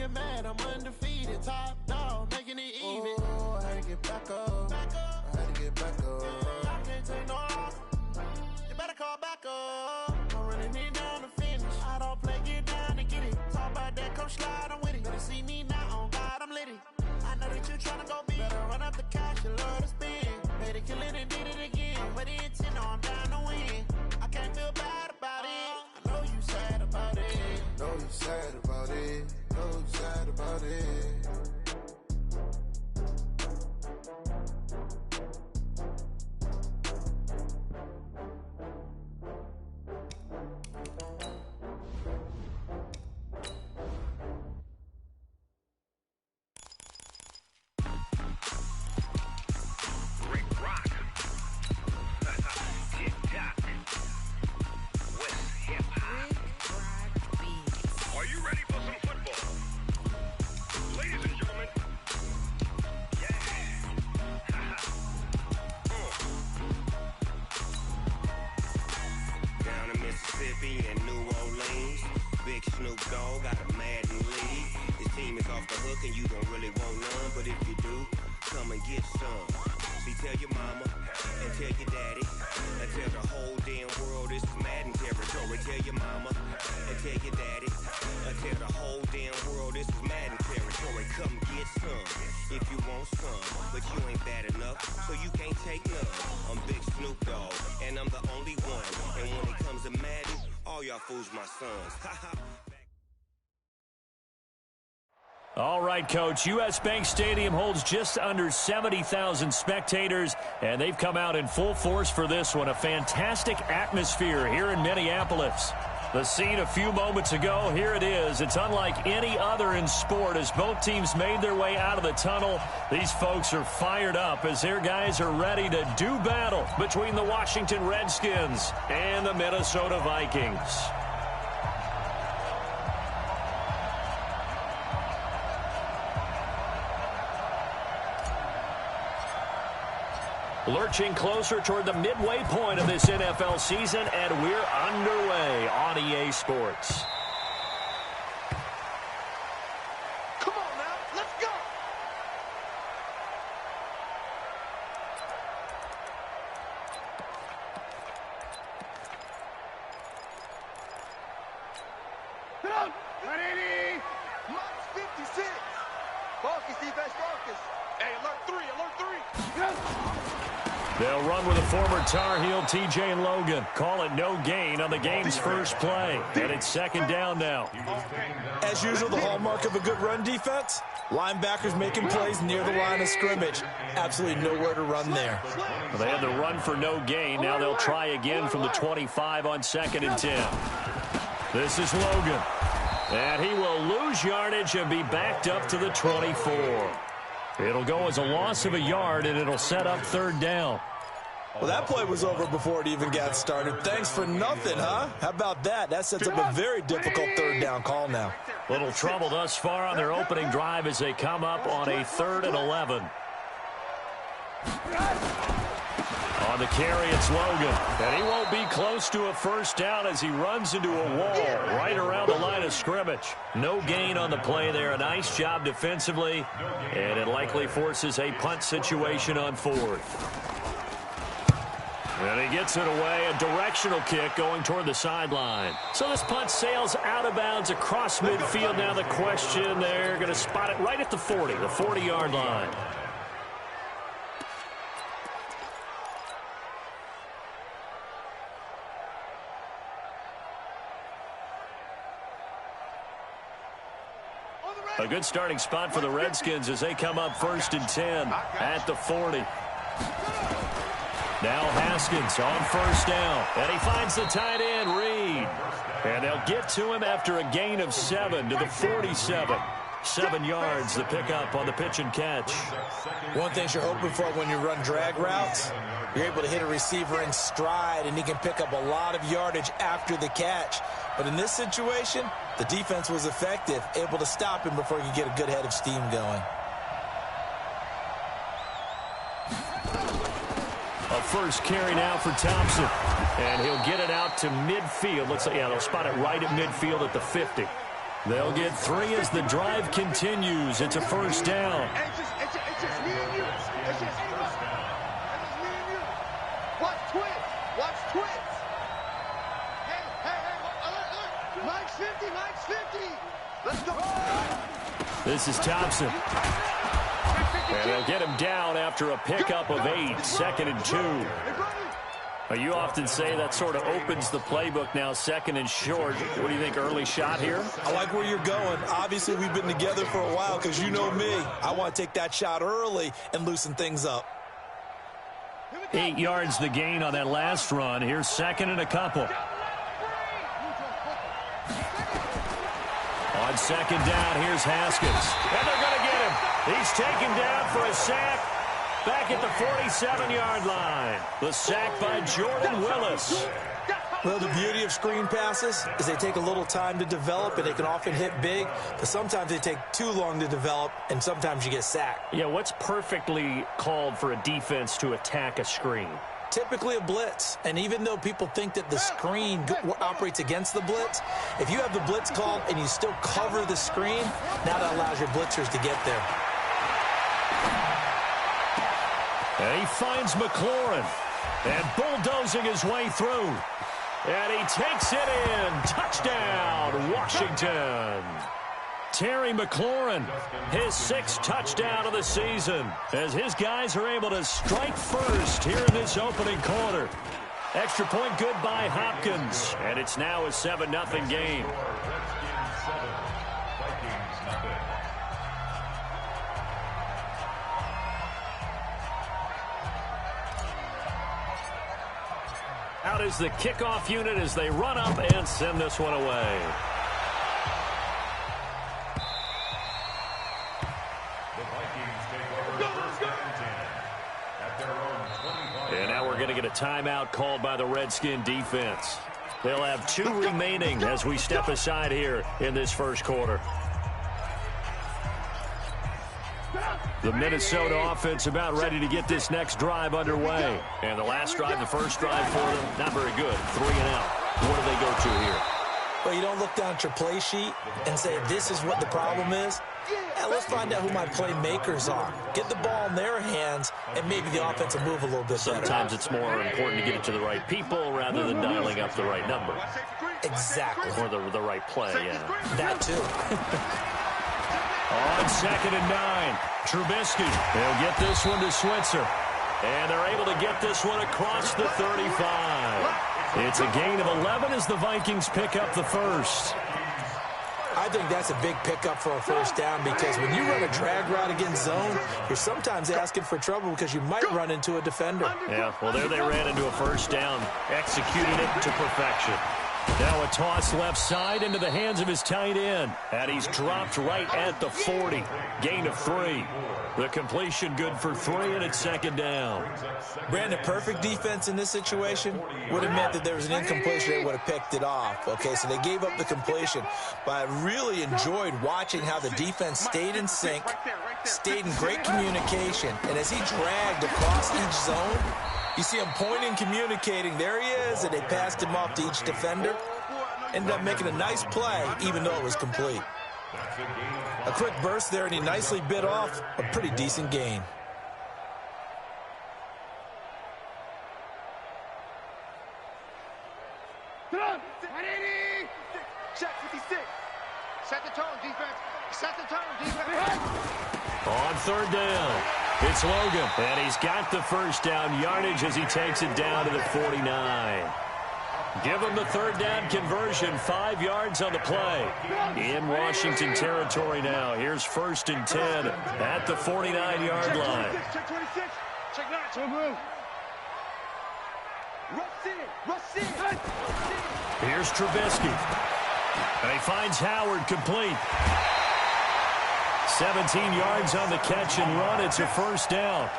get mad, I'm undefeated. Top dog, making it even. Oh, I had to get back up. I had to get back up. I can't take no loss. You better call back up. I'm running it down to finish. I don't play, get down to get it. Talk about that, come slide, I'm with it. Better see me now, on God, I'm litty. I know that you tryna go big. Better run up the cash, you love to spend. Made it, kill it, and did it again. Put it in 10, no, I'm down to win. I can't feel bad about it. I know you sad about it. Know you sad about it. Know you sad about it. And New Orleans, Big Snoop Dogg got a Madden league. His team is off the hook and you don't really want none, but if you do, come and get some. See, tell your mama and tell your daddy and tell the whole damn world this is Madden territory. Tell your mama and tell your daddy and tell the whole damn world this is Madden territory. Come get some if you want some, but you ain't bad enough, so you can't take none. I'm Big Snoop Dogg and I'm the only one, and when it comes to Madden, all y'all fools my sons. All right, Coach. U.S. Bank Stadium holds just under 70,000 spectators, and they've come out in full force for this one. A fantastic atmosphere here in Minneapolis. The scene a few moments ago, here it is. It's unlike any other in sport as both teams made their way out of the tunnel. These folks are fired up as their guys are ready to do battle between the Washington Redskins and the Minnesota Vikings. Lurching closer toward the midway point of this NFL season, and we're underway on EA Sports. Come on now, let's go! Get out! Ready! March 56! Focus, defense, focus! Hey, alert 3, alert 3! Yes! They'll run with a former Tar Heel, T.J. Logan. Call it no gain on the game's first play. And it's second down now. As usual, the hallmark of a good run defense, linebackers making plays near the line of scrimmage. Absolutely nowhere to run there. Well, they had the run for no gain. Now they'll try again from the 25 on 2nd and 10. This is Logan. And he will lose yardage and be backed up to the 24. It'll go as a loss of a yard, and it'll set up 3rd down. Well, that play was over before it even got started. Thanks for nothing, huh? How about that? That sets up a very difficult 3rd down call now. Little trouble thus far on their opening drive as they come up on a 3rd and 11. On the carry, it's Logan. And he won't be close to a first down as he runs into a wall right around the line of scrimmage. No gain on the play there. A nice job defensively. And it likely forces a punt situation on 4th. And he gets it away. A directional kick going toward the sideline. So this punt sails out of bounds across midfield. Now the question, they're going to spot it right at the 40, the 40-yard line. A good starting spot for the Redskins as they come up 1st and 10 at the 40. Now Haskins on 1st down. And he finds the tight end, Reed. And they'll get to him after a gain of 7 to the 47. 7 yards, the pickup on the pitch and catch. One thing you're hoping for when you run drag routes, you're able to hit a receiver in stride, and he can pick up a lot of yardage after the catch. But in this situation, the defense was effective, able to stop him before he could get a good head of steam going. A first carry now for Thompson. And he'll get it out to midfield. Let's say, yeah, they'll spot it right at midfield at the 50. They'll get 3 as the drive continues. It's a first down. It's just me and you. It's just me and you. Watch twins. Watch twins. Hey, look. Mike's 50. Let's go. This is Thompson. And they'll get him down after a pickup of 8, 2nd and 2. You often say that sort of opens the playbook now, 2nd and short. What do you think, early shot here? I like where you're going. Obviously, we've been together for a while because you know me. I want to take that shot early and loosen things up. 8 yards the gain on that last run. Here's 2nd and a couple. On 2nd down, here's Haskins. And they're going to get him. He's taken down for a sack. Back at the 47-yard line. The sack by Jordan Willis. Well, the beauty of screen passes is they take a little time to develop, and they can often hit big, but sometimes they take too long to develop, and sometimes you get sacked. Yeah, what's perfectly called for a defense to attack a screen? Typically a blitz, and even though people think that the screen operates against the blitz, if you have the blitz called and you still cover the screen, now that allows your blitzers to get there. And he finds McLaurin. And bulldozing his way through. And he takes it in. Touchdown, Washington. Terry McLaurin, his 6th touchdown of the season, as his guys are able to strike first here in this opening quarter. Extra point good by Hopkins. And it's now a 7-0 game. Out is the kickoff unit as they run up and send this one away. And now we're going to get a timeout called by the Redskin defense. They'll have 2 remaining as we step aside here in this first quarter. The Minnesota offense about ready to get this next drive underway. And the last drive, the first drive for them, not very good. 3 and out. What do they go to here? Well, you don't look down at your play sheet and say, this is what the problem is. Let's find out who my playmakers are. Get the ball in their hands, and maybe the offense will move a little bit better. Sometimes it's more important to get it to the right people rather than dialing up the right number. Exactly. Or the right play, yeah. That too. On 2nd and 9, Trubisky. They'll get this one to Switzer. And they're able to get this one across the 35. It's a gain of 11 as the Vikings pick up the first. I think that's a big pickup for a first down because when you run a drag route against zone, you're sometimes asking for trouble because you might run into a defender. Yeah, well, there they ran into a first down, executed it to perfection. Now a toss left side into the hands of his tight end. And he's dropped right at the 40. Gain of 3. The completion good for 3, and it's 2nd down. Brandon, perfect defense in this situation would have meant that there was an incompletion. They would have picked it off. Okay, so they gave up the completion. But I really enjoyed watching how the defense stayed in sync, stayed in great communication. And as he dragged across each zone, you see him pointing, communicating. There he is, and they passed him off to each defender. Ended up making a nice play, even though it was complete. A quick burst there, and he nicely bit off a pretty decent gain. Check 56. Set the tone, defense. Set the tone, defense. On 3rd down, it's Logan. And he's got the first down yardage as he takes it down to the 49. Give him the 3rd down conversion, 5 yards on the play. In Washington territory now. Here's 1st and 10 at the 49-yard line. Check 26. Check 9. Rush in. Here's Trubisky. And he finds Howard complete. 17 yards on the catch and run. It's a first down.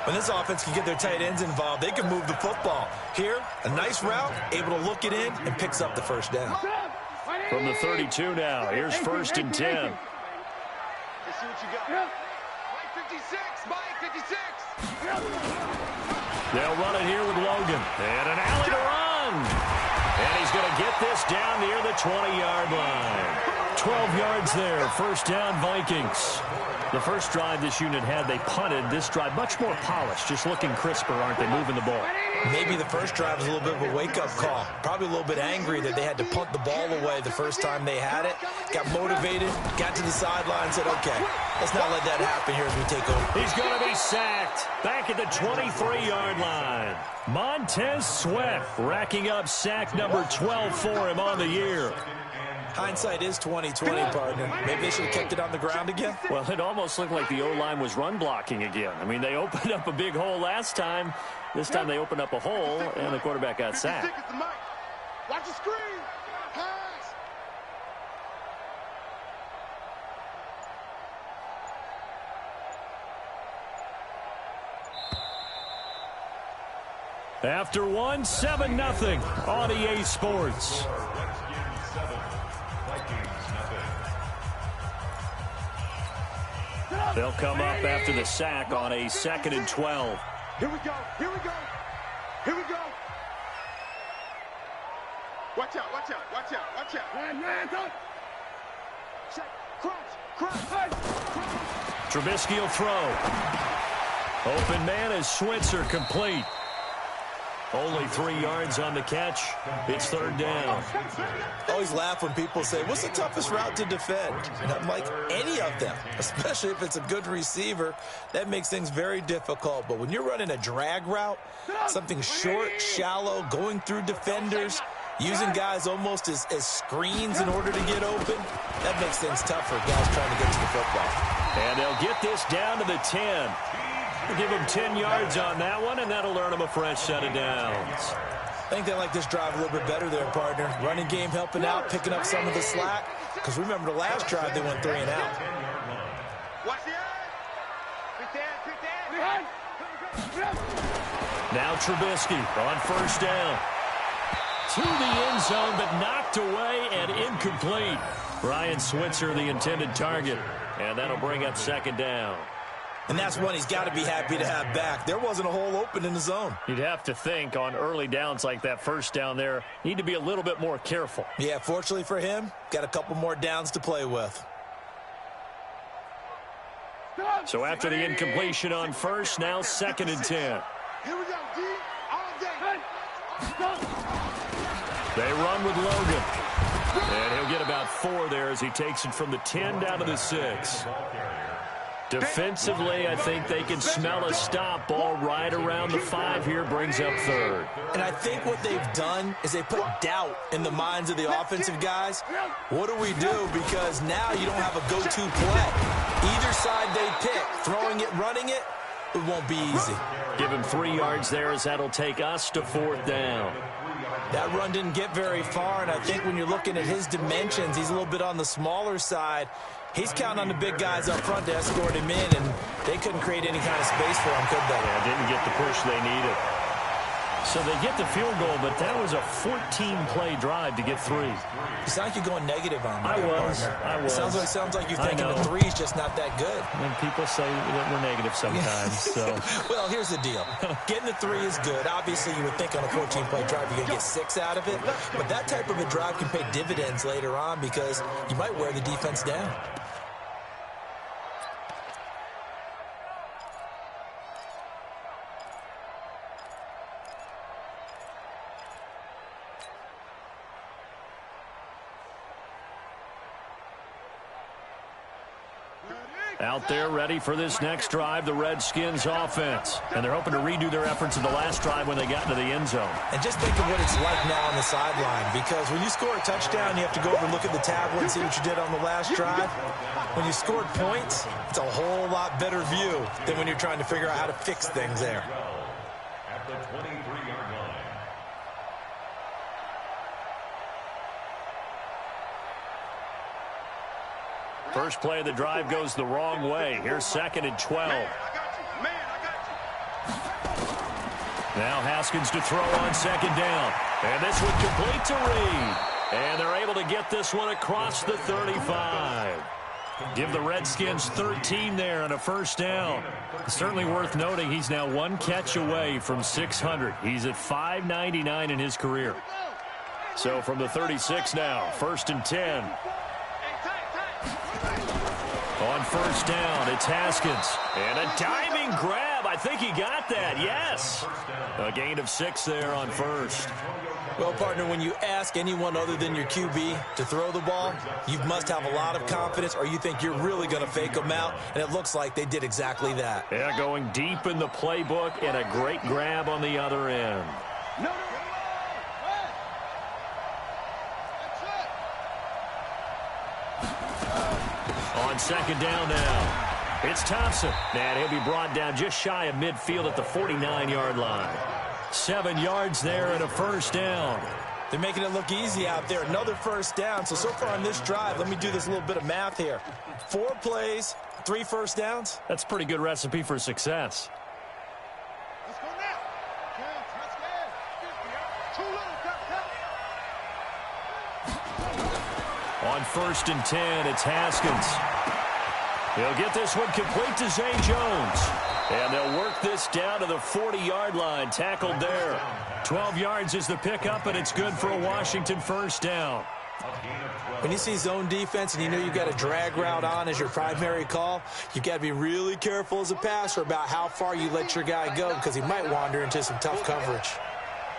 When this offense can get their tight ends involved, they can move the football. Here, a nice route, able to look it in, and picks up the first down. From the 32 now, here's 1st and 10. Let's see what you got. Mike 56. Mike 56. They'll run it here with Logan. And an alley to run. And he's going to get this down near the 20-yard line. 12 yards there. First down, Vikings. The first drive this unit had, they punted. This drive, much more polished, just looking crisper, aren't they, moving the ball? Maybe the first drive was a little bit of a wake-up call. Probably a little bit angry that they had to punt the ball away the first time they had it. Got motivated, got to the sideline, said, okay, let's not let that happen here as we take over. He's going to be sacked back at the 23-yard line. Montez Sweat racking up sack number 12 for him on the year. Hindsight is 20/20, partner. Maybe they should have kept it on the ground again. Well, it almost looked like the O-line was run blocking again. I mean, they opened up a big hole last time. This time they opened up a hole, and the quarterback got sacked. Watch the screen. Pass. After one, 7-0 on EA Sports. They'll come up after the sack on a 2nd and 12. Here we go. Here we go. Here we go. Watch out. Watch out. Watch out. Watch out. Man, don't. Check. Crunch. Trubisky will throw. Open man is Switzer, complete. Only 3 yards on the catch. It's 3rd down. I always laugh when people say, what's the toughest route to defend? And I'm like, any of them, especially if it's a good receiver. That makes things very difficult. But when you're running a drag route, something short, shallow, going through defenders, using guys almost as screens in order to get open, that makes things tough for guys trying to get to the football. And they'll get this down to the 10. Give them 10 yards on that one, and that'll earn them a fresh set of downs. I think they like this drive a little bit better there, partner. Running game helping out, picking up some of the slack. Because remember the last drive, they went 3 and out. Watch the eye. Now Trubisky on 1st down. To the end zone, but knocked away and incomplete. Brian Switzer, the intended target. And that'll bring up 2nd down. And that's one he's got to be happy to have back. There wasn't a hole open in the zone. You'd have to think on early downs like that first down there, need to be a little bit more careful. Yeah, fortunately for him, got a couple more downs to play with. So after the incompletion on 1st, now 2nd and 10. Here we go, D. All day. They run with Logan. And he'll get about 4 there as he takes it from the 10 down to the 6. Defensively, I think they can smell a stop. Ball right around the 5 here, brings up 3rd. And I think what they've done is they put doubt in the minds of the offensive guys. What do we do? Because now you don't have a go-to play. Either side they pick, throwing it, running it, it won't be easy. Give him 3 yards there as that'll take us to 4th down. That run didn't get very far, and I think when you're looking at his dimensions, he's a little bit on the smaller side. He's counting on the big guys up front to escort him in, and they couldn't create any kind of space for him, could they? Yeah, didn't get the push they needed. So they get the field goal, but that was a 14-play drive to get 3. You sound like you're going negative on that. I was. Sounds like you're thinking the 3's just not that good. And people say that we're negative sometimes. So. Well, here's the deal. Getting the 3 is good. Obviously, you would think on a 14-play drive you're going to get 6 out of it. But that type of a drive can pay dividends later on because you might wear the defense down. Out there ready for this next drive, the Redskins offense. And they're hoping to redo their efforts in the last drive when they got into the end zone. And just think of what it's like now on the sideline, because when you score a touchdown, you have to go over and look at the tablet and see what you did on the last drive. When you scored points, it's a whole lot better view than when you're trying to figure out how to fix things there. At the 23-yard line. First play of the drive goes the wrong way. Here's 2nd and 12. Now Haskins to throw on 2nd down. And this one complete to Reed. And they're able to get this one across the 35. Give the Redskins 13 there on a 1st down. Certainly worth noting he's now 1 catch away from 600. He's at 599 in his career. So from the 36 now, 1st and 10. On first down, it's Haskins. And a diving grab. I think he got that, yes. A gain of 6 there on first. Well, partner, when you ask anyone other than your QB to throw the ball, you must have a lot of confidence or you think you're really going to fake them out, and it looks like they did exactly that. Yeah, going deep in the playbook and a great grab on the other end. On second down now, it's Thompson. And he'll be brought down just shy of midfield at the 49-yard line. 7 yards there and a first down. They're making it look easy out there. Another first down. So far on this drive, let me do this little bit of math here. 4 plays, 3 first downs. That's a pretty good recipe for success. Let's go now. On first and 10, it's Haskins. He'll get this one complete to Zay Jones. And they'll work this down to the 40-yard line, tackled there. 12 yards is the pickup, and it's good for a Washington first down. When you see zone defense and you know you've got a drag route on as your primary call, you've got to be really careful as a passer about how far you let your guy go because he might wander into some tough coverage.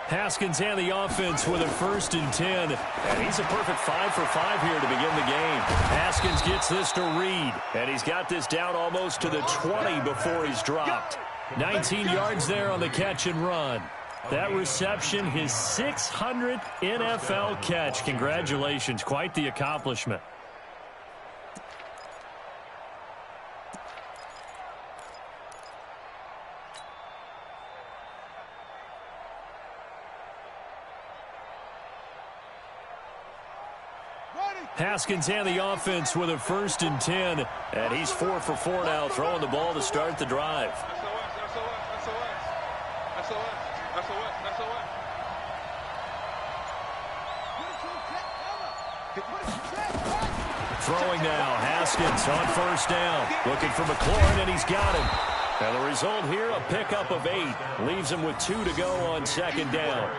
Haskins and the offense with a first and 10. And he's a perfect 5 for 5 here to begin the game. Haskins gets this to Reed. And he's got this down almost to the 20 before he's dropped. 19 yards there on the catch and run. That reception, his 600th NFL catch. Congratulations. Quite the accomplishment. Haskins and the offense with a first and 10. And he's 4 for 4 now, throwing the ball to start the drive. Throwing now, Haskins on first down. Looking for McLaurin, and he's got him. And the result here, a pickup of 8. Leaves him with 2 to go on second down.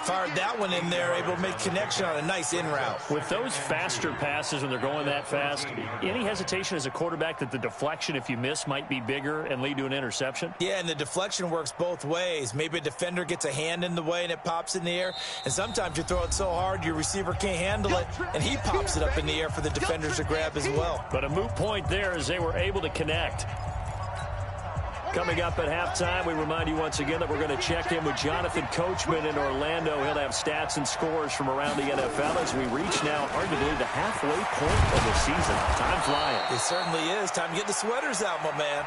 Fired that one in there, able to make connection on a nice in route. With those faster passes when they're going that fast, any hesitation as a quarterback that the deflection, if you miss, might be bigger and lead to an interception? Yeah, and the deflection works both ways. Maybe a defender gets a hand in the way and it pops in the air. And sometimes you throw it so hard your receiver can't handle it, and he pops it up in the air for the defenders to grab as well. But a moot point there as they were able to connect. Coming up at halftime, we remind you once again that we're going to check in with Jonathan Coachman in Orlando. He'll have stats and scores from around the NFL as we reach now arguably the halfway point of the season. Time flying. It certainly is. Time to get the sweaters out, my man.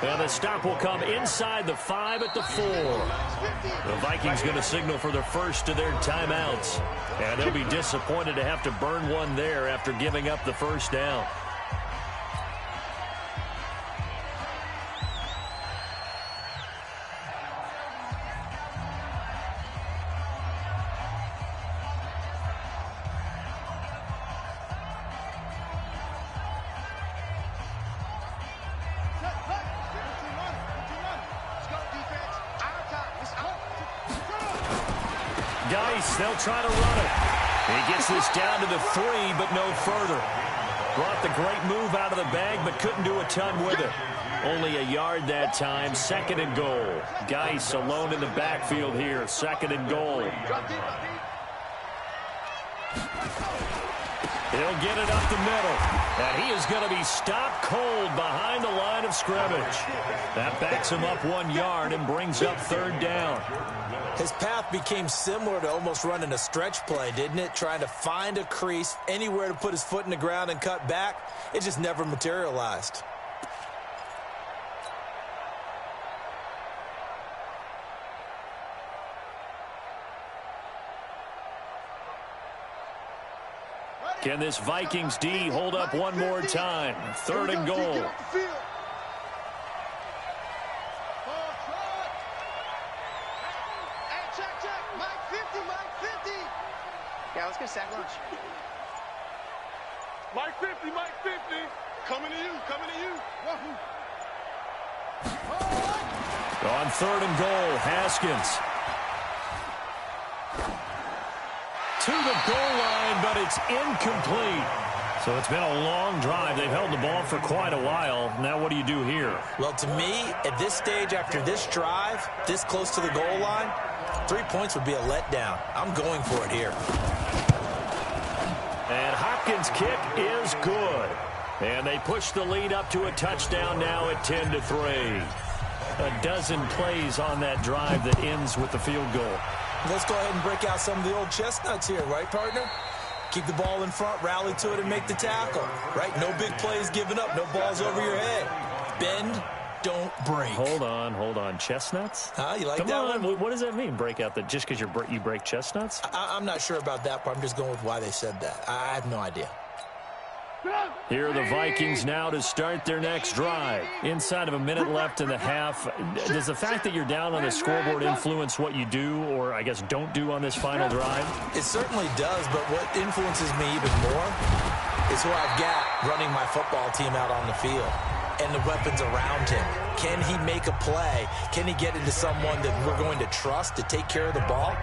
And the stop will come inside the 5 at the 4. The Vikings going to signal for the first of their timeouts. And they'll be disappointed to have to burn one there after giving up the first down. They'll try to run it. He gets this down to the 3, but no further. Brought the great move out of the bag, but couldn't do a ton with it. Only a yard that time. Second and goal. Geis alone in the backfield here. Second and goal. He'll get it up the middle. And he is going to be stopped cold behind the line of scrimmage. That backs him up 1 yard and brings up third down. His path became similar to almost running a stretch play, didn't it? Trying to find a crease, anywhere to put his foot in the ground and cut back. It just never materialized. Can this Vikings D hold up one more time? Third and goal. Yeah, let's go sack lunch. Mike 50, Mike 50. Coming to you, coming to you. On third and goal, Haskins. To the goal line, but it's incomplete. So it's been a long drive. They've held the ball for quite a while. Now what do you do here? Well, to me, at this stage, after this drive, this close to the goal line, 3 points would be a letdown. I'm going for it here. And Hopkins' kick is good. And they push the lead up to a touchdown now at 10-3. A dozen plays on that drive that ends with the field goal. Let's go ahead and break out some of the old chestnuts here, right, partner? Keep the ball in front, rally to it, and make the tackle, right? No big plays given up, no balls over your head. Bend, don't break. Hold on. Chestnuts? You like Come that on. one? What does that mean, break out? Just because you break chestnuts? I'm not sure about that part. I'm just going with why they said that. I have no idea. Here are the Vikings now to start their next drive. Inside of a minute left in the half. Does the fact that you're down on the scoreboard influence what you do, or I guess don't do on this final drive? It certainly does, but what influences me even more is who I've got running my football team out on the field and the weapons around him. Can he make a play? Can he get into someone that we're going to trust to take care of the ball?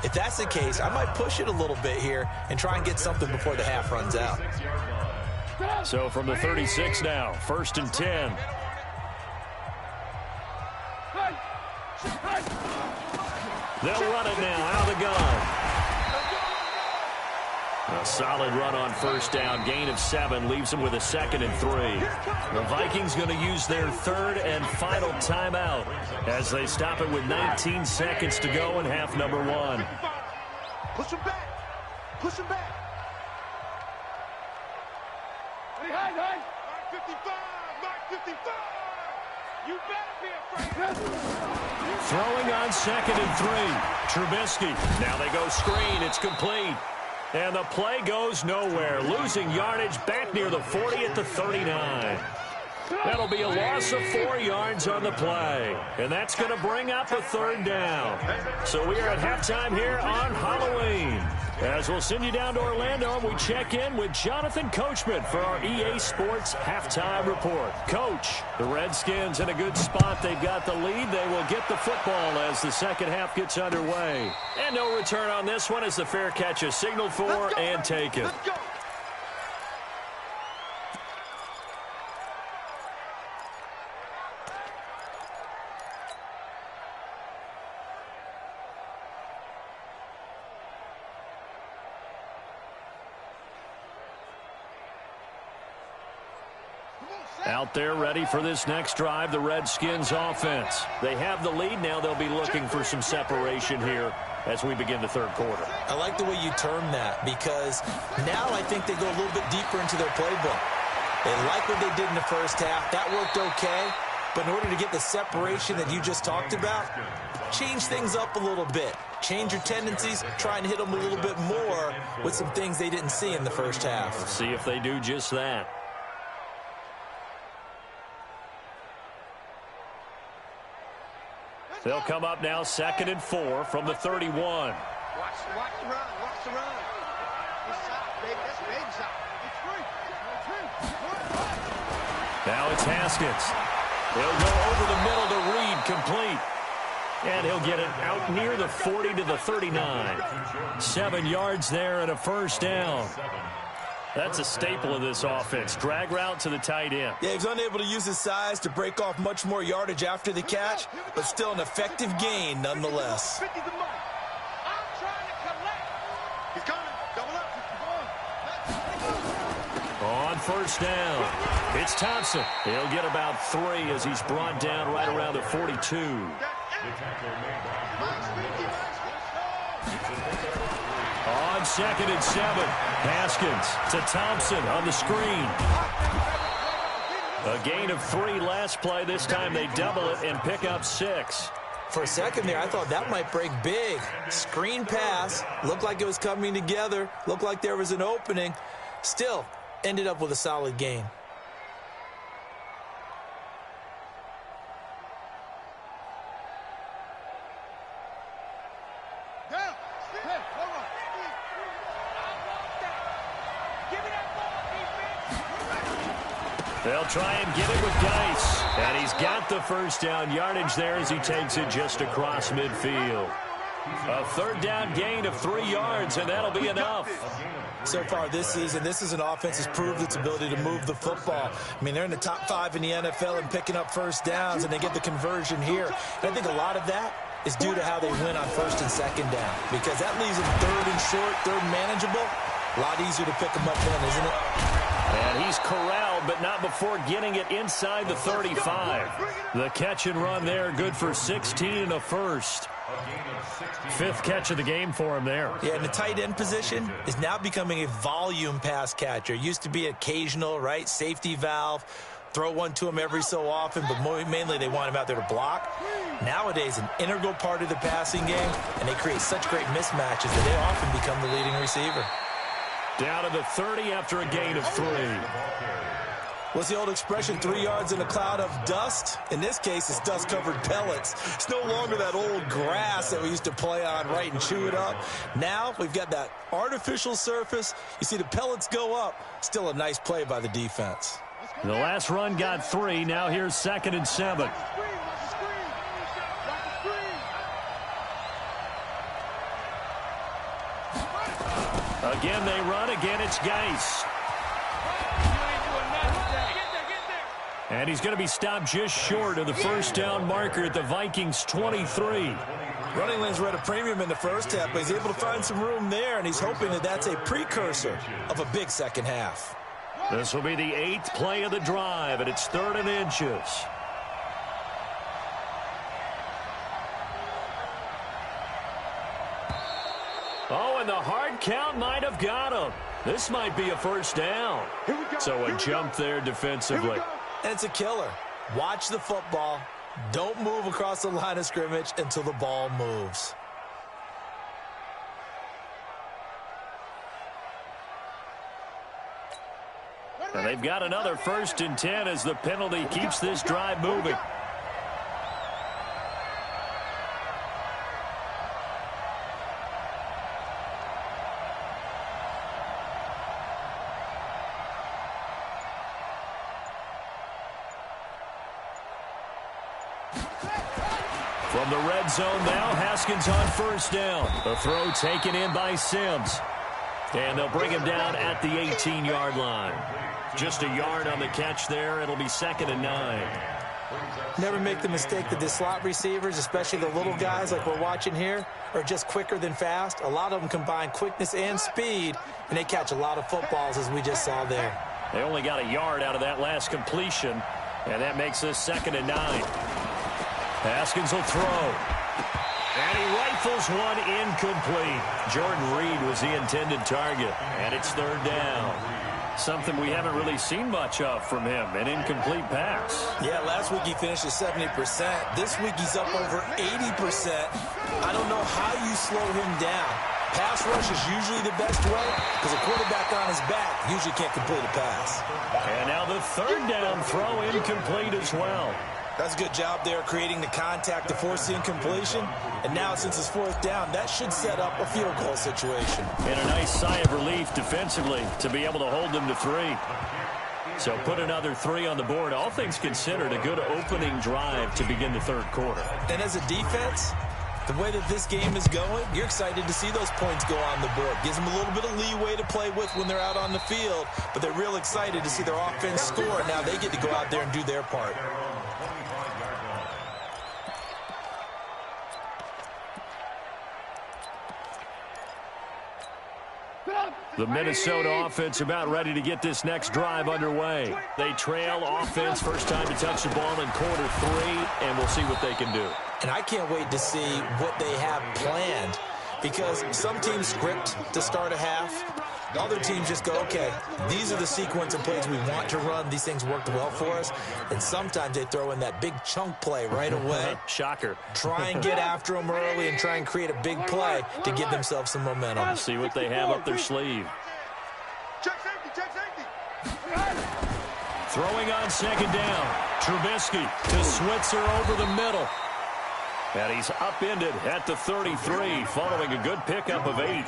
If that's the case, I might push it a little bit here and try and get something before the half runs out. So from the 36 now, 1st and 10. They'll run it now out of the gun. A solid run on 1st down. Gain of 7 leaves them with a 2nd and 3. The Vikings going to use their 3rd and final timeout as they stop it with 19 seconds to go in half number 1. Push him back. Push him back. Mark 55. Mark 55. You better be afraid. Throwing on 2nd and 3. Trubisky. Now they go screen. It's complete. And the play goes nowhere. Losing yardage back near the 40 at the 39. That'll be a loss of 4 yards on the play. And that's going to bring up a 3rd down. So we are at halftime here on Halloween. As we'll send you down to Orlando, and we check in with Jonathan Coachman for our EA Sports Halftime Report. Coach, the Redskins in a good spot. They've got the lead. They will get the football as the second half gets underway. And no return on this one as the fair catch is signaled for and taken. Out there ready for this next drive, the Redskins offense. They have the lead. Now they'll be looking for some separation here as we begin the 3rd quarter. I like the way you term that because now I think they go a little bit deeper into their playbook. They like what they did in the 1st half. That worked okay. But in order to get the separation that you just talked about, change things up a little bit. Change your tendencies, try and hit them a little bit more with some things they didn't see in the 1st half. Let's see if they do just that. They'll come up now 2nd and 4 from the 31. Watch the run. Watch the run. It's soft, baby. That's baby soft. It's free. Now it's Haskins. He'll go over the middle to Reed, complete. And he'll get it out near the 40 to the 39. 7 yards there and a 1st down. That's a staple of this offense. Drag route to the tight end. Yeah, he's unable to use his size to break off much more yardage after the catch, but still an effective gain nonetheless. 50 the money. I'm trying to collect. He's coming. Double up. On 1st down, it's Thompson. He'll get about 3 as he's brought down right around the 42. On 2nd and 7, Haskins to Thompson on the screen. A gain of 3 last play. This time they double it and pick up 6. For a second there, I thought that might break big. Screen pass. Looked like it was coming together. Looked like there was an opening. Still, ended up with a solid gain. They'll try and get it with Dice. And he's got the 1st down yardage there as he takes it just across midfield. A 3rd down gain of 3 yards, and that'll be enough. So far this season, this is an offense that's proved its ability to move the football. I mean, they're in the top 5 in the NFL and picking up first downs, and they get the conversion here. And I think a lot of that is due to how they win on first and second down, because that leaves them third and short, third and manageable. A lot easier to pick them up then, isn't it? And he's corralled, but not before getting it inside the 35. The catch and run there, good for 16 and a first. 5th catch of the game for him there. Yeah, and the tight end position is now becoming a volume pass catcher. Used to be occasional, right, safety valve. Throw one to him every so often, but mainly they want him out there to block. Nowadays, an integral part of the passing game, and they create such great mismatches that they often become the leading receiver. Down to the 30 after a gain of 3. What's the old expression, 3 yards in a cloud of dust? In this case, it's dust-covered pellets. It's no longer that old grass that we used to play on, right, and chew it up. Now we've got that artificial surface. You see the pellets go up. Still a nice play by the defense. The last run got 3. Now here's 2nd and 7. Again they run. Again it's Geis. And he's going to be stopped just short of the first down marker at the Vikings 23. Running lanes were at a premium in the first half, but he's able to find some room there, and he's hoping that that's a precursor of a big second half. This will be the 8th play of the drive, and it's 3rd and inches. Oh, and the hard count might have got him. This might be a first down. So a jump there defensively. And it's a killer. Watch the football. Don't move across the line of scrimmage until the ball moves. And they've got another 1st and 10 as the penalty keeps this drive moving. From the red zone now, Haskins on first down. The throw taken in by Sims. And they'll bring him down at the 18-yard line. Just a yard on the catch there. It'll be 2nd and 9. Never make the mistake that the slot receivers, especially the little guys like we're watching here, are just quicker than fast. A lot of them combine quickness and speed, and they catch a lot of footballs, as we just saw there. They only got a yard out of that last completion, and that makes this 2nd and 9. Haskins will throw. And he rifles one incomplete. Jordan Reed was the intended target, and it's 3rd down. Something we haven't really seen much of from him, an incomplete pass. Yeah, last week he finished at 70%. This week he's up over 80%. I don't know how you slow him down. Pass rush is usually the best way because a quarterback on his back usually can't complete a pass. And now the 3rd down throw incomplete as well. That's a good job there creating the contact to force the incompletion. And now since it's 4th down, that should set up a field goal situation. And a nice sigh of relief defensively to be able to hold them to 3. So put another 3 on the board. All things considered, a good opening drive to begin the 3rd quarter. And as a defense, the way that this game is going, you're excited to see those points go on the board. Gives them a little bit of leeway to play with when they're out on the field, but they're real excited to see their offense score. Now they get to go out there and do their part. The Minnesota offense about ready to get this next drive underway. They trail offense, first time to touch the ball in quarter 3, and we'll see what they can do. And I can't wait to see what they have planned, because some teams script to start a half. Other teams just go, okay, these are the sequence of plays we want to run. These things worked well for us. And sometimes they throw in that big chunk play right away. Shocker. Try and get after them early and try and create a big play to give themselves some momentum. Let's see what they have up their sleeve. Check safety, check safety. Throwing on 2nd down. Trubisky to Switzer over the middle. And he's upended at the 33, following a good pickup of 8.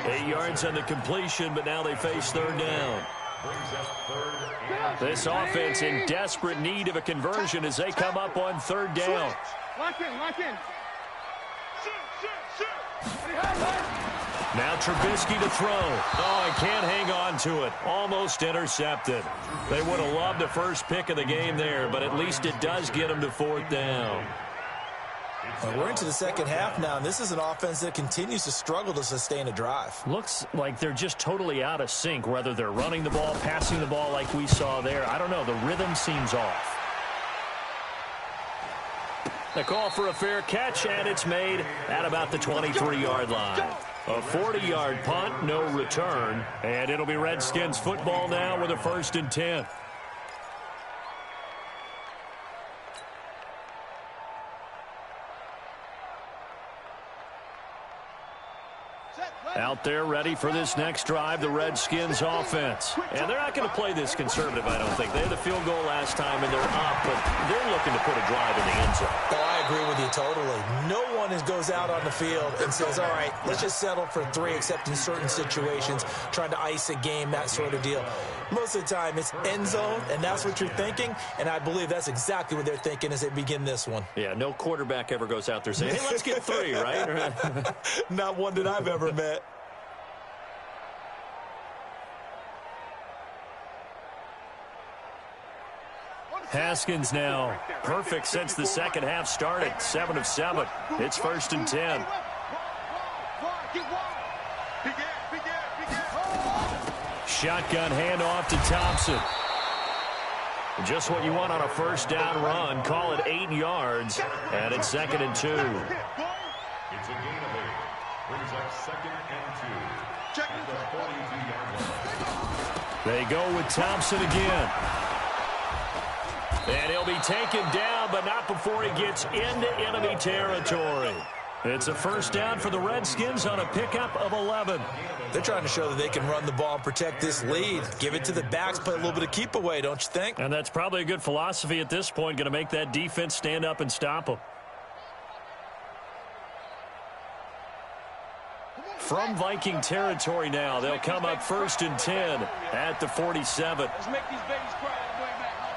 8 yards on the completion, but now they face 3rd down. This offense in desperate need of a conversion as they come up on 3rd down. Lock in, lock in. Now Trubisky to throw. Oh, he can't hang on to it. Almost intercepted. They would have loved the first pick of the game there, but at least it does get them to 4th down. Well, we're into the second half now, and this is an offense that continues to struggle to sustain a drive. Looks like they're just totally out of sync, whether they're running the ball, passing the ball like we saw there. I don't know. The rhythm seems off. The call for a fair catch, and it's made at about the 23-yard line. A 40-yard punt, no return, and it'll be Redskins football now with a 1st and 10. Out there ready for this next drive, the Redskins offense. And they're not going to play this conservative, I don't think. They had the field goal last time, and they're up, but they're looking to put a drive in the end zone. Oh, I agree with you totally. No one goes out on the field and says, all right, let's just settle for 3, except in certain situations, trying to ice a game, that sort of deal. Most of the time, it's end zone, and that's what you're thinking, and I believe that's exactly what they're thinking as they begin this one. Yeah, no quarterback ever goes out there saying, hey, let's get 3, right? Not one that I've ever met. Haskins now perfect since the second half started. 7 of 7. It's 1st and 10. Shotgun handoff to Thompson. Just what you want on a 1st down run. Call it 8 yards, and it's 2nd and 2. It's a gain of 8. Brings up 2nd and 2. At the 42-yard line. They go with Thompson again. And he'll be taken down, but not before he gets into enemy territory. It's a 1st down for the Redskins on a pickup of 11. They're trying to show that they can run the ball and protect this lead. Give it to the backs, play a little bit of keep away, don't you think? And that's probably a good philosophy at this point, going to make that defense stand up and stop them. From Viking territory now, they'll come up 1st and 10 at the 47. Let's make these babies cry on the way back home.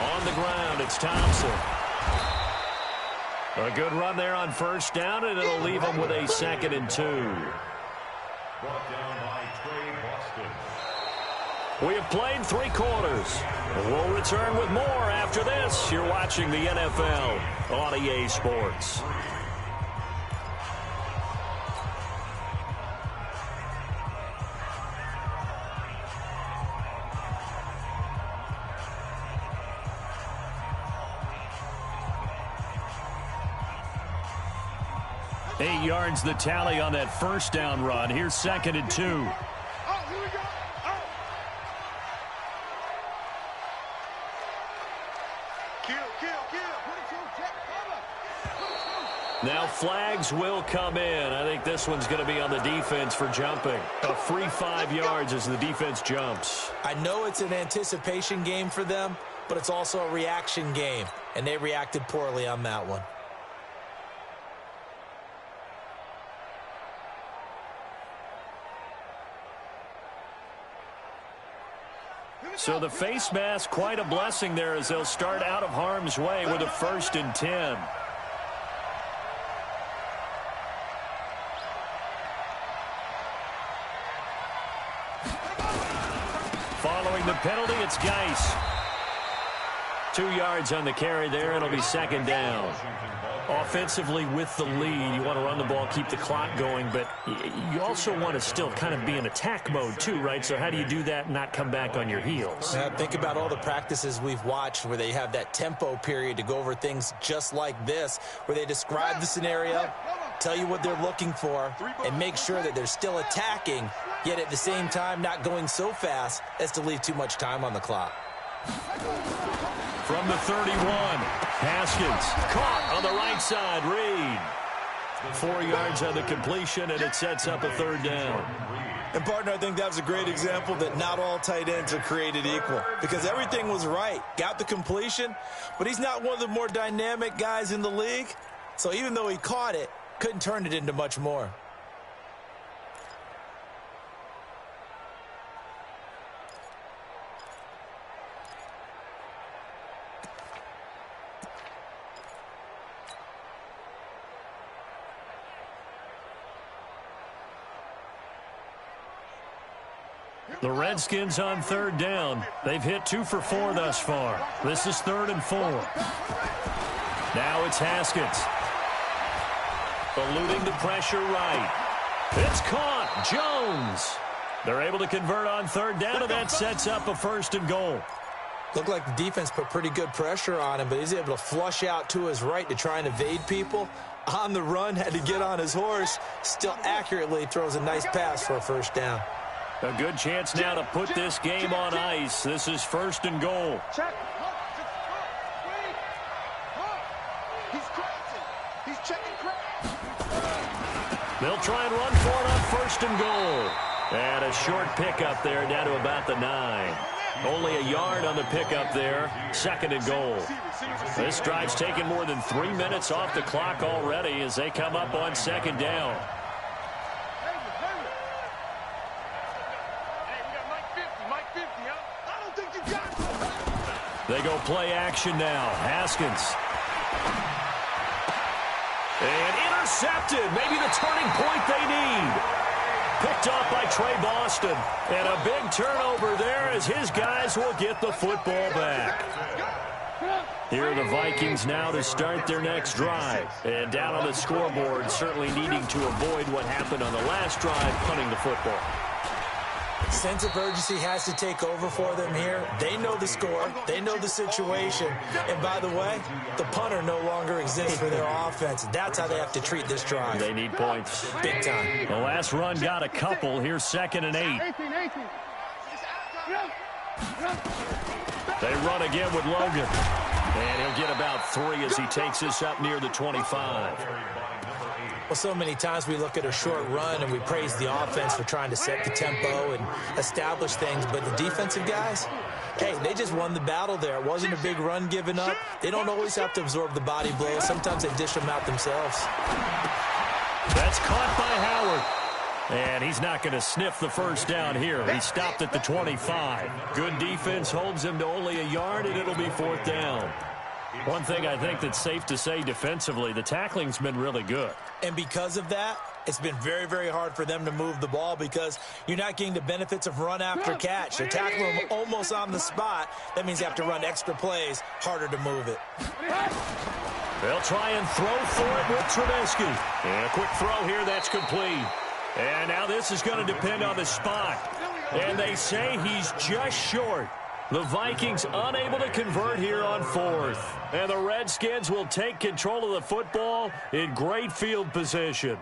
On the ground, it's Thompson. A good run there on 1st down, and it'll leave them with a 2nd and 2. Brought down by Trey Boston. We have played 3 quarters. We'll return with more after this. You're watching the NFL on EA Sports. Eight yards the tally on that 1st down run. Here's 2nd and 2. Now flags will come in. I think this one's going to be on the defense for jumping. A free 5 yards as the defense jumps. I know it's an anticipation game for them, but it's also a reaction game, and they reacted poorly on that one. So the face mask, quite a blessing there as they'll start out of harm's way with a 1st and 10. Following the penalty, it's Geis. 2 yards on the carry there. It'll be 2nd down. Offensively with the lead, you want to run the ball, keep the clock going, but you also want to still kind of be in attack mode too, right? So how do you do that and not come back on your heels? Think about all the practices we've watched where they have that tempo period to go over things just like this, where they describe the scenario, tell you what they're looking for, and make sure that they're still attacking, yet at the same time not going so fast as to leave too much time on the clock. From the 31, Haskins caught on the right side. Reed. 4 yards on the completion, and it sets up a 3rd down. And, partner, I think that was a great example that not all tight ends are created equal, because everything was right. Got the completion, but he's not one of the more dynamic guys in the league. So even though he caught it, couldn't turn it into much more. The Redskins on third down. They've hit 2 for 4 thus far. This is 3rd and 4. Now it's Haskins. Eluding the pressure right. It's caught. Jones. They're able to convert on third down, and that sets up a 1st and goal. Looked like the defense put pretty good pressure on him, but he's able to flush out to his right to try and evade people. On the run, had to get on his horse. Still accurately throws a nice pass for a 1st down. A good chance now to put this game on ice. This is 1st and goal. Check. He's crazy. He's checking crazy. They'll try and run for it on 1st and goal. And a short pickup there down to about the 9. Only a yard on the pickup there. 2nd and goal. This drive's taken more than 3 minutes off the clock already as they come up on 2nd down. They go play action now. Haskins. And intercepted. Maybe the turning point they need. Picked off by Trey Boston. And a big turnover there as his guys will get the football back. Here are the Vikings now to start their next drive. And down on the scoreboard, certainly needing to avoid what happened on the last drive, punting the football. Sense of urgency has to take over for them here. They know the score. They know the situation. And by the way, the punter no longer exists for their offense. That's how they have to treat this drive. They need points. Big time. The last run got a couple. Here's 2nd and 8. They run again with Logan. And he'll get about 3 as he takes this up near the 25. Well, so many times we look at a short run and we praise the offense for trying to set the tempo and establish things, but the defensive guys, hey, they just won the battle there. It wasn't a big run given up. They don't always have to absorb the body blows. Sometimes they dish them out themselves. That's caught by Howard. And he's not going to sniff the 1st down here. He stopped at the 25. Good defense holds him to only a yard, and it'll be 4th down. One thing I think that's safe to say defensively, the tackling's been really good. And because of that, it's been very, very hard for them to move the ball because you're not getting the benefits of run after catch. They're tackling them almost on the spot. That means you have to run extra plays, harder to move it. They'll try and throw for it with Trubisky. And a quick throw here, that's complete. And now this is going to depend on the spot. And they say he's just short. The Vikings unable to convert here on 4th. And the Redskins will take control of the football in great field position.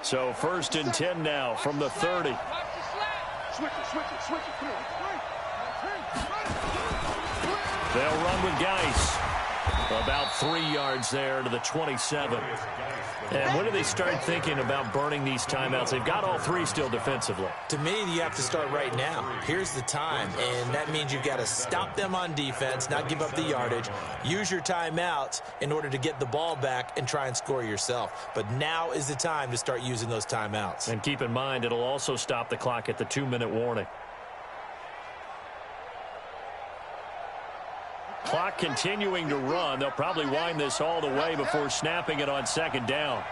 So 1st and 10 now from the 30. They'll run with Geis. About 3 yards there to the 27. And when do they start thinking about burning these timeouts? They've got all 3 still defensively. To me, you have to start right now. Here's the time, and that means you've got to stop them on defense, not give up the yardage, use your timeouts in order to get the ball back and try and score yourself. But now is the time to start using those timeouts. And keep in mind, it'll also stop the clock at the 2-minute warning. Clock continuing to run. They'll probably wind this all the way before snapping it on 2nd down.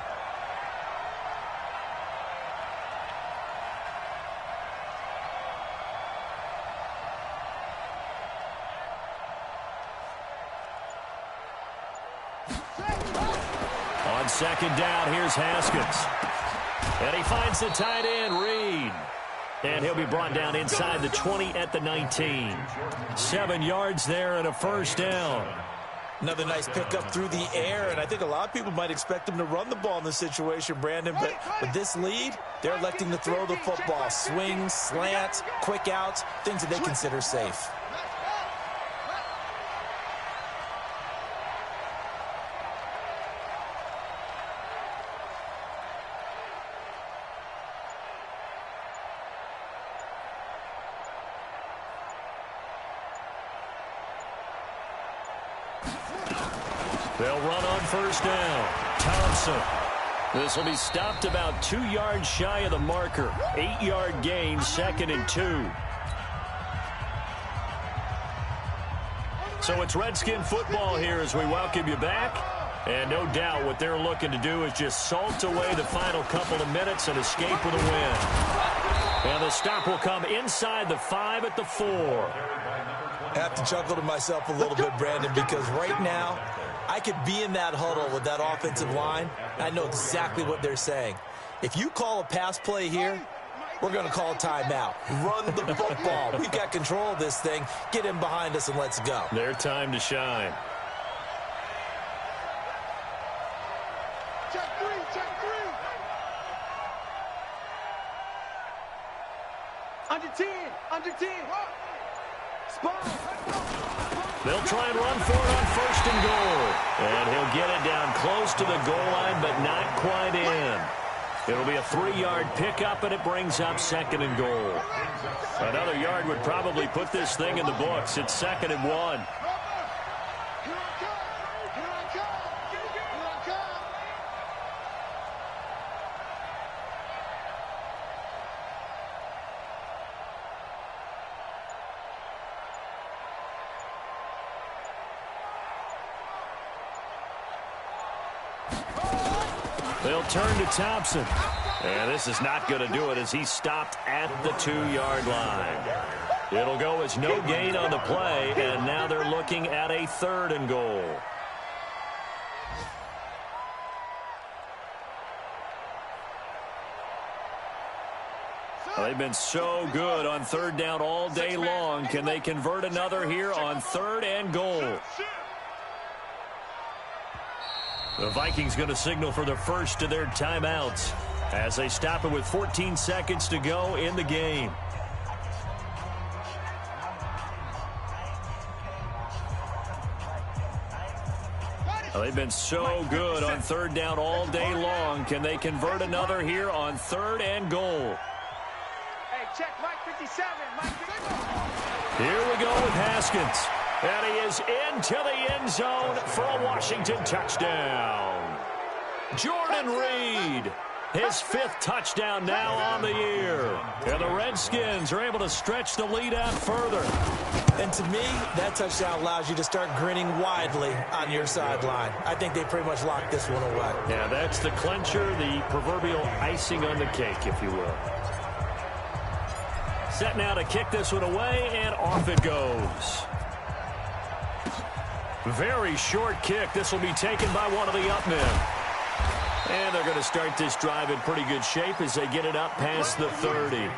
On 2nd down, here's Haskins. And he finds the tight end, Reed. And he'll be brought down inside the 20 at the 19. 7 yards there and a 1st down. Another nice pickup through the air, and I think a lot of people might expect him to run the ball in this situation, Brandon, but with this lead, they're electing to throw the football. Swings, slants, quick outs, things that they consider safe. They'll run on 1st down. Thompson. This will be stopped about 2 yards shy of the marker. 8-yard gain, 2nd and 2. So it's Redskin football here as we welcome you back. And no doubt what they're looking to do is just salt away the final couple of minutes and escape with a win. And the stop will come inside the 5 at the 4. I have to chuckle to myself a little bit, Brandon, because right now I could be in that huddle with that offensive line. I know exactly what they're saying. If you call a pass play here, we're going to call a timeout. Run the football. We've got control of this thing. Get in behind us and let's go. Their time to shine. Check three. Under 10. Spot. They'll try and run for it on 1st and goal. And he'll get it down close to the goal line, but not quite in. It'll be a 3-yard pickup, and it brings up 2nd and goal. Another yard would probably put this thing in the books. It's 2nd and 1. They'll turn to Thompson. And this is not going to do it as he stopped at the 2-yard line. It'll go as no gain on the play, and now they're looking at a 3rd and goal. They've been so good on 3rd down all day long. Can they convert another here on 3rd and goal? The Vikings going to signal for the first of their timeouts as they stop it with 14 seconds to go in the game. They've been so good on 3rd down all day long. Can they convert another here on 3rd and goal? Hey, check Mike 57. Mike 57. Here we go with Haskins. And he is into the end zone for a Washington touchdown. Jordan Reed, his 5th touchdown now on the year. And the Redskins are able to stretch the lead out further. And to me, that touchdown allows you to start grinning widely on your sideline. I think they pretty much locked this one away. Yeah, that's the clincher, the proverbial icing on the cake, if you will. Set now to kick this one away, and off it goes. Very short kick. This will be taken by one of the up men. And they're going to start this drive in pretty good shape as they get it up past the 30.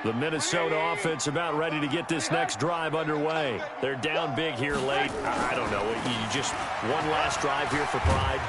The Minnesota offense about ready to get this next drive underway. They're down big here late. I don't know. You just one last drive here for pride.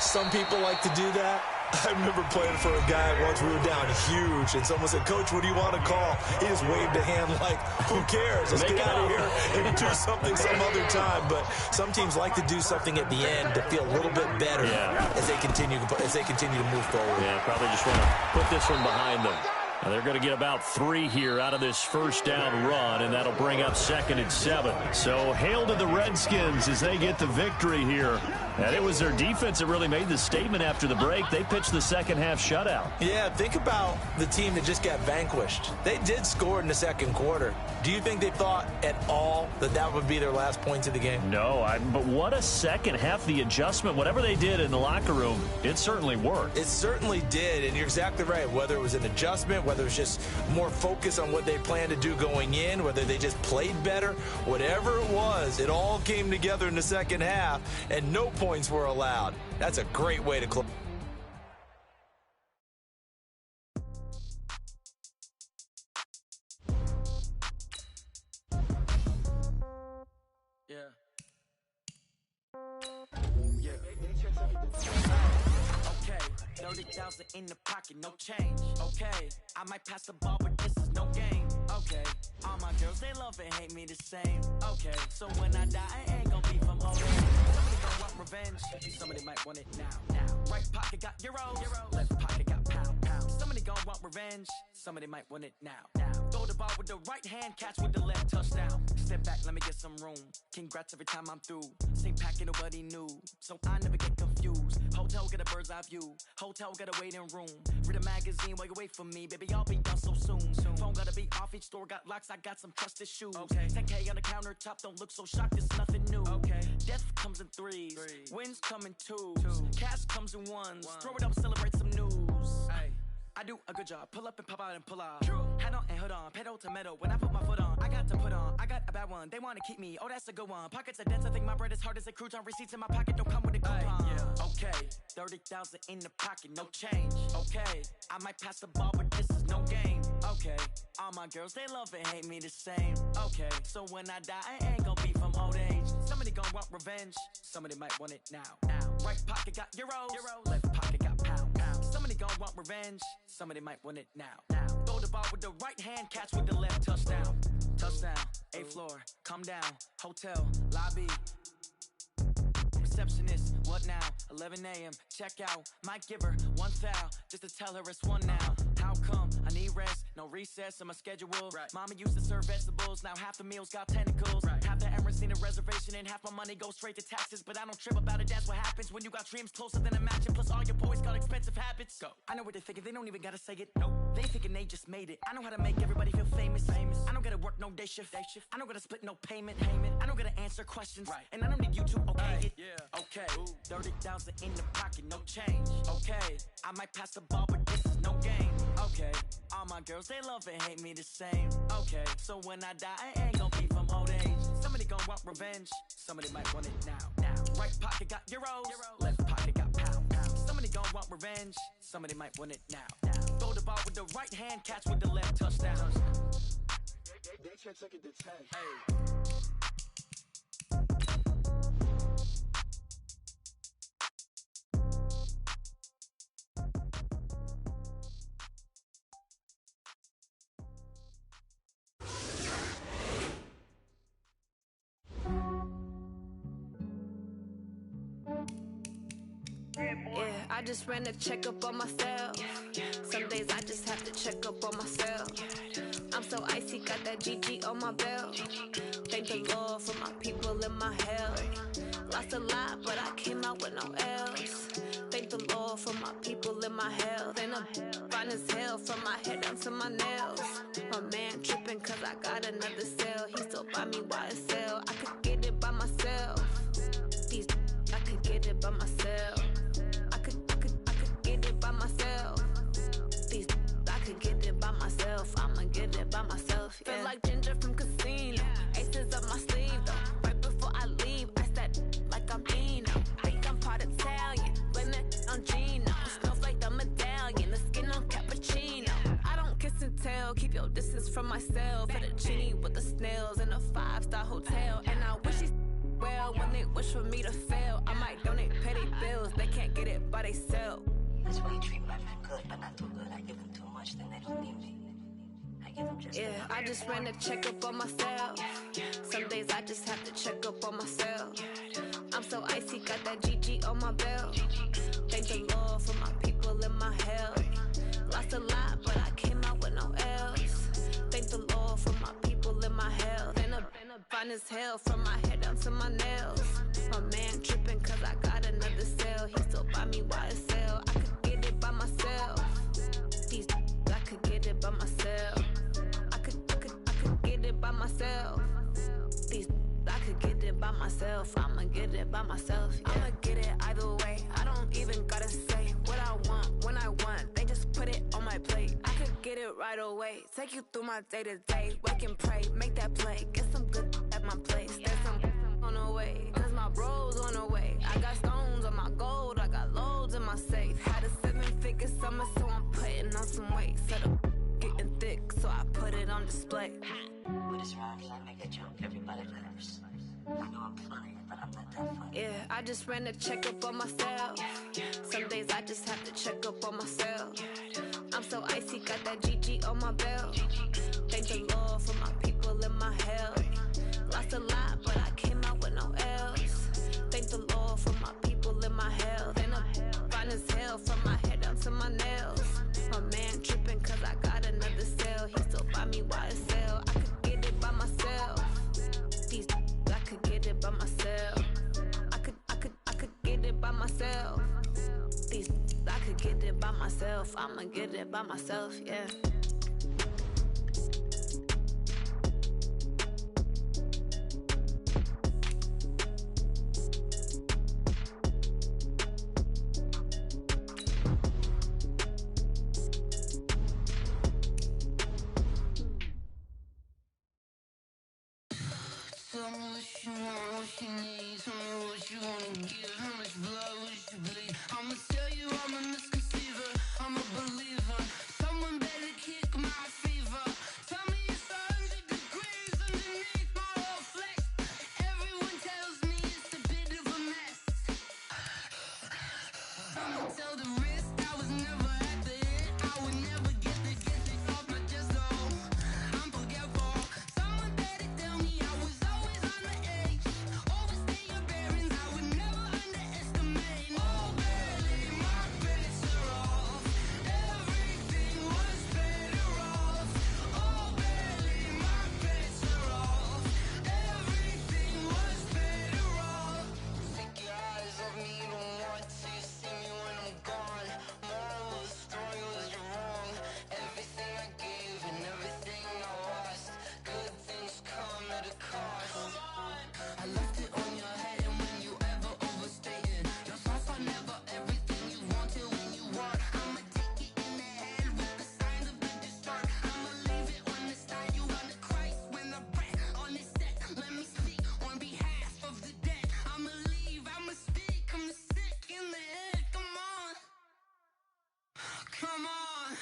Some people like to do that. I remember playing for a guy once. We were down huge, and someone said, "Coach, what do you want to call?" He just waved a hand like, "Who cares? Let's get out of here and do something some other time." But some teams like to do something at the end to feel a little bit better as they continue to move forward. Yeah, probably just want to put this one behind them. Now they're going to get about 3 here out of this 1st down run, and that'll bring up 2nd and 7. So hail to the Redskins as they get the victory here. And it was their defense that really made the statement after the break. They pitched the second-half shutout. Yeah, think about the team that just got vanquished. They did score in the 2nd quarter. Do you think they thought at all that that would be their last points of the game? No, but what a second half. The adjustment, whatever they did in the locker room, it certainly worked. It certainly did, and you're exactly right. Whether it was an adjustment, whether it was just more focus on what they planned to do going in, whether they just played better, whatever it was, it all came together in the 2nd half, and no points were allowed. That's a great way to close. Okay, 30,000 in the pocket, no change. Okay, I might pass the ball, but this is no game. Okay, all my girls, they love and hate me the same. Okay, so when I die, I ain't gonna be from old age. Somebody gon' want revenge, somebody might want it now. Right pocket got euros, left pocket got pound. Somebody gon' want revenge, somebody might want it now. Throw the ball with the right hand, catch with the left, touchdown. Step back, let me get some room. Congrats every time I'm through. Same packet, nobody knew, so I never get confused. Hotel get a bird's eye view, hotel get a waiting room. Read a magazine while you wait for me, baby, I'll be done so soon. Phone gotta be be off. Each store got locks, I got some trusted shoes. Okay. 10K on the countertop, don't look so shocked, it's nothing new. Okay. Death comes in threes, wins come in twos. Cash comes in ones, throw it up, celebrate some news. Ay. I do a good job, pull up and pop out and pull out. True. Head on and hood on, pedal to metal. When I put my foot on, I got to put on. I got a bad one, they want to keep me. Oh, that's a good one. Pockets are dense, I think my bread is hard as a crouton. Receipts in my pocket don't come with a coupon. Yeah. Okay, 30,000 in the pocket, no change. Okay, I might pass the ball, but this is no game. Okay, all my girls, they love and hate me the same. Okay, so when I die, I ain't gonna be from old age. Somebody gonna want revenge, somebody might want it now. Right pocket got euros, left pocket got pounds. Somebody gonna want revenge, somebody might want it now. Throw the ball with the right hand, catch with the left, touchdown. Touchdown, 8th floor, come down, hotel, lobby. Receptionist, what now? 11 a.m., check out. Might give her one foul, just to tell her it's one now. How come? I need rest, no recess in my schedule. Right. Mama used to serve vegetables, now half the meals got tentacles. Right. Half the Emirates need a reservation and half my money goes straight to taxes. But I don't trip about it, that's what happens when you got dreams closer than a match. And plus all your boys got expensive habits. Go. I know what they're thinking, they don't even gotta say it. Nope. They thinking they just made it. I know how to make everybody feel famous. I don't gotta work no day shift. I don't gotta split no payment. I don't gotta answer questions. Right. And I don't need you to okay it. Yeah. Okay, 30,000 in the pocket, no change. Okay, I might pass the ball, but this is no game. Okay, all my girls, they love and hate me the same. Okay, so when I die, I ain't gonna be from old age. Somebody gonna want revenge, somebody might want it now. Right pocket got euros, left pocket got pounds. Somebody gonna want revenge, somebody might want it now. Throw the ball with the right hand, catch with the left, touchdown. They can't take it to 10. Hey. Yeah, I just ran a checkup on myself. Some days I just have to check up on myself. I'm so icy, got that GG on my belt. Thank the Lord for my people in my health. Lost a lot, but I came out with no L's. Thank the Lord for my people in my health. And I'm fine as hell from my head down to my nails. My man tripping cause I got another cell. He still buy me YSL. I could get it by myself. These I could get it by myself. I could get it by myself. These I could get it by myself. I'ma get it by myself. Yeah. Feel like Ginger from Casino. Aces up my sleeve though. Right before I leave, I said like I'm Dino. Think I'm part Italian, blame that on Gino. Snowflake the medallion, the skin on cappuccino. I don't kiss and tell, keep your distance from myself. Fettuccine with the snails in a 5-star hotel. And I wish he's well when they wish for me to fail. I might donate petty bills, they can't get it by themselves. That's why you treat my friend good, but not too good. I give them too much, then they don't need me. I give them just yeah, enough. I just ran a checkup on myself. Some days I just have to check up on myself. I'm so icy, got that GG on my belt. Thank the Lord for my people in my health. Lost a lot, but I came out with no L's. Thank the Lord for my people in my health. And I'm fine as hell from my head down to my nails. My man tripping cause I got another cell. He still buy me YSL. I could get it by myself. These I could get it by myself. I could get it by myself. These I could get it by myself. I'ma get it by myself. Yeah. I'ma get it either way. I don't even gotta say what I want when I want. They just put it on my plate. I could get it right away. Take you through my day to day. Wake and pray, make that play. Get some good at my place. There's some on the way, cause my bros on the way. I got stones on my gold. I got loads in my safe. Had a 7-figure summer, so I'm putting on some weight. Set up getting thick, so I put it on display. With this rhyme, I make a joke, everybody laughs. I know I'm funny, but I'm not that funny. Yeah, I just ran a checkup on myself. Some days I just have to check up on myself. I'm so icy, got that GG on my belt. Thank the Lord for my people in my health. Lost a lot, but I came out with no L's. Thank the Lord for my people in my health. And I'm fine as hell from my head down to my nails. My man tripping cause I got another cell. He still buy me YSL. I could get it by myself. These I could get it by myself. I could get it by myself. These I could get it by myself. I'ma get it by myself, yeah. Tell me what you want, what you need. Tell me what you wanna give. How much blood would you bleed? I'ma tell you I'm a misconceiver. I'm a believer. Someone better kick my fever. Tell me it's 100 degrees underneath my whole flesh. Everyone tells me it's a bit of a mess. I'ma tell the wrist I was never at the end. I would never get this off my chest though. I'm forgetful. Someone better tell me I was always on the edge. Overstay your bearings, I would never underestimate. Oh, barely, my bets are off. Everything was better off. Oh, barely, my bets are off. Everything was better off. Take your eyes off me, don't want to see me when I'm gone. Moral of the story was you're wrong. Everything I gave and everything I lost. Good things come at a cost. I left it on your head, and when you ever overstay it, your thoughts are never everything you wanted when you want. I'ma take it in the head with the signs of the distort. I'ma leave it on the side. You on the Christ when I breath on this set. Let me speak on behalf of the dead. I'ma leave, I'ma speak. I'm sick in the head. Come on, come on.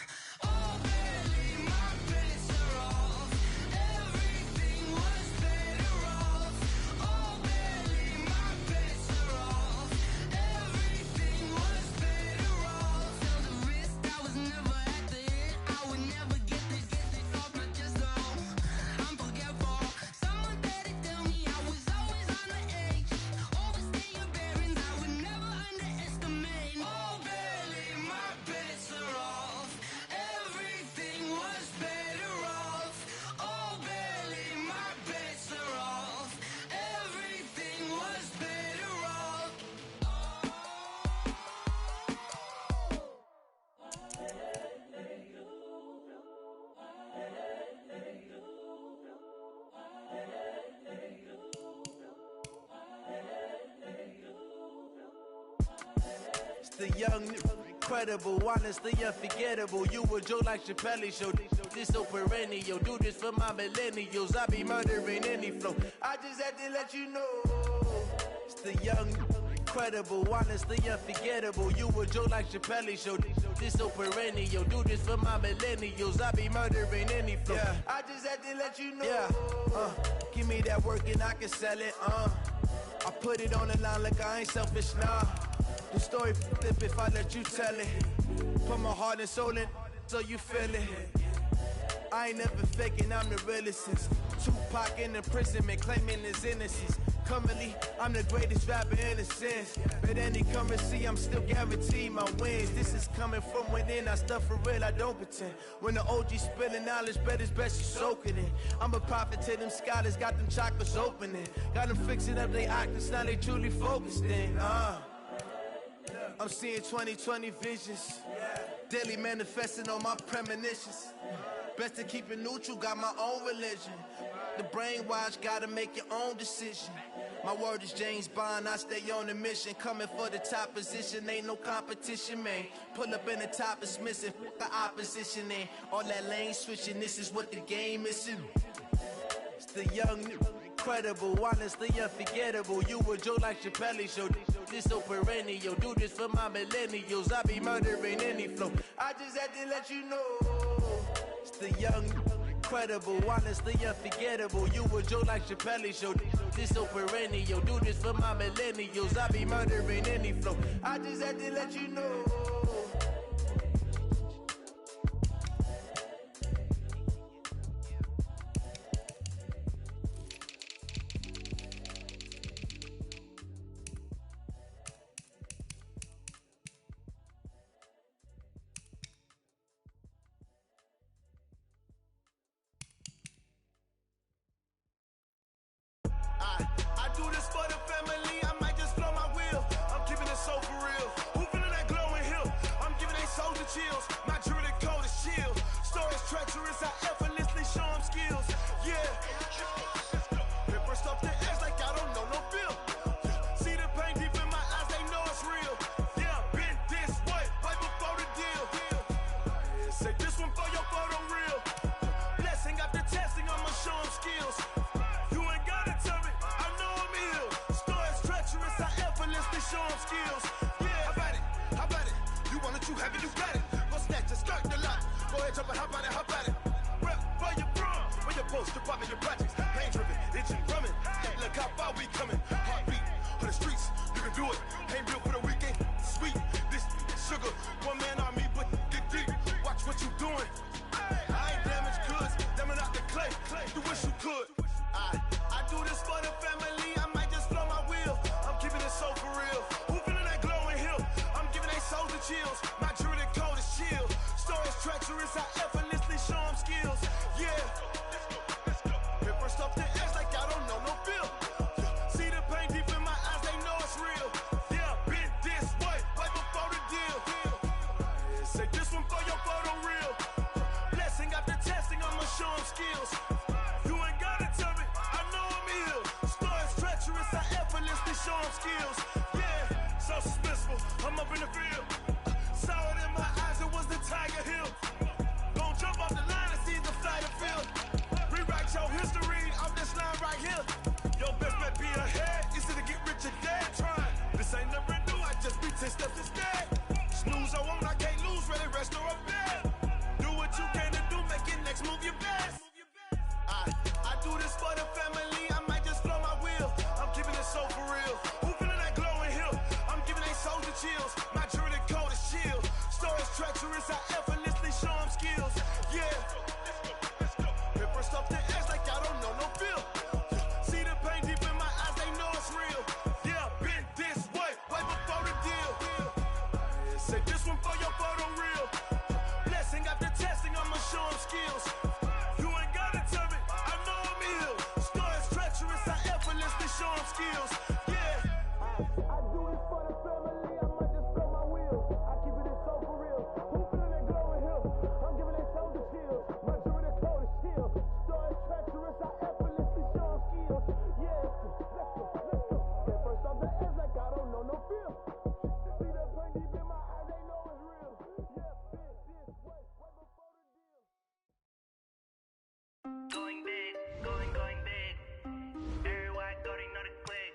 Oh, barely, my bets are off. Everything was better off. Oh, barely, my bets are off. Everything was better off. Tell the wrist I was never at the end. I would never get this off my chest though. I'm forgetful. Someone better tell me I was always on the edge. Overstay your bearings, I would never underestimate. Oh, barely, my bets are off. Everything was better off. Oh, barely, my bets are off. Everything was better off. It's the young, incredible, honestly unforgettable. You a joke like Chappelle show. This so perennial. Do this for my millennials. I be murdering any flow. I just had to let you know. It's the young, incredible, honestly unforgettable. You a joke like Chappelle show. This so perennial. Do this for my millennials. I be murdering any flow. Yeah. I just had to let you know. Yeah. Give me that work and I can sell it. I put it on the line like I ain't selfish, nah. The story flip if I let you tell it. Put my heart and soul in so you feel it. I ain't never faking, I'm the realest since Tupac in imprisonment, claiming his innocence. Currently, I'm the greatest rapper in a sense. But any currency, I'm still guaranteed my wins. This is coming from within, I stuff for real, I don't pretend. When the OG spilling knowledge, bet it's best you soak it in. I'm a prophet to them scholars, got them chakras opening. Got them fixing up their octaves, now they truly focused in. I'm seeing 2020 visions. Daily manifesting on my premonitions. Best to keep it neutral, got my own religion. The brainwash, gotta make your own decision. My word is James Bond, I stay on a mission. Coming for the top position, ain't no competition, man. Pull up in the top is missing, the opposition in. All that lane switching, this is what the game is. It's the young, incredible, honestly unforgettable. You a joke like Chappelle show. This so perennial. Do this for my millennials. I be murdering any flow. I just had to let you know. It's the young, incredible, honestly unforgettable. You a joke like Chappelle show. This so perennial. Do this for my millennials. I be murdering any flow. I just had to let you know. I do this for the family, I might just blow my wheel. I'm keeping it so for real. Who feeling that glowing hill? folks to pop in your projects. Pain driven, itching, drumming. Look how far we coming. Heartbeat of the streets, you can do it. Ain't built for the weekend. Sweet, this sugar, one man army, but get deep. Watch what you doing. I ain't damaged goods, damn out the clay. You wish you could. I do this for the family. I might just blow my wheel. I'm keeping it so for real. Who feeling that glowing hill? I'm giving they souls the chills. My jewelry code is chill. Stories treacherous, I effortlessly show them skills. Yeah. Hit first off the edge like I don't know no feel. See the pain deep in my eyes, they know it's real. Yeah, been this way, way before the deal. Say this one for your photo reel. Blessing after testing, I'ma show them skills. You ain't gotta tell me, I know I'm ill. Stories treacherous, I effortlessly show them skills. Yeah, so suspenseful, I'm up in the field. Saw it in my eyes, it was the Tiger Hill. Gon' jump off the line and see the flight of field. Rewrite your history off this line right here. Your best bet be ahead, easy to get rich or dead trying. This ain't never new, I just be 10 steps instead. Snooze I won't, I can't lose, ready, rest or up bed. Do what you can to do, make your next move your best. I do this for the family, I might just blow my wheel. I'm keeping it so for real. Who feeling that glowing hill? I'm giving they souls the chills. My jewelry code is chill. Stories treacherous, I effortlessly show them skills. Yeah. Hit first off the edge like I don't know no feel. See the pain deep in my eyes, they know it's real. Yeah, been this way, way before the deal. Say this one for your photo reel. Blessing after testing, I'ma show them skills. You ain't gotta tell me, I know I'm ill. Stories treacherous, I effortlessly show them skills. Yeah. I do this for the family, I might just blow my wheel. I keep it so for real. Who feeling that glowing hill? I'm giving they souls the chills. My jewelry code is chill. Stories treacherous, I effortlessly show them skills. Yeah, let's go. Get first off the edge like I don't know no feel. See the pain deep in my eyes, they know it's real. Yeah, been this way, way before the deal. Going big, going big. Everywhere I go, they know the click.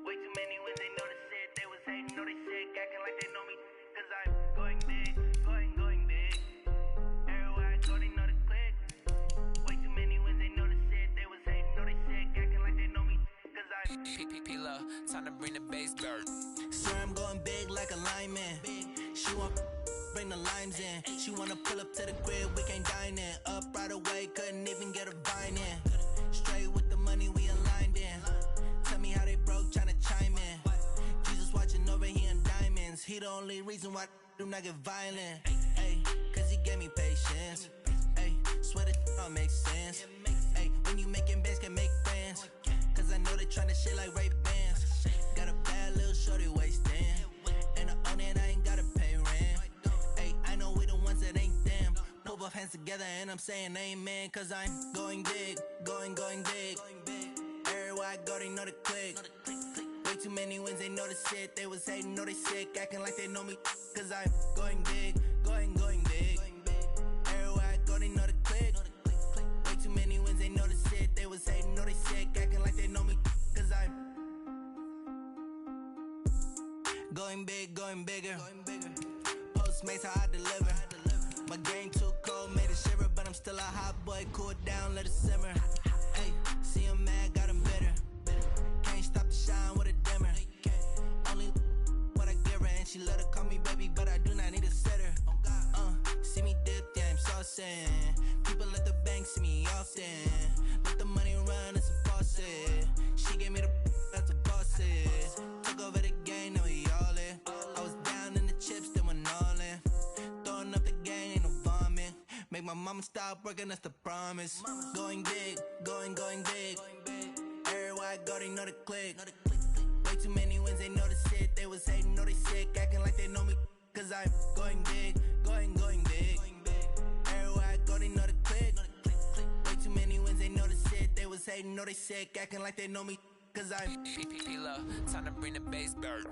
Way too many when they know the shit. They was hating, know they sick, acting like they know me. Cause I'm going big, going big. Everywhere I go, they know the click. Way too many when they know the shit. They was hating, know they sick, acting like they know me. Cause I'm P-P-P-Love, time to bring the bass dirt. Swear I'm going big like a lineman. She want bring the limes in. She wanna pull up to the crib, we can't dine in. Up right away, couldn't even get a vine in. Straight with the money we aligned in. Tell me how they broke, tryna chime in. Jesus watching over here in diamonds. He the only reason why do not get violent. Ay, cause he gave me patience. Ay, swear that don't make sense. Ay, when you making bands, can make friends. Cause I know they tryna shit like Ray-Bans. Got a bad little shorty wasting. And I own it, I ain't gotta pay rent. Ay, I know we the ones that ain't them. Pull both hands together and I'm saying amen. Cause I'm going big, going big. Everywhere I go, they know the click. Way too many wins, they know the shit. They was hating, know they sick, acting like they know me. Cause I'm going big, going big. Everywhere I go, they know the click. Way too many wins, they know the shit. They was hating, know they sick, acting like they know me. Cause I'm going big, going bigger. Postmates how I deliver. My game too cold, made it shiver, but I'm still a hot boy. Cool it down, let it simmer. Hey, see him mad, got him bitter. Can't stop the shine with a dimmer. Only what I give her, and she let her call me baby, but I do not need a sitter. See me dip, yeah, I'm saucing. People at the bank see me often. Let the money run, it's a faucet. She gave me the that's a faucet. Took over the game, now we all in. I was down in the chips, then went all in. Throwing up the game, ain't no vomit. Make my mama stop working, that's the promise. Going big, going big. Everywhere I go, they know the click. Way too many wins, they know the shit. They was hating, know they sick, acting like they know me. Cause I'm going big, going big. Everywhere I go, they know the click. Way too many wins, they know the shit. They was hating, know they sick, acting like they know me. Cause I'm P-P-P-Love, time to bring the bass dirt.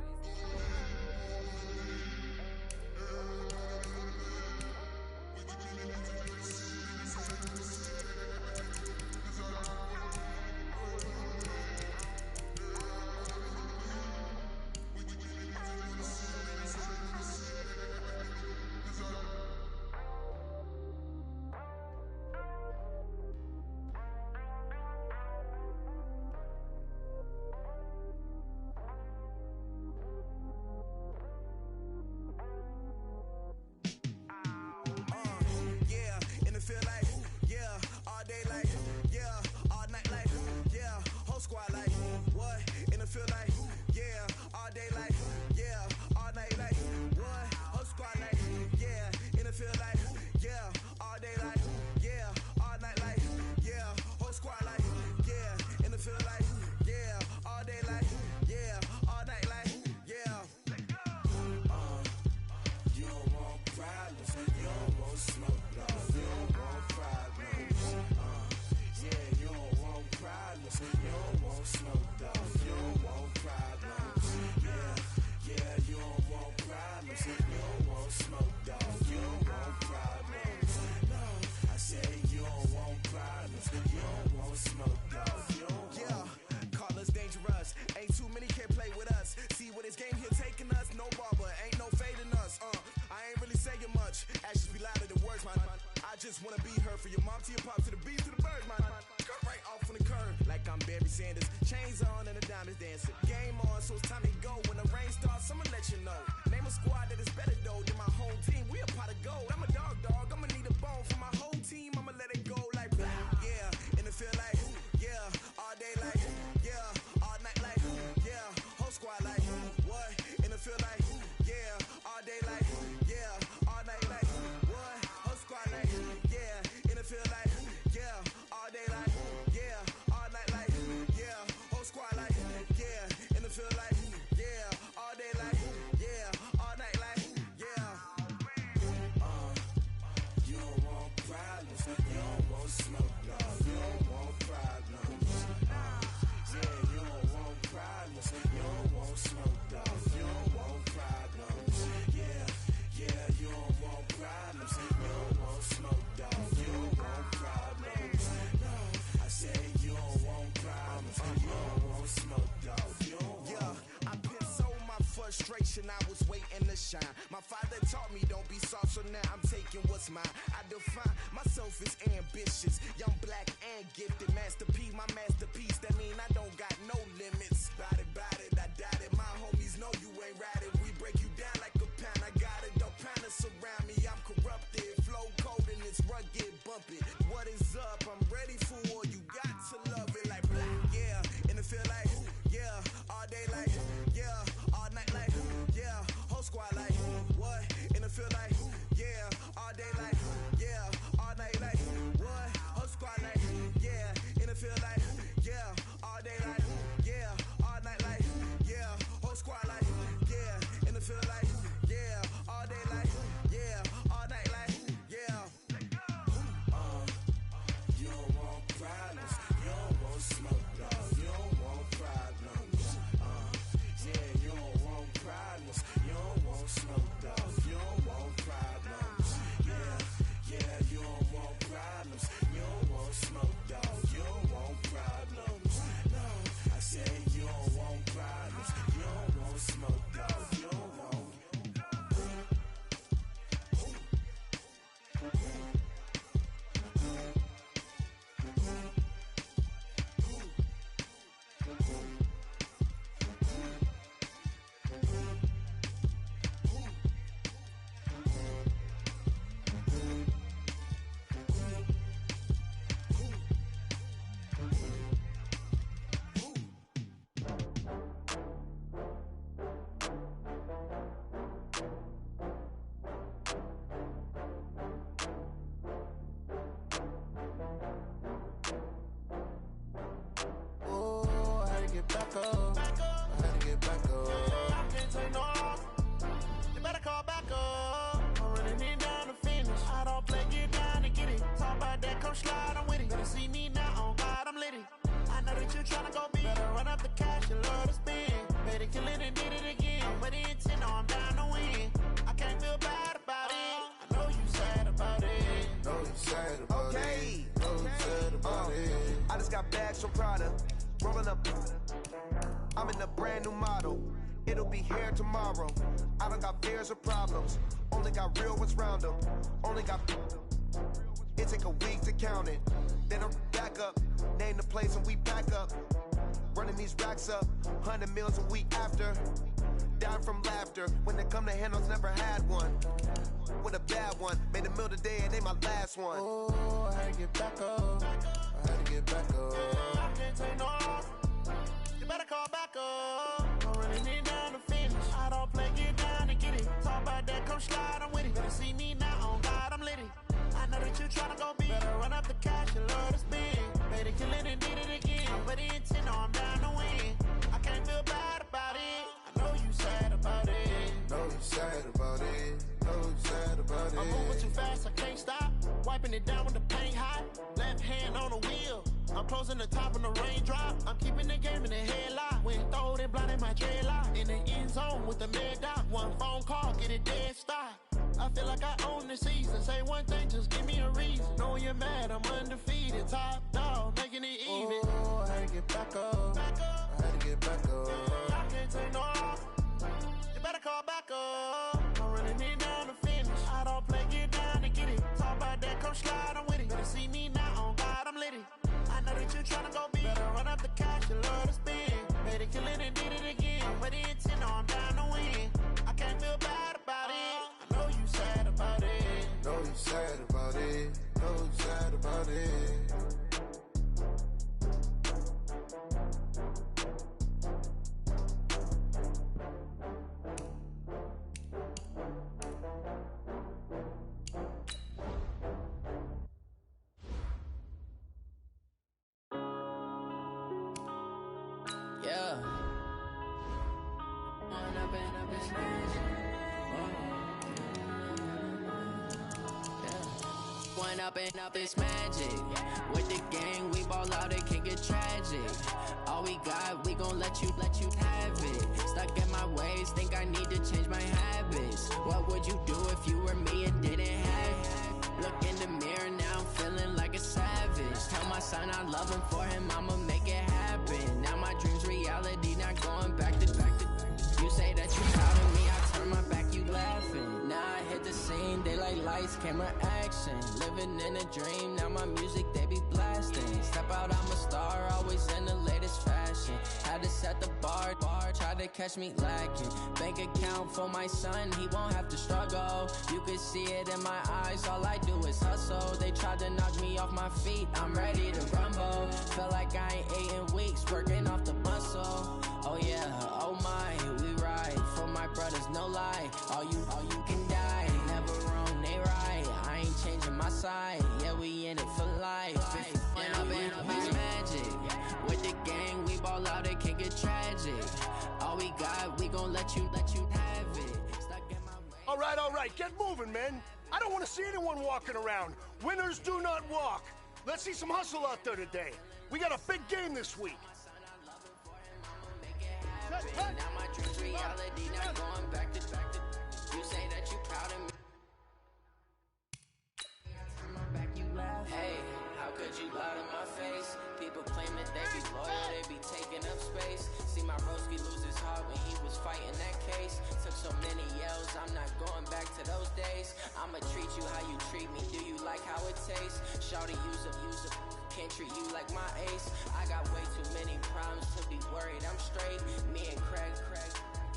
Daddy taught me don't be soft, so now I'm taking what's mine. I define myself as ambitious, young, black, and gifted. Master P, my masterpiece. That mean I don't got no limits. Bout it, I doubt it. My homies know you ain't ride it. We break you down like a pound. I got it, don't pound to surround me. I'm corrupted, flow cold and it's rugged, bumpy. What is up? I'm ready for war. You got to love it like yeah, and it feel like yeah, all day like yeah, all night like yeah, whole squad like what? And it feel like yeah, all day like yeah, all night like what? Whole squad like yeah, and it feel like yeah, all day like yeah, all night like yeah, whole squad like yeah, and it feel like yeah, all day like yeah, all night like yeah. You don't want problems, you don't want smoke, dog. You don't want problems. Yeah, you don't want problems, you don't want smoke, dog. You don't want problems. Yeah, you don't want problems, you don't want smoke, dog. You don't want problems. No, I said you don't want problems, you don't want smoke, dog. You don't want. Oh, I had to get back up. I had to get back up. I can't take no loss. You better call back up. I'm running it down to finish. I don't play, get down and get it. Talk about that, come slide, I'm with it. Better see me now, on God, I'm lit it. I know that you tryna go big. Better run up the cash, you love to spend. Better kill it and did it again. But the intent, no, I'm down to win. I can't feel bad about it. I know you sad about it. Know you sad about it. Know you sad about it. I just got bags from Prada, rolling up. I'm in a brand new model. It'll be here tomorrow. I don't got fears or problems. Only got real ones round them. Only got. It take a week to count it. Then I'm back up. Name the place and we pack up. Running these racks up. 100 meals a week after. Down from laughter. When it come to handles, never had one. With a bad one. Made a meal today and they my last one. Oh, I had to get back up. I had to get back up. I can't take no loss. You better call back up. I'm running it down to finish. I don't play, get down and get it. Talk about that, come slide, I'm with it. Better see me now, on God, I'm lit it. I know that you tryna go big. Better run up the cash, you love to spend. Better kill it and did it again. But the intent, no, I'm down to win. I can't feel bad about it. I know you sad about it. Know you sad about it. Know you sad about it. I'm moving too fast, I can't stop. Wiping it down with the paint hot. Left hand on the wheel. I'm closing the top on the raindrop. I'm keeping the game in the headlock. When throwed and blinded my dreadlock. In the end zone with the mad dot. One phone call, get it dead stop. I feel like I own the season. Say one thing, just give me a reason. Knowing you're mad, I'm undefeated. Top dog, making it even. Oh, I had to get back up. I had to get back up. I can't take no loss. You better call back up. I'm running it down to finish. I don't play, get down and get it. Talk about that, come slide, I'm with it. Better see me now, on God, I'm lit it. I know that you tryna go big. Better run up the cash, you love to spend. Better kill it and did it again. But the intent, no, I'm down to win. I can't feel bad about it. I know you sad about it. Know you sad about it. Know you sad about it. Yeah. One up and up is magic. With the gang, we ball out, it can get tragic. All we got, we gon' let you have it. Stuck in my ways, think I need to change my habits. What would you do if you were me and didn't have it? Look in the mirror now, I'm feeling like a savage. Tell my son I love him, for him I'ma make it happen. Now my dream's reality, not going back to. You say that you proud of me, I turn my back, you laughing. Nah, lights, camera action. Living in a dream, now my music they be blasting. Step out, I'm a star, always in the latest fashion. Had to set the bar, try to catch me lacking. Bank account for my son, he won't have to struggle. You can see it in my eyes, all I do is hustle. They tried to knock me off my feet, I'm ready to rumble. Felt like I ain't ate in weeks, working off the muscle. Oh yeah, oh my, we ride for my brothers, no lie. All you can die, never wrong, they right. I ain't changing my side, yeah, we in it for life. When I'm in it's magic. With the gang, we ball out, it can get tragic. All we got, we gon' let you have it. Stuck in my way. All right, get moving, man. I don't want to see anyone walking around. Winners do not walk. Let's see some hustle out there today. We got a big game this week. Now my dream's reality, not going back to you say that you proud of me. Hey, how could you lie to my face? People claim that they be loyal, they be taking up space. See my broski lose his heart when he was fighting that case. Took so many yells, I'm not going back to those days. I'ma treat you how you treat me, do you like how it tastes? Shawty, use up, can't treat you like my ace. I got way too many problems to be worried, I'm straight. Me and Craig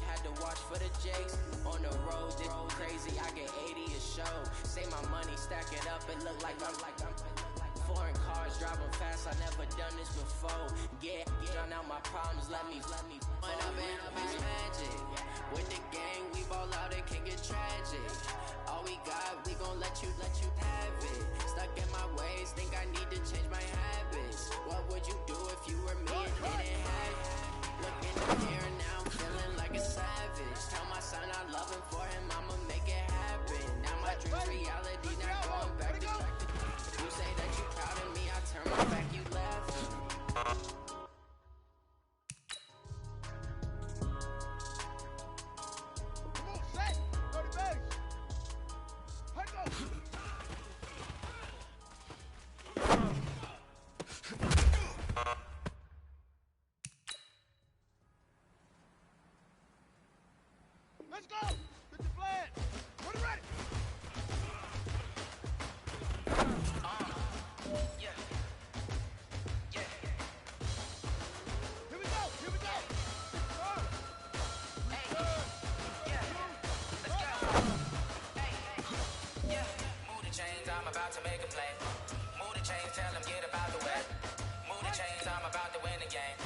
had to watch for the Jakes. On the road, it's crazy, I get 80 a show. Say my money, stack it up, it look like I'm foreign cars, driving fast, I never done this before. Get drown out my problems, let me When I'm in it's magic. With the gang, we ball out, it can get tragic. All we got, we gon' let you have it. Stuck in my ways, think I need to change my habits. What would you do if you were me and didn't have it? Look in the mirror now, I'm feeling like a savage. Tell my son I love him, for him I'ma make it happen. Now my dream's reality, not going back to you say that you proud of me, I turn my back, you laugh. Let's go! Get the flag! Put it ready! Here we go! Move the chains, I'm about to make a play. Move the chains, tell them get about the way. Move the chains, I'm about to win the game.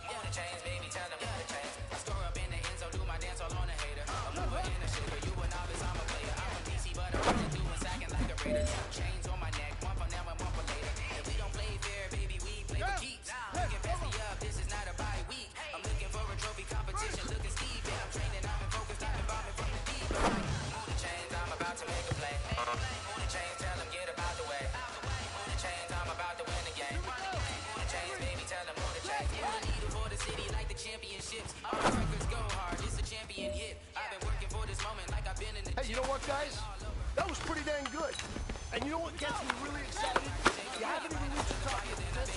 Move the chains, baby, tell them move the chains. I score up in the end zone, do my dance all on a hater. I'm moving in the sugar, you a novice, I'm a player. I'm from DC, but I'm running through and sacking like a raider. 2 chains on my neck, one for now and one for later. If we don't play fair, baby, we play for keeps. You can pass me up, this is not a bye week. I'm looking for a trophy competition, looking steep. Yeah, I'm training, I'm focused, I'm involved from the deep. Move the chains, I'm about to make a play. Move the chains, tell them get about the way. Move the chains, I'm about to win the game. Move the chains, baby, tell them move the chains. Move the needle for the city like the championships. All the records go hard, it's a champion hit. I've been working for this moment like I've been in the Hey, you know what, guys? That was pretty dang good. And you know what gets me really excited? You haven't even reached the top of the fence.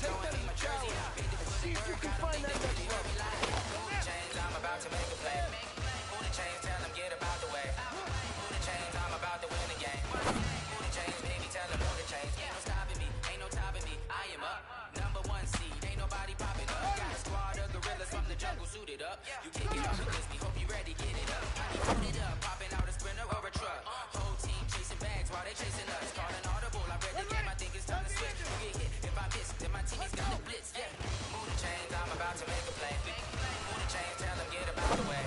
Take that as a challenge and see if you can find that next level. Move the chains, I'm about to make a play. Move the chains, tell them get about the way. Move the chains, I'm about to win the game. Move the chains, baby, tell them move the chains. Ain't no stopping me, ain't no topping me. I am up, #1 seed, ain't nobody popping up. Got a squad of gorillas from the jungle suited up. You kick it off against me, hope you ready, get it up. I need put it up, popping out a sprinter or a truck. Whole team chasing bags while they chasing us. Calling audible, I read the game, I think it's time to switch. You get hit, if I miss, then my teammates got the blitz. Yeah, move the chains, I'm about to make a play. Move the chains, tell them get about the way.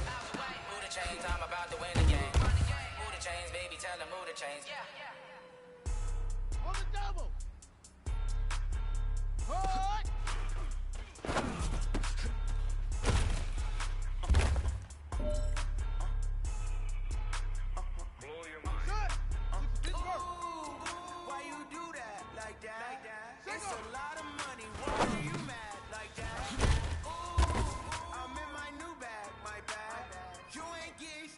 Move the chains, I'm about to win the game. Move the chains, baby, tell them move the chains. On the double! Hard! Why you do that like that? It's a lot of money. Why are you mad like that? Ooh, I'm in my new bag, my bag. You ain't geese,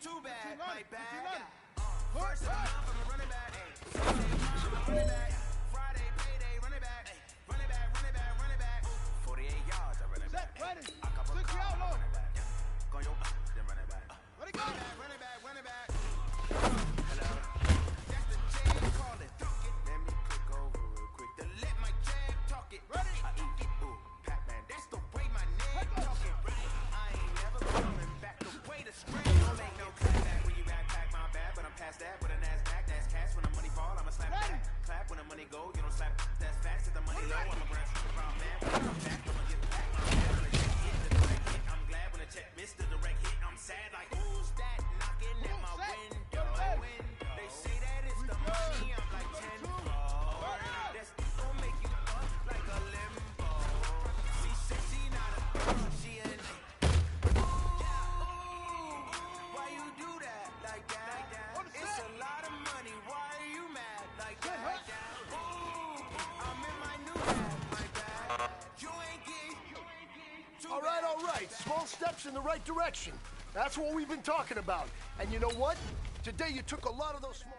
too bad, my bag. First stay low, I'm a grab around man. I'm back, I'ma get back. I'm glad when the check hit the direct hit. I'm glad when the check missed the direct hit. I'm sad like who's that knocking at my window? They say that it's the money. I'm like 10 4. That's gonna make you up like a limbo. She said she not a she a why you do that like that? It's a lot of money. Why are you mad like that? Ooh, I'm in my new bag, my bag. You ain't getting. All right. Small steps in the right direction. That's what we've been talking about. And you know what? Today you took a lot of those small.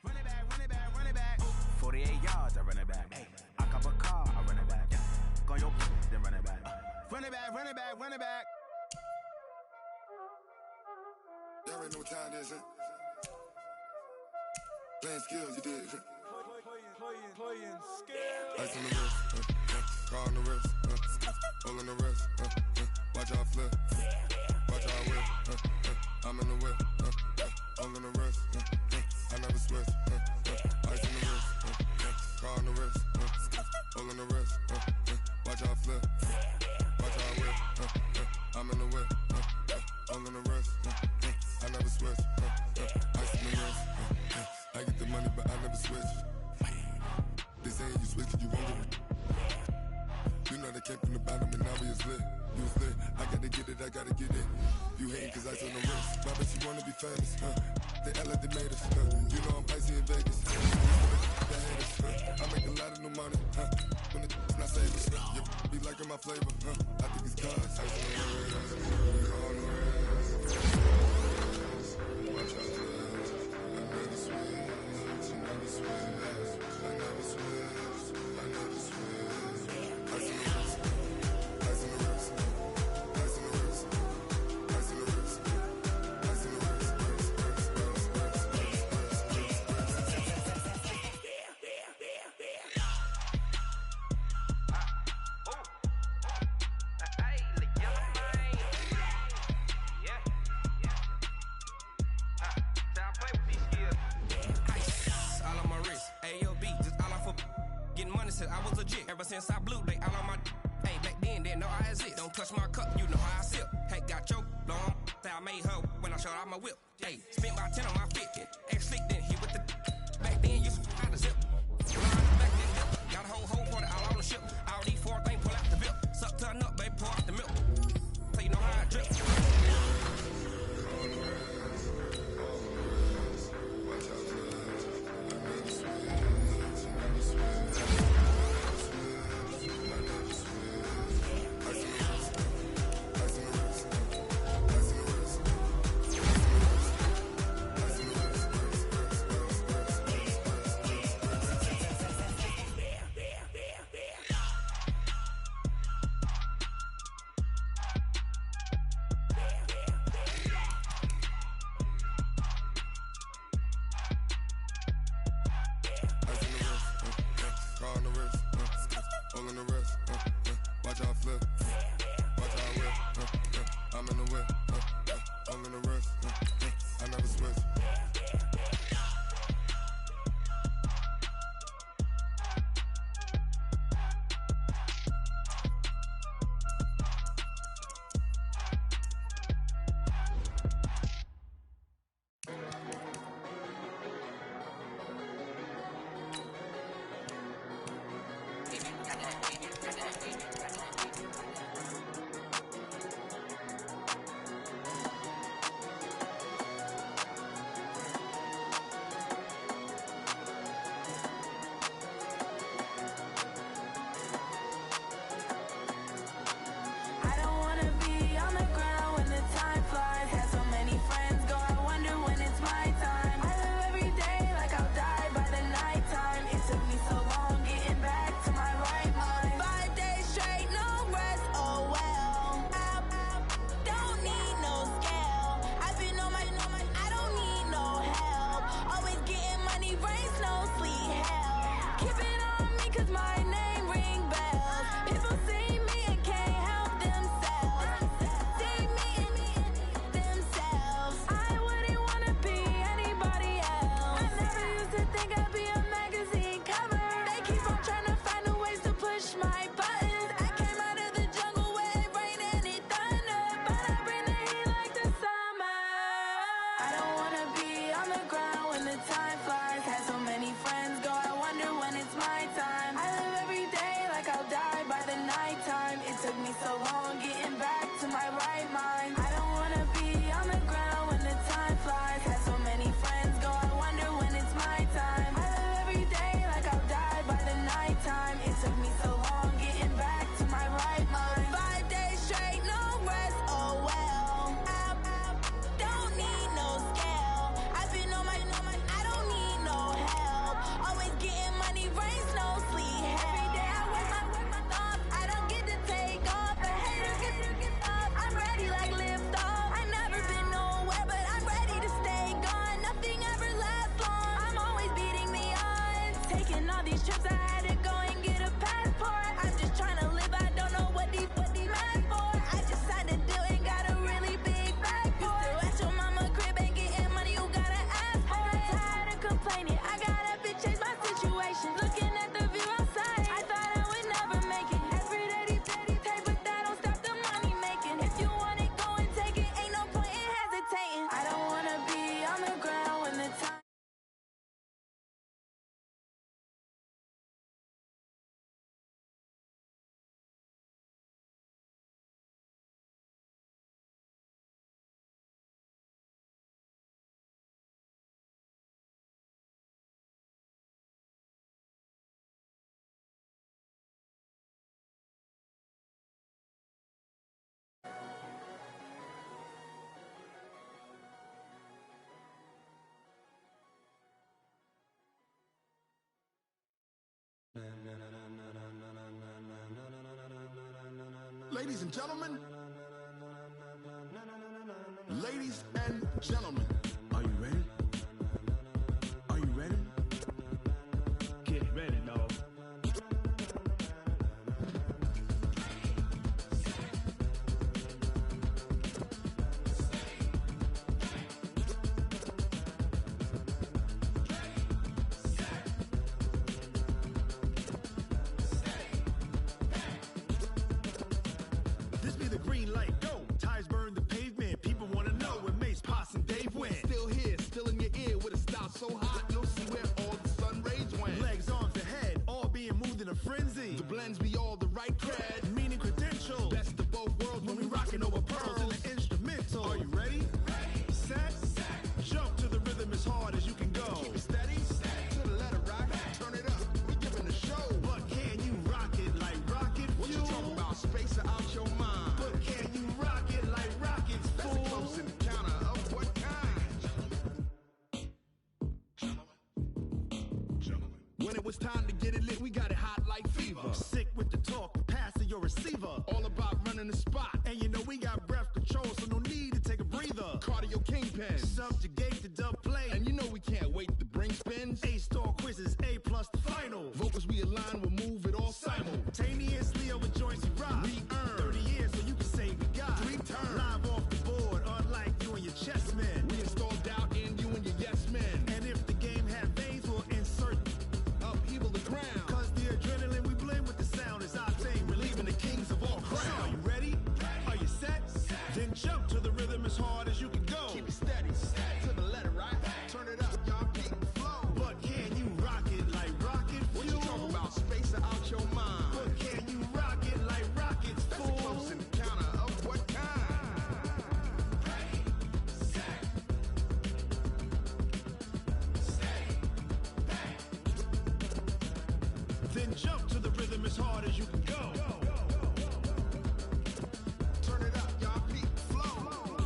Run it back, run it back, run it back. 48 yards, I run it back. I cop a car, I run it back. Go your then run it back. Run it back, run it back, run it back. You already know what time it is, huh? Playing skills, you did. Playing skills. Ice on the wrist, car on the wrist, hole in the wrist, watch out flip, watch out whip, I'm in the whip, hole in the wrist, I never switch, ice in the wrist, car on the wrist, hole in the wrist, watch out flip, watch out whip, I'm in the whip, hole in the wrist, I never switch, ice in the wrist, I get the money but I never switch. They saying you switch and you won't get it. You know they came from the bottom and now we is lit. You was lit, I gotta get it, I gotta get it. You hating cause ice on the wrist. Why bet you wanna be famous, They act like they made us, You know I'm icy in Vegas, the haters, I make a lot of new money, When it's not savers, you be liking my flavor, I think it's cause ice on the wrist, on the wrist. Watch out, I never switch, I never switch. I was legit. Ever since I blew, they all on my hey, back then, didn't know I exist. Don't touch my cup, you know how I sip. Hey, got your long, say I made her when I showed out my whip. Hey, spent my 10 on my 50. Ex-slick, then hit with the back then, you out the zip. Back then, dip. Got a whole party all on the ship. All these 4 things, pull out the whip. Suck, turn up, baby, pour out the milk. So you know how I drip. Think I'd be a magazine cover. They keep on trying to find a ways to put these trips, I had to go and get a passport. I'm just trying to live, I don't know what these mad for. I just signed a deal and got a really big bag for it. You still at your mama crib, ain't getting money, you gotta ask for it. I'm tired of complaining, I gotta bitch change my situation. Looking at the view outside, I thought I would never make it. Every day these take, but that don't stop the money making. If you want it, go and take it, ain't no point in hesitating. I don't wanna be on the ground when the time. Ladies and gentlemen, ladies and gentlemen, are you ready? Are you ready? Get ready, dog. This be the green light, go. Ties burn the pavement. People wanna know where Mace, Poss, and Dave went. Still here, still in your ear with a style so hot, you'll see where all the sun rays went. Legs, arms, ahead, all being moved in a frenzy. The blends be all the right cred, meaning credentials. best of both worlds When we rockin' over pearls in the instrumental. Are you ready? Set, jump to the rhythm as hard as you can go. Keep it steady, to the letter right, turn it up, we giving the show. But can you rock it like rocket fuel? What you talking about, space out your mind? But can you rock it like rockets, That's fool? a close encounter of what kind? When it was time to get it lit, we got it hot like fever. Sick with the talk, pass to your receiver. All about running the spot. And you know we got breath control, so no need to take a breather. Cardio kingpin. Subjugate the dub play. And you know we can't wait to bring spins. A-star quizzes, A+ the final. Vocals we align, we'll move it all Simultaneously over joints we rock. We earn 30 years so you can say we got 3 turns. live off the board, unlike you and your chess men. We install doubt in you and your yes men. And if the game had veins, we'll insert Upheaval the ground. cause the adrenaline we blend with the sound is our thing, relieving the kings of all crowns. So are you ready? Are you set? Then jump to the rhythm as hard as you can go. Keep it steady, to the letter right. Turn it up, y'all keep the flow. But can you rock it like rocket fuel? What you talking about, space out your mind? But can you rock it like rockets, That's a fool? close encounter of what kind? Then jump to the rhythm as hard as you can go. Turn it up, y'all keep the flow.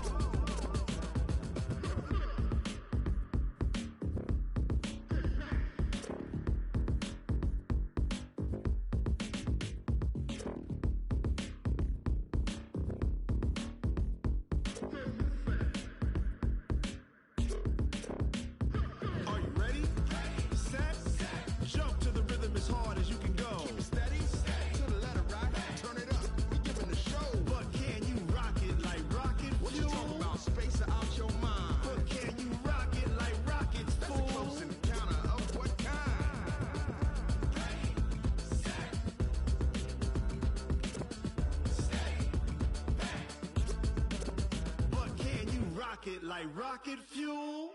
Are you ready? Set, jump to the rhythm as hard as you can go. Keep it steady, to the letter right. Turn it up, we giving the show. But can you rock it like rocket What you fuel? talking about, space out your mind? But can you rock it like rockets, That's a fool? close encounter of what kind? But can you rock it like rocket fuel?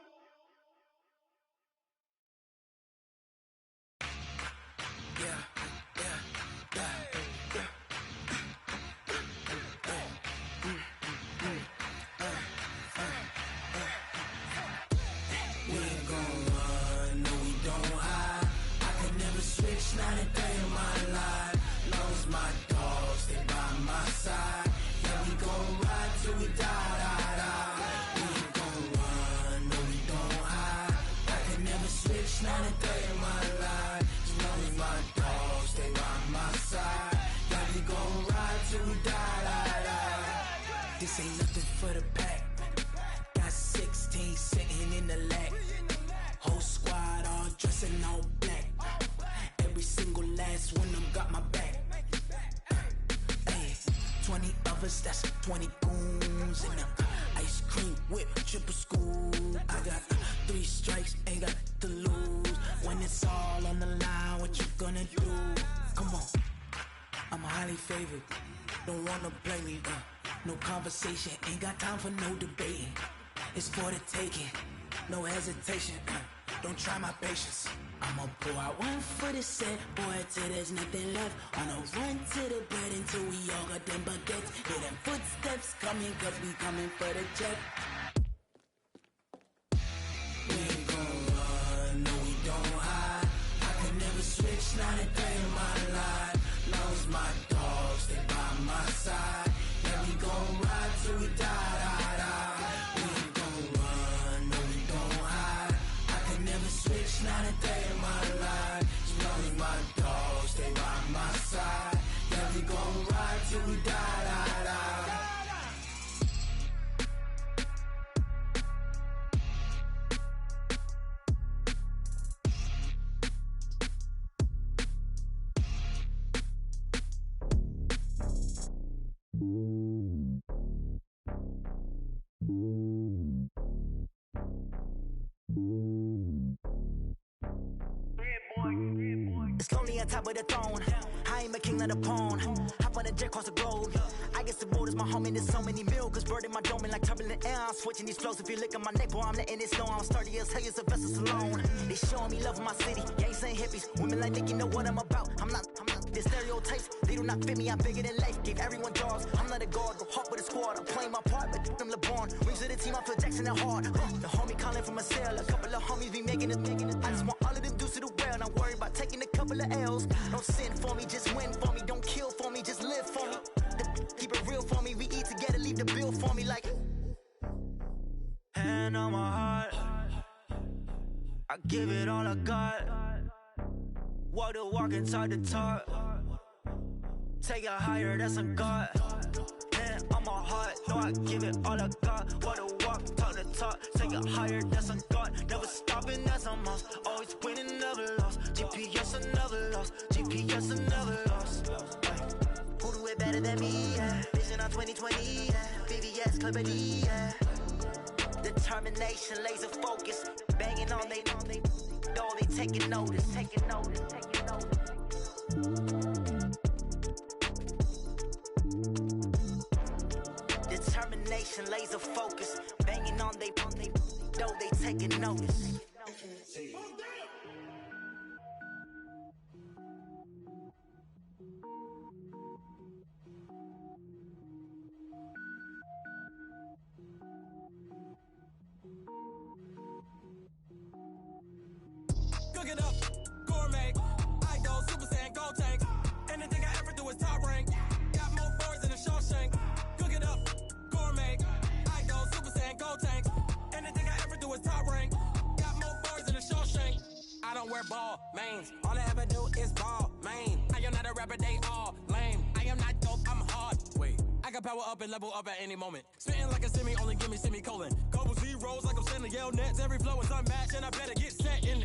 We ain't gon' run, no we don't hide. I could never switch, not a day in my life. Long as my dogs stay by my side. Yeah, we gon' ride till we die. We ain't gon' run, no we don't hide. I could never switch, not a day in my life. As long as my dogs stay by my side. Yeah, we gon' ride till we die. This ain't nothing for the pack. Got 16 sitting in the lag. Whole squad all dressing all black. choppers, that's 20 goons in them. Ice cream whip, triple school. I got 3 strikes, ain't got to lose. When it's all on the line, what you gonna do? Come on, I'm highly favored. Don't wanna play me, no conversation, ain't got time for no debating. It's for the taking, no hesitation. Don't try my patience. I'ma pour out one for the set, boy, till there's nothing left. On a run to the bread until we all got them baguettes. Hear them footsteps coming, cause we coming for the jet. We ain't gon' run, no we don't hide. I could never switch, not a day in my life. Long as my dogs, they by my side. Yeah, we gon' ride till we die, die, die. We ain't gon' run, no we don't hide. I could never switch, not a day in my life. As long as my dogs, they by my side. Yeah, we gon' ride till we die, die, die. It's lonely on top of the throne. I ain't a king of the pawn. Hop on a jet across the globe. I guess the road is my home and there's so many miracles burning my dome and like turbulent air. I'm switching these flows. If you look at my neck, boy, I'm letting it slow. I'm sturdy as hell, it's a vessel alone. They showing me love in my city. Gangs ain't hippies. Women like Nick, you know what I'm about. I'm not the stereotypes. They do not fit me. I'm bigger than life. Gave everyone jaws. I'm not a guard. Go hard with a squad. I'm playing my part, but I'm LeBron. Rings of the team, I feel Jackson and hard. The homie calling from a cell. A couple of homies be making it. I just want all of them dudes to the well. Not worried about taking a couple of L's. Don't sin for me, just win for me. Don't kill for me, just live for me. Keep it real for me. We eat together, leave the bill for me like. Hand on my heart, I give it all I got. Walk the walk and talk the talk. Take it higher, that's a God. Hand on my heart, no, I give it all I got. Walk the walk, talk the talk. Take it higher, that's a God. Never stopping, that's a must. Always winning, never lost. GPS, I never lost. GPS, I never lost. Who do it better than me? Yeah. Vision on 2020. Yeah. VVS, Clippity. Yeah. Determination, laser focus. Banging on they door, they taking notice. Taking notice. Taking notice. Determination, laser focus. Banging on they door, they taking notice. Cook it up, gourmet. I go Super Saiyan, gold tank. Anything I ever do is top rank. Got more boards than a Shawshank. Cook it up, gourmet. I go Super Saiyan, gold tank. Anything I ever do is top rank. Got more boards than a Shawshank. I don't wear ball mains. All I ever do is ball main. I am not a rapper, they all lame. I am not dope, I'm hard. Wait, I can power up and level up at any moment. Spitting like a semi, only give me semicolon. Couple zeros like I'm sending yell nets. Every flow is unmatched and I better get set in.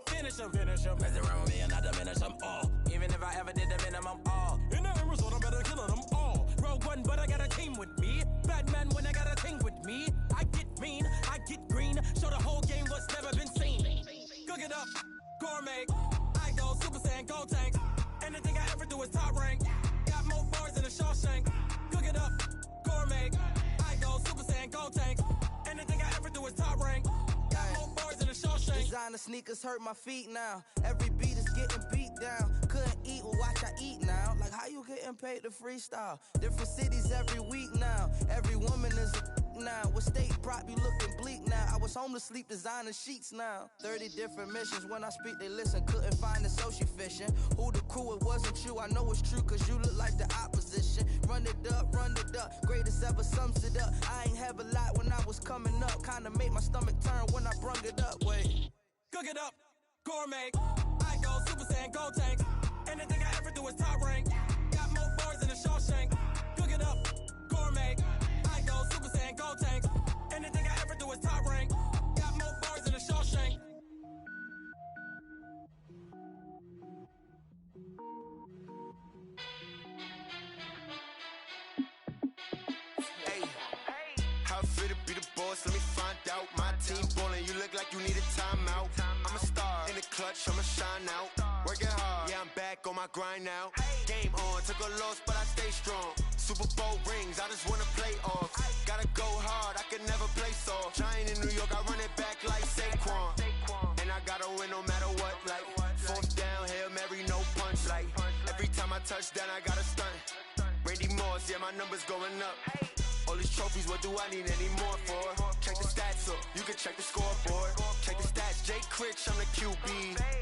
Finish them. Mess around with me and I diminish them all. Even if I ever did the minimum all. In the end result, I'm better killing them all. Rogue One, but I got a team with me. Batman when I got a team with me. I get mean, I get green. Show the whole game what's never been seen. Cook it up, gourmet. I go Super Saiyan, gold tank. Anything I ever do is top rank. Got more bars than a Shawshank. Cook it up, gourmet. I go Super Saiyan, gold tank. Anything I ever do is top rank. Got more bars than a Shawshank. Designer sneakers hurt my feet now. Every beat is getting beat down. Couldn't eat, well watch I eat now. Like how you getting paid to freestyle? Different cities every week now. Every woman is a now. With state prop, you looking bleak now. I was homeless, sleep designer sheets now. 30 different missions. When I speak, they listen. Couldn't find the social fishing. Who the crew? It wasn't you. I know it's true, cause you look like the opposition. Run it up. Greatest ever sums it up. I ain't have a lot when I was coming up. Kinda made my stomach turn when I brung it up. Wait. Cook it up, gourmet. I go Super Saiyan, gold tank. Anything I ever do is top rank. Got more bars than a Shawshank. Cook it up, gourmet. I go Super Saiyan, gold tank. Anything I ever do is top rank. Got more bars than a Shawshank. boss, let me find out. My team ballin', you look like you need a timeout. I'm a star in the clutch, I'ma shine out. Working hard, yeah, I'm back on my grind now. Game on, took a loss, but I stay strong. Super Bowl rings, I just wanna play off. Gotta go hard, I can never play soft. Giant in New York, I run it back like Saquon. And I gotta win no matter what, like fourth down, Hail Mary, no punch. Like every time I touch down, I gotta stunt. Randy Moss, yeah, my numbers going up. All these trophies, what do I need any more for? Check the stats up, you can check the scoreboard. Check the stats, Jake Critch, I'm the QB.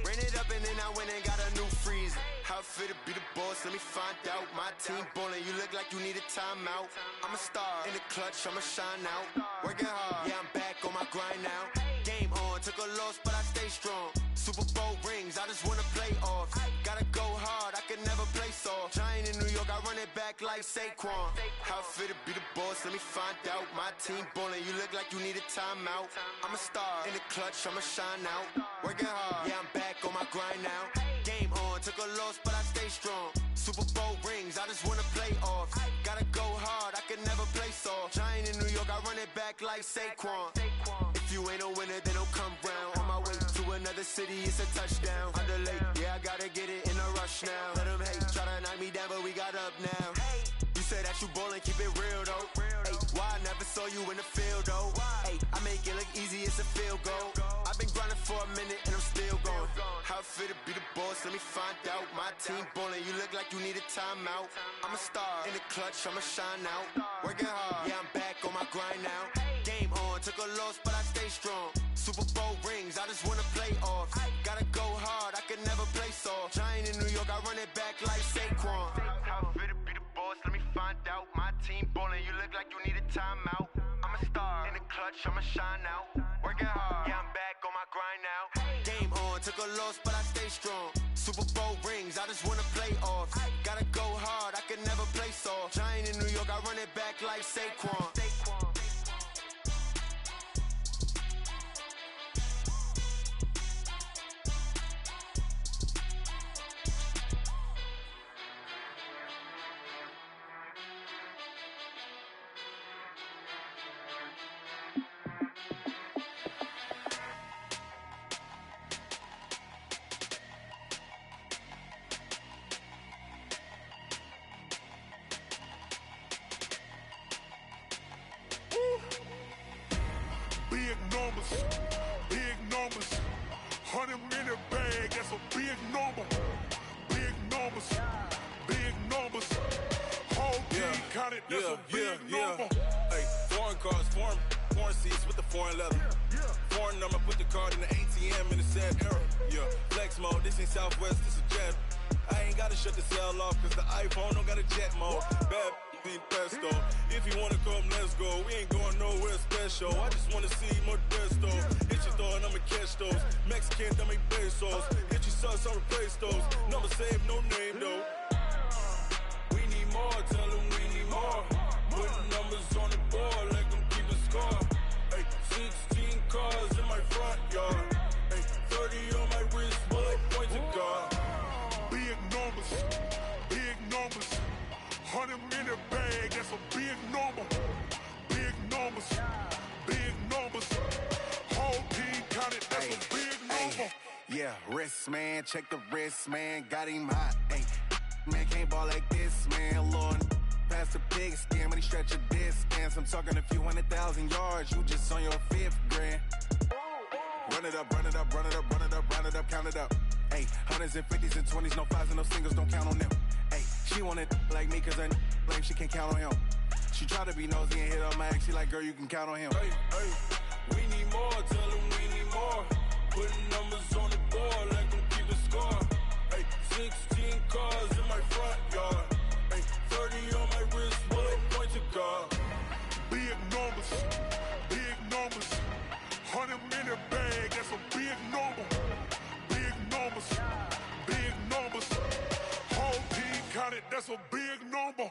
Ran it up and then I went and got a new freeze. How it fit to be the boss, let me find out. My team ballin', you look like you need a timeout. I'm a star in the clutch, I'ma shine out. Working hard, yeah, I'm back on my grind now. Game on, took a loss, but I stay strong. Super Bowl rings, I just wanna play off. Gotta go hard, I can never play soft. Giant in New York, I run it back like Saquon. How it fit to be the boss, let me find out. My team ballin', you look like you need a timeout. I'm a star in the clutch, I'ma shine out. Working hard, yeah, I'm back on my grind now. Game on, took a loss, but I stay strong. Super Bowl rings, I just wanna play off. Gotta go hard, I can never play soft. Giant in New York, I run it back like Saquon. If you ain't a winner, then don't come round. On my way to another city, it's a touchdown. Underlay, yeah, I gotta get it in a rush now. Let them hate, try to knock me down, but we got up now. You say that you ballin', keep it real though. Hey, why I never saw you in the field though? Hey, I make it look easy, it's a field goal. I've been grinding for a minute and I'm still going. How it fit to be the boss, let me find out. My team ballin', you look like you need a timeout. I'm a star in the clutch, I'ma shine out. Working hard, yeah, I'm back on my grind now. Game on, took a loss, but I stay strong. Super Bowl rings, I just wanna play off. Gotta go hard, I can never play soft. Giant in New York, I run it back like Saquon. How it fit to be the boss, let me find out. My team ballin', you look like you need a timeout. I'm a star in the clutch, I'ma shine out. Working hard, yeah, I'm back on my grind now. Game on, took a loss, but I stay strong. Super Bowl rings, I just wanna play off. Gotta go hard, I can never play soft. Giant in New York, I run it back like Saquon. Big numbers, big numbers. 100-minute bag, that's a big number. Big numbers, big numbers. Whole team counted, that's a big number. Hey, foreign cars, foreign seats with the foreign leather. Foreign number, put the card in the ATM in the sad era. Yeah, flex mode, this ain't Southwest, this a jet. I ain't gotta shut the cell off, cause the iPhone don't got a jet mode. Bad be pesto. If you wanna come, let's go. We ain't going nowhere special. I just wanna see more desto. Hit your throw and I'ma catch those. Mexican, dame pesos. Hit your sus, I'll replace those. Number save, no name though. We need more, tell them we need more. Putting numbers on the board, let them keep a score. Hey, 16 cars in my front yard. Hey, 30 on my wrist, bullet point to God. Big numbers, big numbers. 100-minute bag, that's a big number. Big numbers, big numbers. Whole team counted, that's a big number. Yeah, wrist man, check the wrist man, got him hot. Ay, man can't ball like this, man. Lord, past the pig skin when he stretch a distance. I'm talking a few 100,000 yards, you just on your 5th grand. Run it up, run it up, run it up, run it up, run it up, count it up. Ay, hundreds and 50s and 20s, no 5s and no singles, don't count on them. Ay, she want it like me cause her like she can't count on him. She try to be nosy and hit up my ex, she like, girl, you can count on him. Hey, hey, we need more, tell them we need more. Putting numbers on the board, let them keep a score. Hey, 16 cars in my front yard. Hey, 30 on my wrist, bullet point to God. Big numbers, big numbers. 100-minute bag, that's a big number. Big numbers, big numbers. Whole team counted, that's a big number.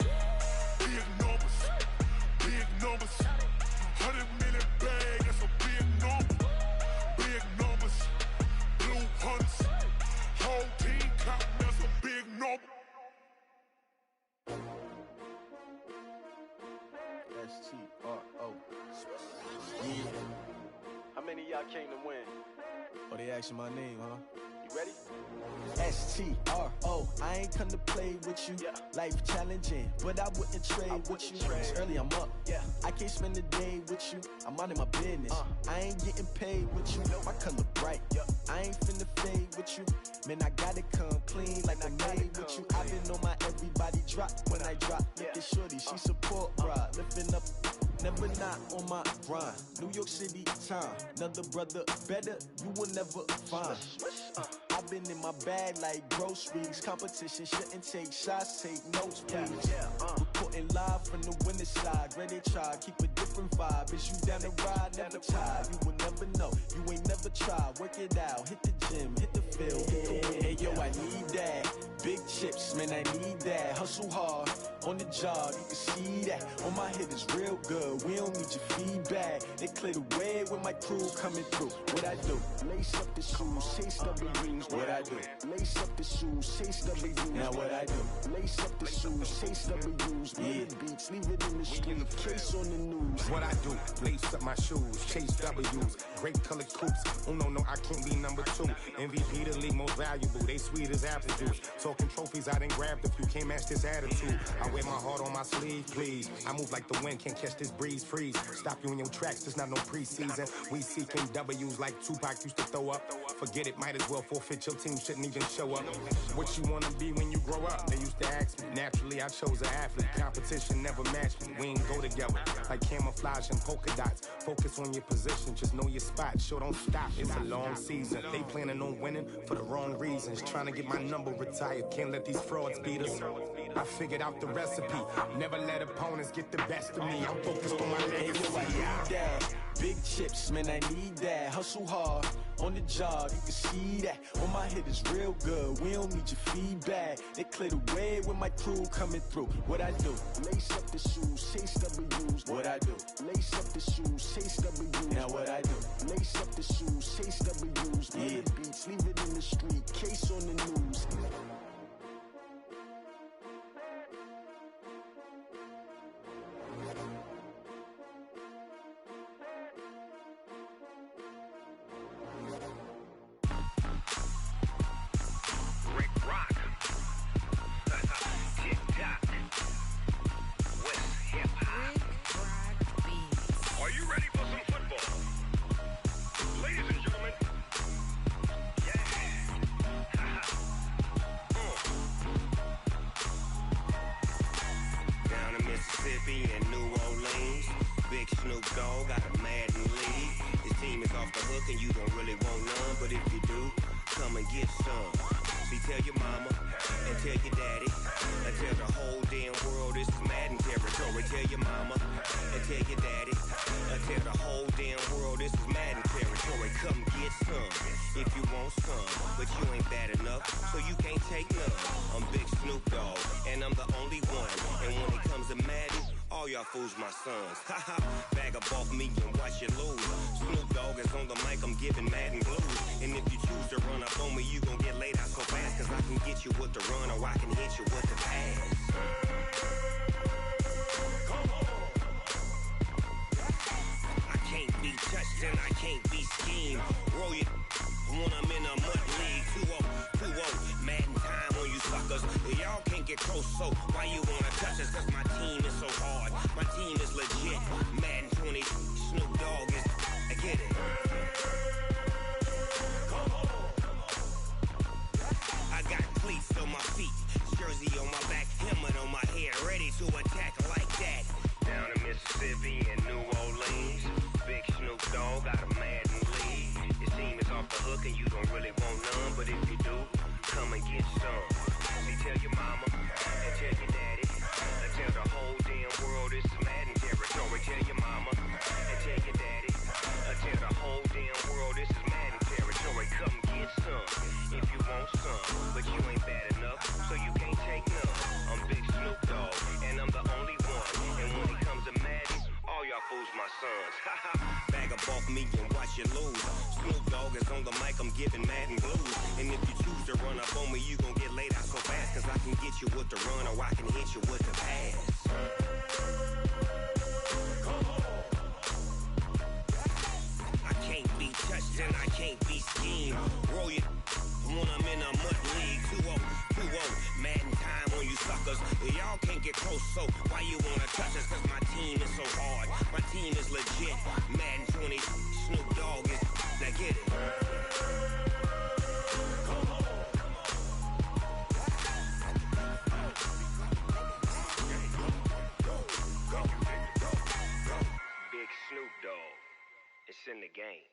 Big numbers, big numbers. 100-minute bag, that's a big number. Big numbers, blue hunts. Whole team counting, that's a big number. S-T-R-O. I came to win. Oh, they asking my name, huh? You ready? S-T-R-O, I ain't come to play with you. Life challenging, but I wouldn't trade with you. It's early, I'm up. I can't spend the day with you. I'm minding my business. I ain't getting paid with you. My color bright. I ain't finna fade with you. Man, I gotta come clean like I made with you. I've been on my everybody drop when I drop. Look at shorty, she support ride. Lifting up, never not on my grind. New York City time, another brother better, you will never find. I've been in my bag like groceries. Competition shouldn't take shots, take notes, please. Reporting live from the winning side. Ready to try, keep a different vibe. Is you down the ride, never tired. You will never know, you ain't never tried. Work it out, hit the gym, hit the field. Hey yo, I need that. Big chips, man, I need that. Hustle hard, on the job, you can see that. On my head is real good, we don't need your feedback. They clear the way with my crew coming through. What I do? Lace up the shoes, chase W's. What I do? Lace up the shoes, chase W's. Now what I do? Lace up the shoes, chase W's. Yeah. Beats, leave it in the street, case on the news. What I do? Lace up my shoes, chase W's. Great colored coops. Oh no, I can't be number 2. MVP the league most valuable. They sweet as apple juice. Talking trophies, I didn't grab the few. Can't match this attitude. I wear my heart on my sleeve, please. I move like the wind, can't catch this breeze, freeze. Stop you in your tracks, there's not no preseason. We seeking W's like Tupac used to throw up. Forget it, might as well forfeit. Your team shouldn't even show up. What you wanna be when you grow up? They used to ask me. Naturally, I chose an athlete. Competition never matched me. We ain't go together like camouflage and polka dots. Focus on your position, just know your spot. Sure, don't stop. It's a long season. They planning on winning for the wrong reasons. Trying to get my number retired. Can't let these frauds beat us. I figured out the recipe. Never let opponents get the best of me. I'm focused on my legacy. Big chips, man, I need that. Hustle hard, on the job, you can see that. On my head is real good, we don't need your feedback. They clear the way with my crew coming through. What I do? Lace up the shoes, chase W's. What I do? Lace up the shoes, chase W's. Now what I do? Lace up the shoes, chase W's. Yeah. Beats, leave it in the street, case on the news. Fools my sons. Haha, bag up off me and watch you lose. Snoop Dogg is on the mic, I'm giving Madden blues. And if you choose to run up on me, you gon' get laid out so fast. Cause I can get you with the run or I can hit you with the pass. I can't be touched and I can't be schemed. Roll you when I'm in a mud league. 2-0, Madden time on you suckers. Y'all can't get close, so why you wanna touch us? Cause my team is so hard. My team is legit. Madden 20, Snoop Dogg is. I get it. I got cleats on my feet, jersey on my back, helmet on my head, ready to attack like that. Down in Mississippi and New Orleans, big Snoop Dogg got a Madden lead. Your team is off the hook and you don't really want none, but if you do, come and get some. See, tell your mama and tell your daddy, and tell the whole damn world this is Madden territory. Tell your mama and tell your daddy, and tell the whole damn world this is Madden territory. Come get some if you want some, but you ain't bad enough, so you can't take none. I'm Big Snoop Dogg, and I'm the only one. And when it comes to Madden, all y'all fools my sons. Bag up off me and watch you lose. Snoop Dogg is on the mic, I'm giving Madden blues. And if you choose to run up on me, you gon' get laid out so fast. Cause I can get you with the run or I can hit you with the pass. I can't be touched and I can't be schemed. Roll your when I'm in a mud league. 2-0, 2-0, Madden time on you suckers. Y'all can't get close, so why you wanna touch us? Cause my team is so hard, my team is legit. Madden 20, Snoop Dogg is, now get it. Big Snoop Dogg, it's in the game.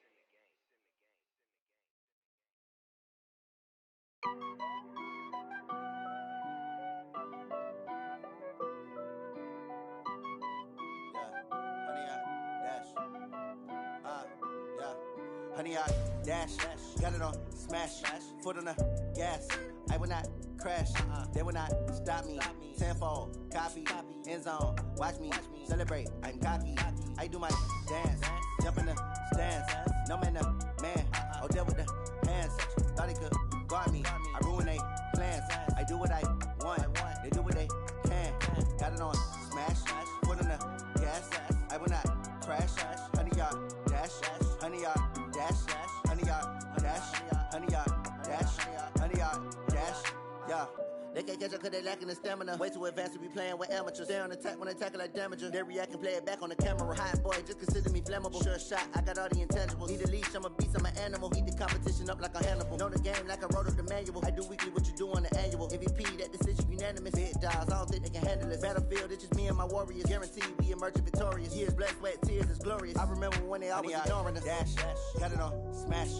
Honey, I dash, got it on smash, foot on the gas. I will not crash, they will not stop me. Tenfold, copy, end zone, watch me celebrate. I'm cocky, I do my dance, jump in the stands. No man, no man, oh deal with the hands. Thought he could guard me, I ruin they plans. I do what I want, they do what they can. Got it on smash, foot on the gas. I will not crash, honey, y'all dash, honey, y'all dash, honey, y'all dash, honey, y'all dash, honey, y'all dash, yeah. They can't catch up cause they lacking the stamina. Way too advanced to be playing with amateurs. Stay on attack when they tackle like damager. They react and play it back on the camera. Hot boy, just consider me flammable. Sure shot, I got all the intangibles. Need a leash, I'm a beast, I'm an animal. Heat the competition up like a Hannibal. Know the game like I wrote up the manual. I do weekly what you do on the annual. MVP, that decision unanimous. Big dogs, I don't think they can handle it. Battlefield, it's just me and my warriors. Guaranteed we emerging victorious. Years, blood, sweat, tears, it's glorious. I remember when they always ignoring us. Dash, got it on smash,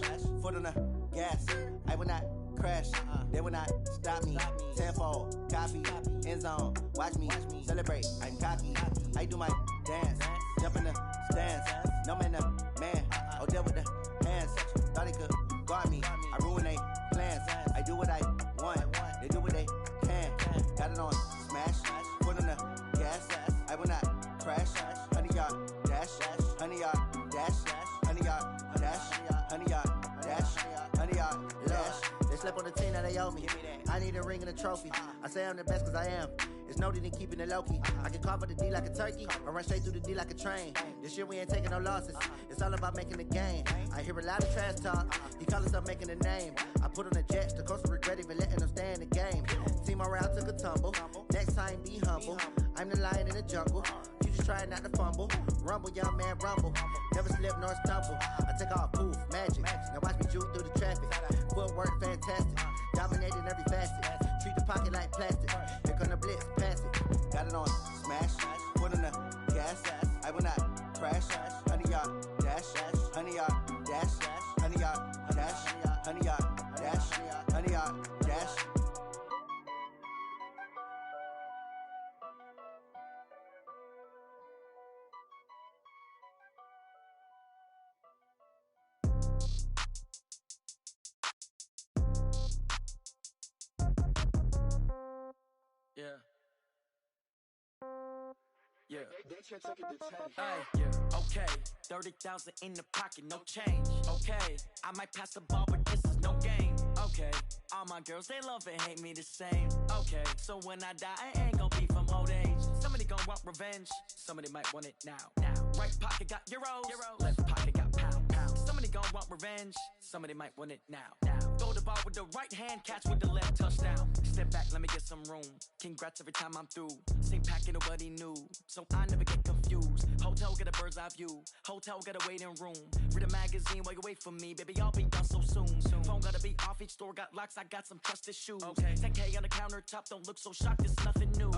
foot on the gas. I will not crash, they will not stop me. Tenfold, copy, end zone, watch me celebrate. I'm cocky, I do my dance, jump in the stands. No man, no man, oh deal with the hands. Thought he could guard me, I ruin they plans. I do what I want, they do what they can. Got it on smash, foot on the gas. I will not crash, honey y'all dash, honey y'all dash, honey y'all dash, honey y'all dash, honey y'all dash. They slept on the team that they owe me. I need a ring and a trophy. I say I'm the best cause I am. It's no need in keeping it low-key. I can carve up the D like a turkey or run straight through the D like a train. This year we ain't taking no losses. It's all about making the game. I hear a lot of trash talk. He call himself making a name. I put on the jets. The coach will regret even letting them stay in the game. Team morale took a tumble. Next time be humble. I'm the lion in the jungle. You just try not to fumble. Rumble, young man, rumble. Never slip nor stumble. I take off poof, magic. Now watch me juke through the traffic. Footwork fantastic. Dominating every facet. Treat the pocket like plastic. Here come the blitz, pass it. Got it on smash, foot on the gas. I will not crash. Honey y'all dash, honey y'all dash, honey y'all dash, honey y'all dash, honey y'all dash. Yeah. Yeah. Hey, yeah. Okay. 30,000 in the pocket, no change. Okay. I might pass the ball, but this is no game. Okay. All my girls, they love and hate me the same. Okay. So when I die, I ain't gonna be from old age. Somebody gonna want revenge. Somebody might want it now. Right pocket got euros. Left pocket got pound. Somebody gonna want revenge. Somebody might want it now. Throw the ball with the right hand, catch with the left, touchdown. Step back, let me get some room. Congrats every time I'm through. Same packet, nobody knew. So I never get confused. Hotel get a bird's eye view. Hotel get a waiting room. Read a magazine while you wait for me. Baby, I'll be done so soon. Phone gotta be off, each store got locks. I got some trusted shoes. 10K on the countertop, don't look so shocked, it's nothing new.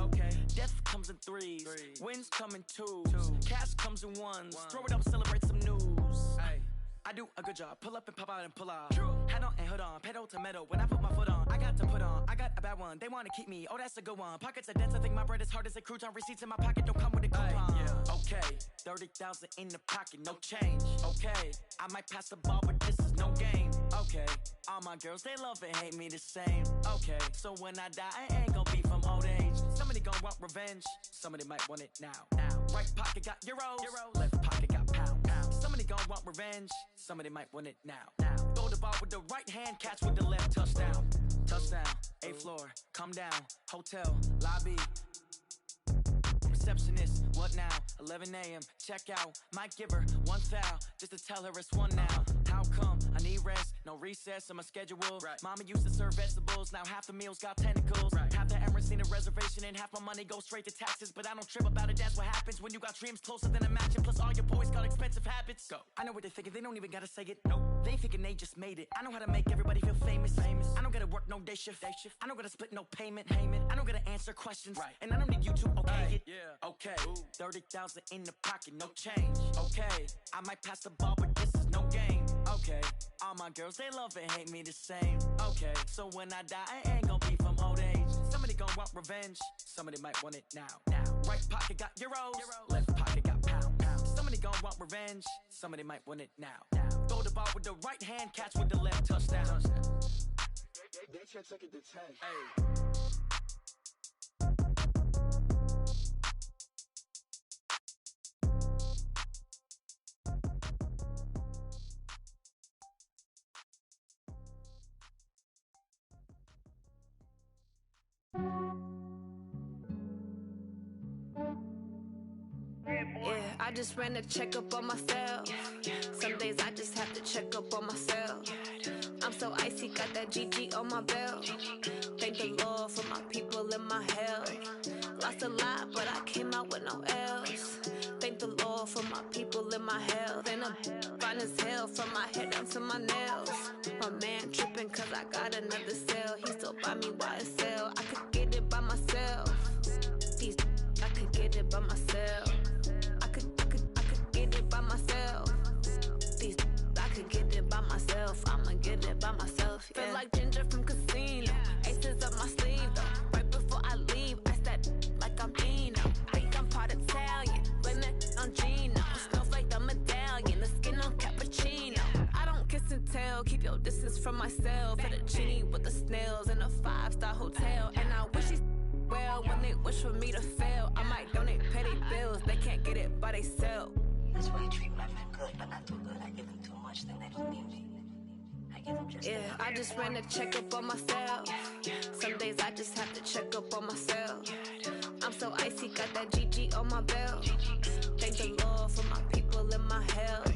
Death comes in threes. Wins come in twos. Cash comes in ones. Throw it up, celebrate some news. I do a good job. Pull up and pop out and pull out. Head on and hood on. Pedal to metal. When I put my foot on, I got to put on. I got a bad one. They want to keep me. Oh, that's a good one. Pockets are dense. I think my bread is hard as a crouton. Receipts in my pocket don't come with a coupon. Okay. 30,000 in the pocket. No change. Okay. I might pass the ball, but this is no game. Okay. All my girls, they love and hate me the same. Okay. So when I die, I ain't gonna be from old age. Somebody gonna want revenge. Somebody might want it now. Right pocket got euros. Left pocket got pound. Somebody gonna want revenge. Somebody might want it now. Throw the ball with the right hand, catch with the left, touchdown. Touchdown, 8th floor, come down. Hotel, lobby. Receptionist, what now? 11 a.m., check out. Might give her one foul, just to tell her it's one now. How come rest, no recess in my schedule. Mama used to serve vegetables, now half the meals got tentacles. Half the Emirates need a reservation and half my money goes straight to taxes. But I don't trip about it, that's what happens when you got dreams closer than a mansion. Plus all your boys got expensive habits. Go. I know what they're thinking, they don't even gotta say it. Nope. They thinking they just made it. I know how to make everybody feel famous. I don't gotta work no day shift. I don't gotta split no payment. I don't gotta answer questions. And I don't need you to okay it. Okay. 30,000 in the pocket, no change. Okay. I might pass the ball, but this is no game. Okay. All my girls, they love and hate me the same. Okay. So when I die, I ain't gonna be from old age. Somebody gonna want revenge. Somebody might want it now. Right pocket got euros. Left pocket got pounds. Somebody gonna want revenge. Somebody might want it now. Throw the ball with the right hand, catch with the left, touchdown. They can't take it to 10. Hey. Yeah, I just ran a checkup on myself. Some days I just have to check up on myself. I'm so icy, got that GG on my belt. Thank the Lord for my people in my health. Lost a lot, but I came out with no else. Thank the Lord for my people in my health. And I'm fine as hell from my head down to my nails. My man tripping cause I got another cell. He still buy me YSL. I could get it by myself. These I could get it by myself. I could get it by myself. These I could get it by myself. I'ma get it by myself. Yeah. Feel like Ginger from Casino. Aces up my sleeve though. Right before I leave, I said like I'm Dino. Think I'm part Italian. Blame it on Gino. Smells like the medallion. The skin on cappuccino. I don't kiss and tell. Keep your distance from myself. Fettuccine with the snails in a 5-star hotel. And I wish he's well when they wish for me to fail. I might donate petty bills. They can't get it by themselves. That's why I treat my friend good, but not too good. I give them too much, then they don't need me. I give them just yeah, I just ran a checkup on myself. Some days I just have to check up on myself. I'm so icy, got that GG on my belt. Thank the Lord for my people in my health.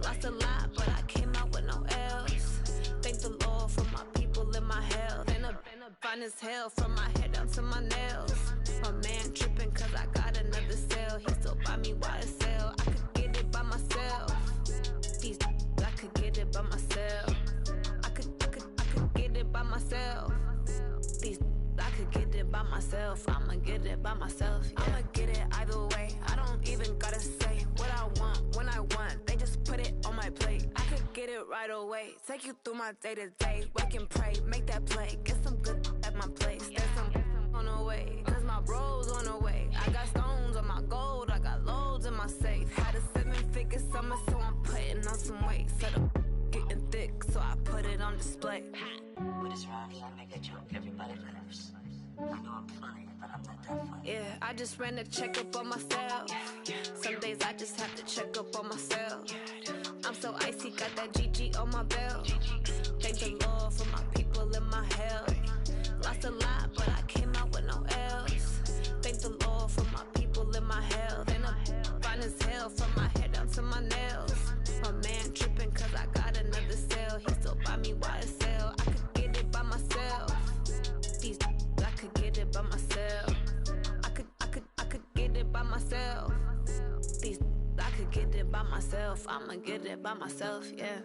Lost a lot, but I came out with no else. Thank the Lord for my people in my health. And I'm fine as hell from my head down to my nails. My man tripping cause I got another cell. He still buy me YSL. I could get it by myself. These I could get it by myself. I could get it by myself. These I could get it by myself. I'ma get it by myself. Yeah. I'ma get it either way. I don't even gotta say what I want when I want. They just put it on my plate. I could get it right away. Take you through my day to day. Wake and pray, make that play. Get some good at my place. There's some on the way. Cause my bro's on the way. I got stones on my gold. I got loads in my safe. Had a 7-figure summer, so I'm putting on some weight. Set up getting thick, so I put it on display. With this rhymes, I make a joke, everybody laughs. I know I'm funny, but I'm not that funny. Yeah, I just ran a checkup on myself. Some days I just have to check up on myself. I'm so icy, got that GG on my belt. Thank the Lord for my people in my health. Lost a lot, but I came out with no else. Thank the Lord for my people in my health. And I'm fine as hell from my head down to my nails. My man tripping cause I got another cell. He still buy me YSL. I could get it by myself. These I could get it by myself. I could get it by myself. These I could get it by myself. I'ma get it by myself, yeah.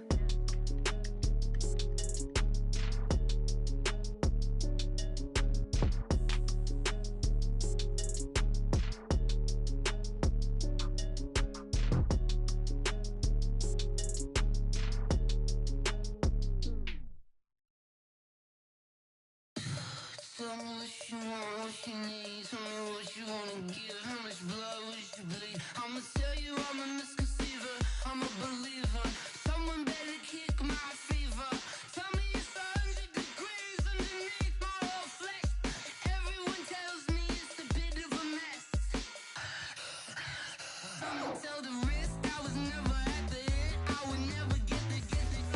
Tell me what you want, what you need. Tell me what you wanna give. How much blood would you bleed? I'ma tell you I'm a misconceiver. I'm a believer. Someone better kick my fever. Tell me it's 100 degrees underneath my whole flesh. Everyone tells me it's a bit of a mess. Someone tell the risk I was never at the end. I would never get the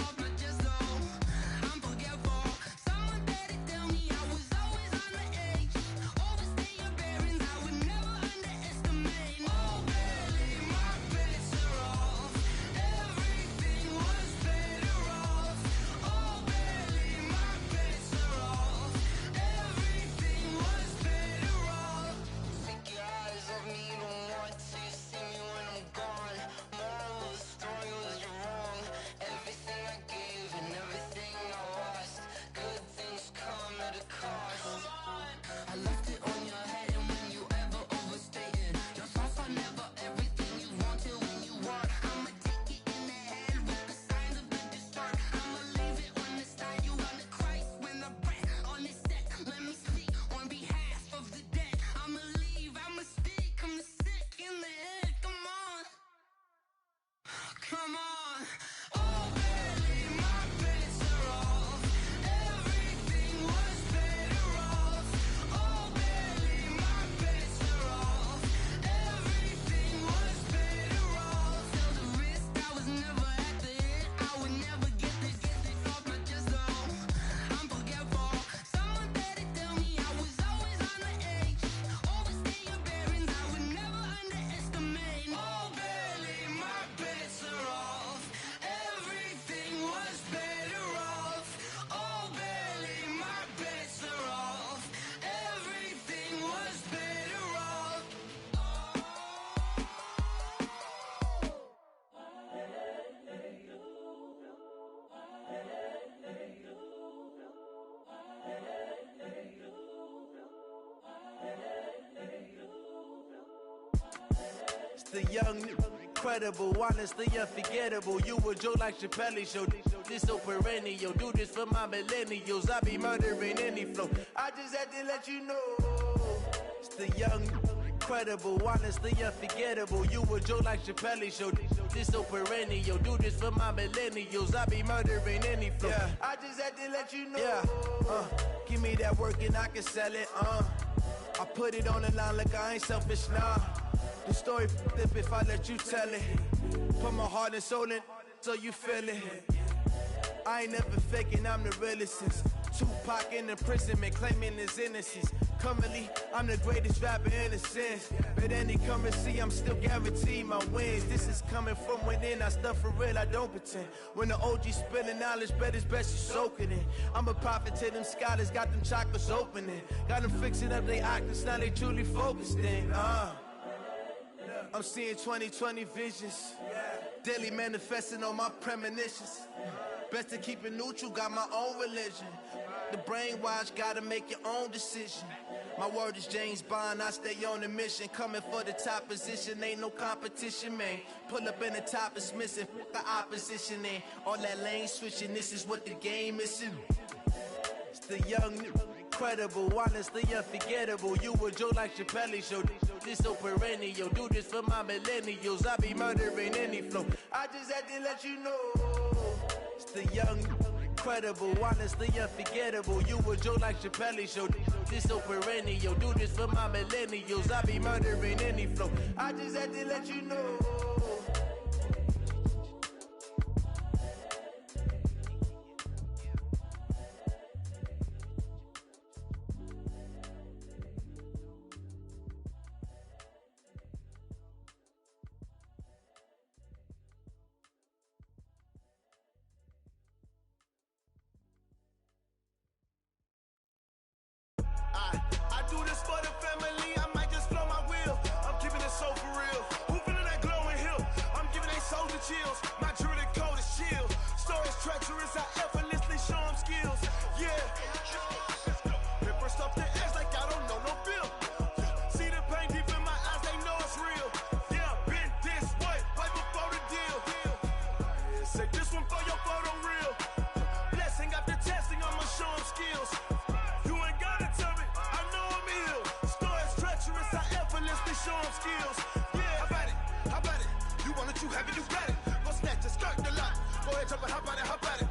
off my chest though. I'm forgetful. Someone better tell me I was always on the edge. Overstay your bearings, I would never underestimate. Oh baby, my bets are off. Everything was better off. The young, incredible, honestly unforgettable. You a joke like Chappelle Show. This so perennial. Do this for my millennials. I be murdering any flow. I just had to let you know. It's the young, incredible, honestly unforgettable. You a joke like Chappelle Show. This so perennial. Do this for my millennials. I be murdering any flow. Yeah. I just had to let you know. Yeah. Give me that work and I can sell it. I put it on the line like I ain't selfish, nah. The story flip if I let you tell it. Put my heart and soul in so you feel it. I ain't never faking, I'm the realest since Tupac in imprisonment, claiming his innocence. Currently, I'm the greatest rapper in a sense. But any currency, I'm still guaranteed my wins. This is coming from within, I stuff for real, I don't pretend. When the OG spilling knowledge, bet it's best you soak it in. I'm a prophet to them scholars, got them chakras opening. Got them fixing up their octaves, now they truly focused in. I'm seeing 2020 visions. Daily manifesting on my premonitions. Best to keep it neutral, got my own religion. The brainwash, gotta make your own decision. My word is James Bond, I stay on a mission. Coming for the top position, ain't no competition, man. Pull up in the top is missing, the opposition in. All that lane switching, this is what the game is. It's the young, incredible, honestly unforgettable. You a joke like Chappelle Show. This so perennial. Do this for my millennials. I be murdering any flow. I just had to let you know. It's the young, incredible, honestly unforgettable. You a joke like Chappelle Show. This so perennial. Do this for my millennials. I be murdering any flow. I just had to let you know. I do this for the family, I might just blow my wheel. I'm keeping it so for real. Who feeling that glowing hill? I'm giving they soldier chills. My jewelry code is chill. Stories treacherous, I effortlessly show them skills. Yeah. Paper stuff the edge like I don't know no feel. See the pain deep in my eyes, they know it's real. Yeah, been this way, right before the deal. Say this one for your photo real. Blessing after testing, I'ma show them skills. You ain't gotta tell me, I know I'm ill. Stories treacherous, I effortlessly show them skills. Yeah, how about it? How about it? You want it, you have it, you got it. Go snatch it, skirt the lot. Go ahead, jump it, how about it, how about it?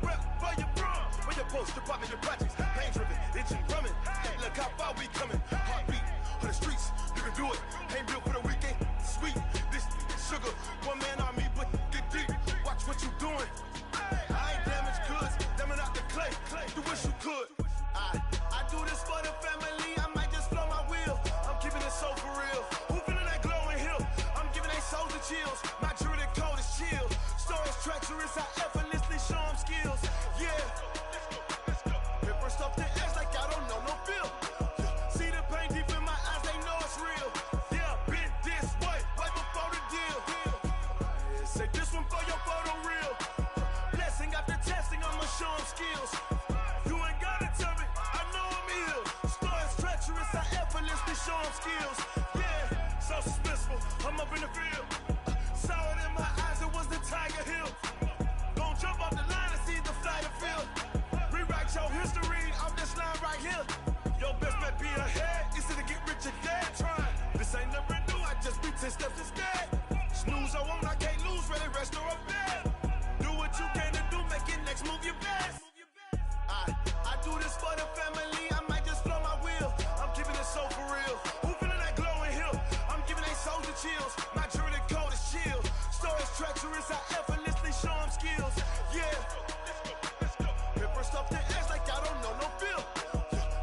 Rep for your bro, for your post, your pop, and your projects. Pain driven, itching, drumming. Look how far we coming. Heartbeat on the streets, you can do it. Ain't built for the weekend, sweet. This sugar, one man army, but get deep. Watch what you doing. I ain't damaged goods, damn out the clay. You wish you could. I do this for the family, I might just blow my wheel. I'm keeping it so for real. Who feeling that glowing hill? I'm giving they soldier chills. My jewelry code is chill. Stories treacherous, I effortlessly show them skills. Yeah. Paper stuff the edge like I don't know no feel. See the pain deep in my eyes, they know it's real. Yeah, been this way, right before the deal. Say this one for your photo real. Blessing after testing, I'ma show them skills. You ain't gotta tell me, I know I'm ill. Stories treacherous, I effortlessly show them skills. Yeah, so suspenseful, I'm up in the field. Saw it in my eyes, it was the Tiger Hill. Gon' jump off the line and see the flight of field. Rewrite your history off this line right here. Your best bet be ahead, easy to get rich or dead trying. This ain't never new, I just be 10 steps instead. Snooze I won't, I can't lose, ready, rest or up bed. Do what you can to do, make it next move your best. I do this for the family, I might just blow my wheel. I'm keeping it so for real. Who feeling that glowing hill? I'm giving they soldier chills. My jewelry code is chill. Stories treacherous, I effortlessly show them skills. Yeah. Paper stuff the edge like I don't know no feel.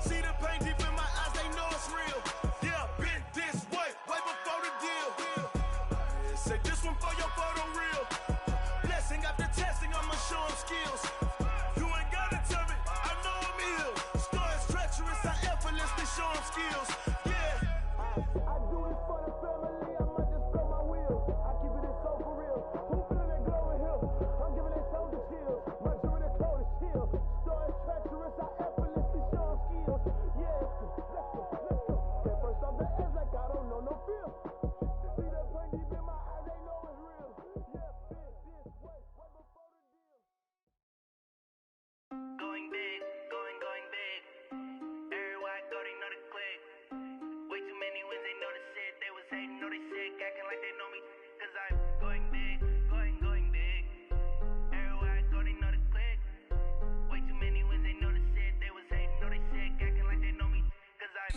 See the pain deep in my eyes, they know it's real. Yeah, been this way, right before the deal. Say this one for your photo real. Blessing after testing, I'ma show them skills. You ain't gotta tell me, I know I'm ill. Stories treacherous, I effortlessly show them skills. Yeah. I do this for the family, I might just blow my wheel. I keep it so for real. Who feeling that glowing hill? I'm giving they soldier chills. My jewelry code is chill. Stories treacherous, I effortlessly show them skills. Yeah, let's go. Get first off the edge like I don't know no feel. See that pain deep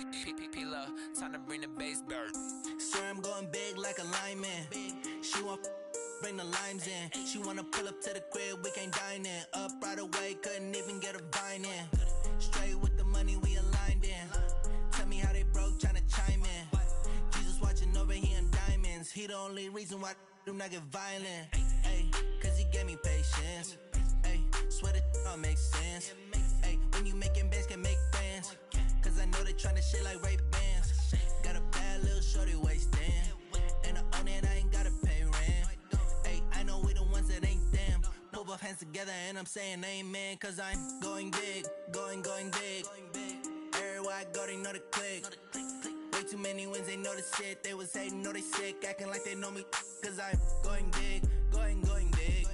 P-P-P-Love, time to bring the bass bird. Sir, I'm going big like a lineman. She want bring the limes in. She wanna pull up to the crib, we can't dine in. Up right away, couldn't even get a vine in. Straight with the money, we aligned in. Tell me how they broke, tryna chime in. Jesus watching over here in diamonds. He the only reason why I do not get violent. Ay, cause he gave me patience. Ay, swear that all makes sense. Ay, when you making bands, can make friends. Cause I know they tryna shit like Ray-Bans. Got a bad little shorty wasting. And I own it, I ain't gotta pay rent. Ay, I know we the ones that ain't them. Put both hands together and I'm saying amen. Cause I'm going big, going big. Everywhere I go, they know the click. Way too many wins, they know the shit. They was hating, know they sick, acting like they know me. Cause I'm going big, going big.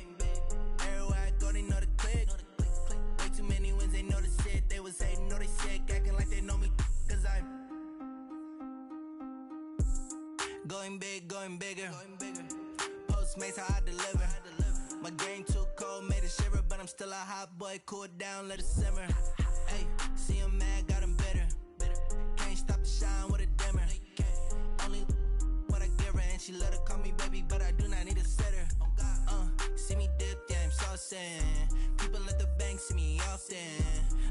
Everywhere I go, they know the click. Way too many wins, they know the shit. They was hating, know they sick, acting like they know me. Cause I'm going big, going bigger. Postmates, how I deliver. My game too cold, made a shiver, but I'm still a hot boy. Cool it down, let it simmer. Hey, see him mad, got him bitter. Can't stop the shine with a dimmer. Only what I give her, and she let her call me baby, but I do not need a sitter. See me dip, yeah, I'm saucing. People at the bank see me often.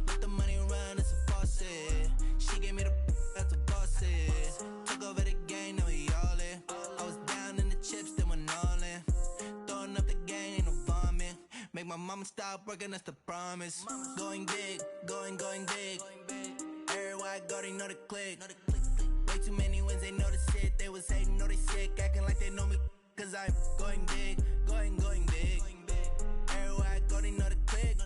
Let the money run, it's a faucet. She gave me the that's a boss is. Took over the game, now we all in. I was down in the chips, then went all in. Throwing up the game, ain't no vomit. Make my mama stop working, that's the promise. Going big, going big. Everywhere I go, they know the click. Way too many wins, they know the shit. They was hating, know they sick, acting like they know me. Cause I'm going big, going big. Everywhere I go, they know the click.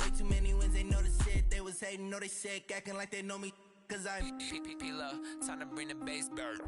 Way too many wins, they know the shit. They was hating, know they sick, acting like they know me. Cause I'm P-P-P-Love, time to bring the bass bird.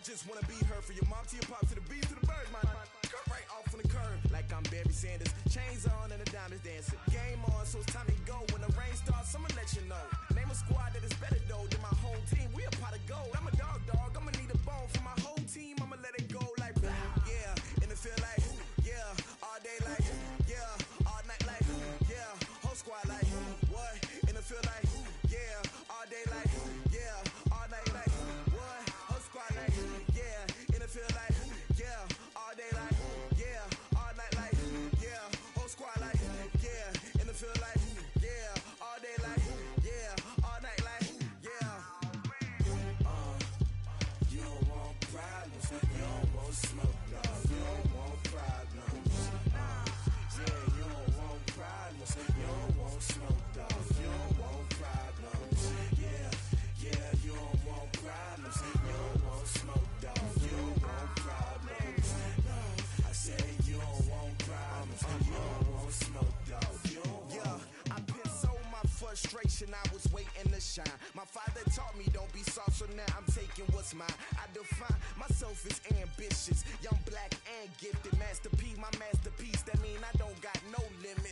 just wanna be her. From your mom to your pop to the beat to the bird, man. Cut right off on the curb, like I'm Barry Sanders. Chains on and the diamonds dancing. Game on, so it's time to go. When the rain starts, I'ma let you know. Name a squad that is better though than my home team. We a pot of gold. I'm a dog, I'ma need a bone for my whole team. I'ma let it go like yeah. And it feel like yeah. All day like yeah. All night like yeah. Whole squad like what? And it feel like yeah. All day like yeah. All night like what? Whole squad like yeah. And it feel like yeah. All day like yeah. All night like yeah. Whole squad like yeah. And it feel like yeah. All day like yeah. All night like yeah. You don't want problems. You don't want smoke, dog. You don't want problems. Yeah, you don't want problems. You don't want smoke, dog. You don't want problems. Yeah, you don't want problems. You don't want smoke, dog. You don't want problems. No, I said you don't want problems. You don't want smoke, dog. You don't want. I put so my frustration, I was waiting to shine. My father taught me don't be soft, so now I'm taking what's mine. I define myself as ambitious, young, black, and gifted. Master P, my masterpiece. That mean I don't got no limit.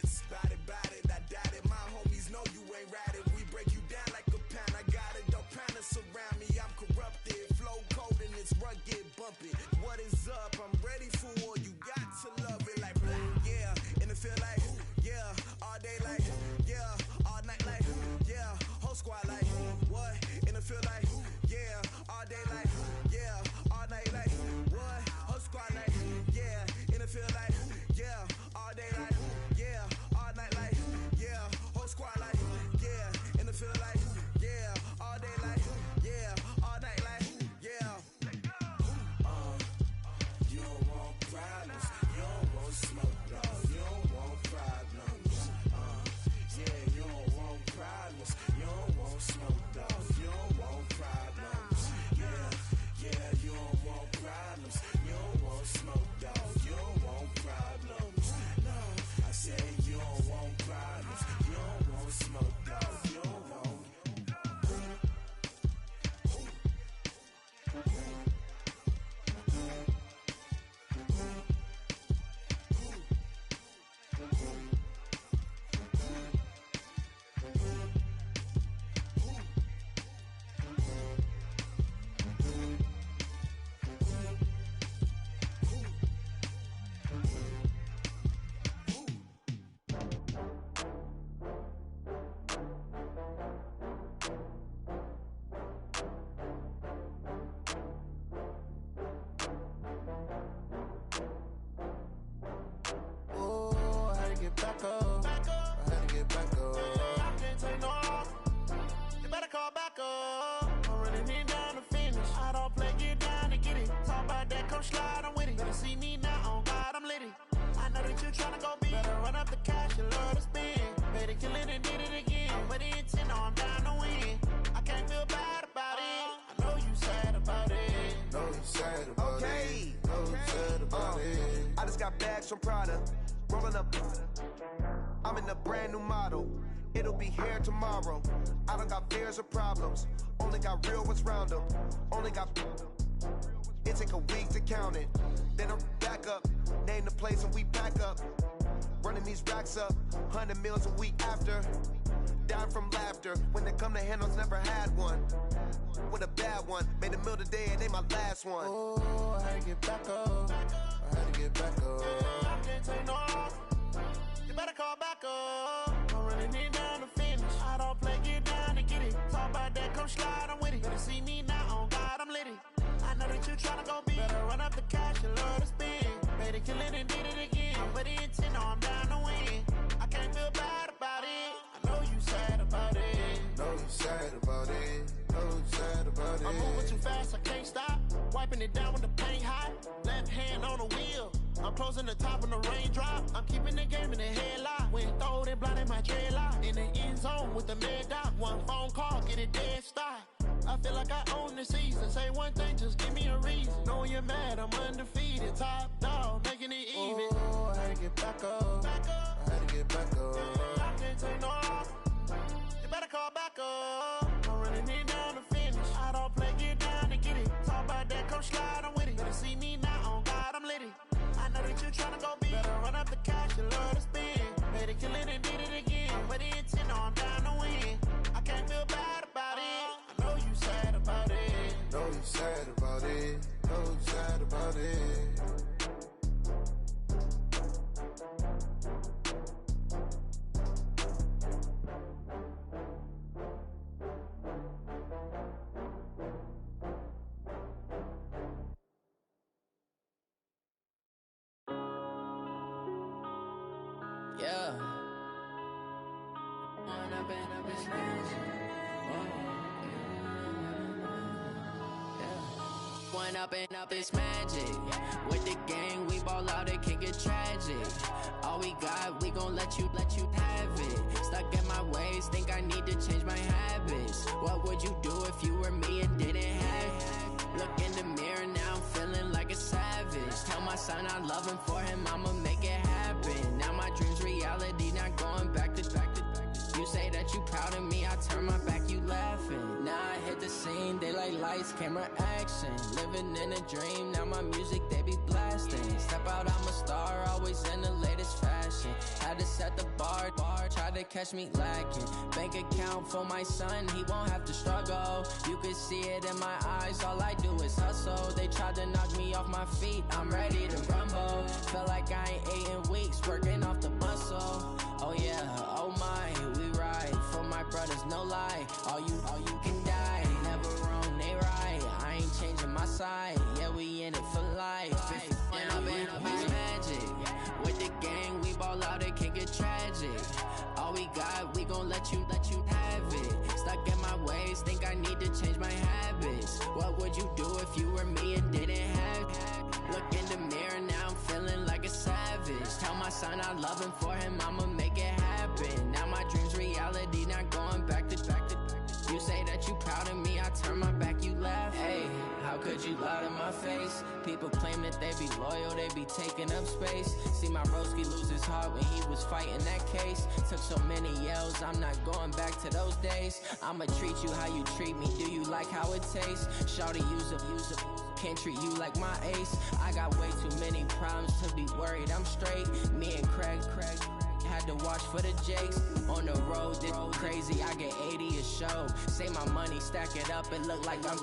Get back up. I had to get back up. I can't take no loss. You better call back up. I'm running in down to finish. I don't play, get down to get it. Talk about that, come slide, I'm with it. Better see me now, on God, I'm litty. I know that you tryna go big. Better run up the cash, you love to spend. Better kill it and did it again. I'm with the intent, no, I'm down to win. I can't feel bad about it. I know you sad about it. Know you sad about it. Know you sad about it. I just got bags from Prada. Rolling up, I'm in a brand new model. It'll be here tomorrow. I don't got fears or problems. Only got real ones round them. Only got. It take a week to count it. Then I'm back up. Name the place and we back up. Running these racks up. 100 meals a week after. Dying from laughter. When they come to handles, never had one. With a bad one. Made a meal today and they my last one. Oh, I had to get back up. I had to get back up. I can't take no loss. You better call back up. I'm running in down to finish. I don't play, get down to get it. Talk about that, come slide, I'm with it. Better see me now, on God, I'm litty. I know that you tryna go big. Better run up the cash, you love to spend. Better kill it and did it again. I'm with the intent, no, I'm down to win. I can't feel bad about it. I know you sad about it. Know you sad about it. Know you sad about it. I'm moving too fast, I can't stop. Wiping it down with the paint hot. Left hand on the wheel. I'm closing the top when the raindrop. I'm keeping the game in the headlock. When throwed it, blinded my dreadlock. In the end zone with the mad dot. One phone call, get it dead stop. I feel like I own the season. Say one thing, just give me a reason. Knowing you're mad, I'm undefeated. Top dog, making it even. Oh, I had to get back up. I had to get back up. I can't take no loss. You better call back up. I'm running in down to finish. I don't play, get down to get it. Talk about that, come slide, I'm with it. Better see me now, on God, I'm litty. I know that you tryna go big. Better run up the cash, you love to spend. Better kill it and did it again. I'm with the intent, no, I'm down to win. I can't feel bad about it. I know you sad about it. Know you sad about it. Know you sad about it. Yeah. One up and up is magic. With the gang, we ball out, it can get tragic. All we got, we gon' let you have it. Stuck in my ways, think I need to change my habits. What would you do if you were me and didn't have it? Look in the mirror, now I'm feeling like a savage. Tell my son I love him, for him I'ma make it happen. Now my dream's reality, not going back to. You say that you proud of me, I turn my back, you laughing. Now I hit the scene, they like lights, camera, action. Living in a dream, now my music, they be blasting. Step out, I'm a star, always in the latest fashion. Had to set the bar, try to catch me lacking. Bank account for my son, he won't have to struggle. You could see it in my eyes, all I do is hustle. They tried to knock me off my feet, I'm ready to rumble. Felt like I ain't ate in weeks, working off the muscle. Oh yeah, oh my, we ride for my brothers, no lie. All you can die, never wrong, they right. I ain't changing my side, yeah, we in it for life. And I've been magic. With the gang, we ball out, it can get tragic. All we got, we gon' let you have it. Stuck in my ways, think I need to change my habits. What would you do if you were me and didn't have it? Look in the mirror, now I'm feeling like a savage. Tell my son I love him, for him I'ma make it happen. Now my dream's reality, not going back to. You say that you proud of me, I turn my back, you laugh. Hey, how could you lie to my face? People claim that they be loyal, they be taking up space. See my broski lose his heart when he was fighting that case. Took so many yells, I'm not going back to those days. I'ma treat you how you treat me, do you like how it tastes? Shawty, use up, can't treat you like my ace. I got way too many problems to be worried, I'm straight. Me and Craig, had to watch for the jakes. On the road, this crazy, I get 80 a show. Say my money, stack it up, it look like I'm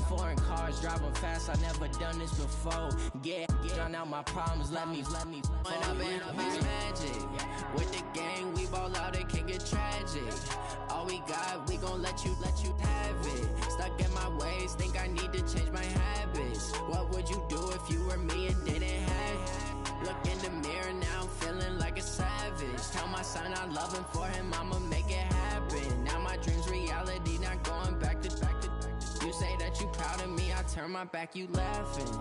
foreign cars, driving fast, I never done this before. Yeah, drown out my problems, let me When I've been up is magic. With the gang, we ball out, it can get tragic. All we got, we gon' let you have it. Stuck in my ways, think I need to change my habits. What would you do if you were me and didn't have it? Look in the mirror, now I'm feeling like a savage. Tell my son I love him, for him I'ma make it happen. Now my dream's reality, not going back to. You say that you proud of me, I turn my back, you laughing.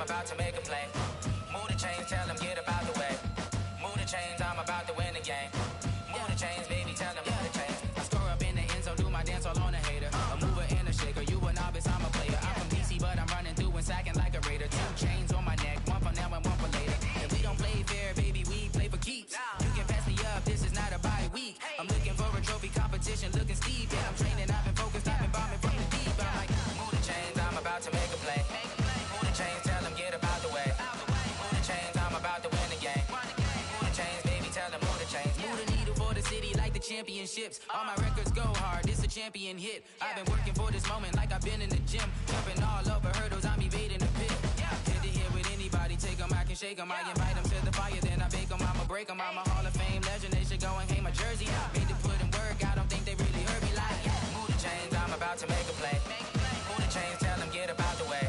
About to make a play. Move the chains, tell them get up out the way. Move the chains, I'm about to win the game. Move the chains, baby, tell them move the chains. I score up in the end zone, do my dance all on a hater. A mover and a shaker, you a novice, I'm a player. I'm from DC, but I'm running through and sacking like a raider. 2 chains on my neck, one for now and one for later. And we don't play fair, baby, we play for keeps. You can pass me up, this is not a bye week. I'm looking for a trophy competition, looking steep. Yeah, I'm training, I've been focused, I've been bombing from the deep. I'm like, move the chains, I'm about to make a play. Move the chains, tell them get up out the way. Move the chains, I'm about to win the game. Move the chains, baby, tell them move the chains. Move the needle for the city like the championships. All my records go hard, this a champion hit. I've been working for this moment like I've been in the gym. Jumping all over hurdles, I'm evading the pit. Hit to hit with anybody, take them, I can shake them. I invite them to the fire, then I bake them, I'ma break them. I'm a Hall of Fame legend, they should go and hang my jersey. Made to put in work, I don't think they really heard me like. Move the chains, I'm about to make a play. Move the chains, tell them get up out the way.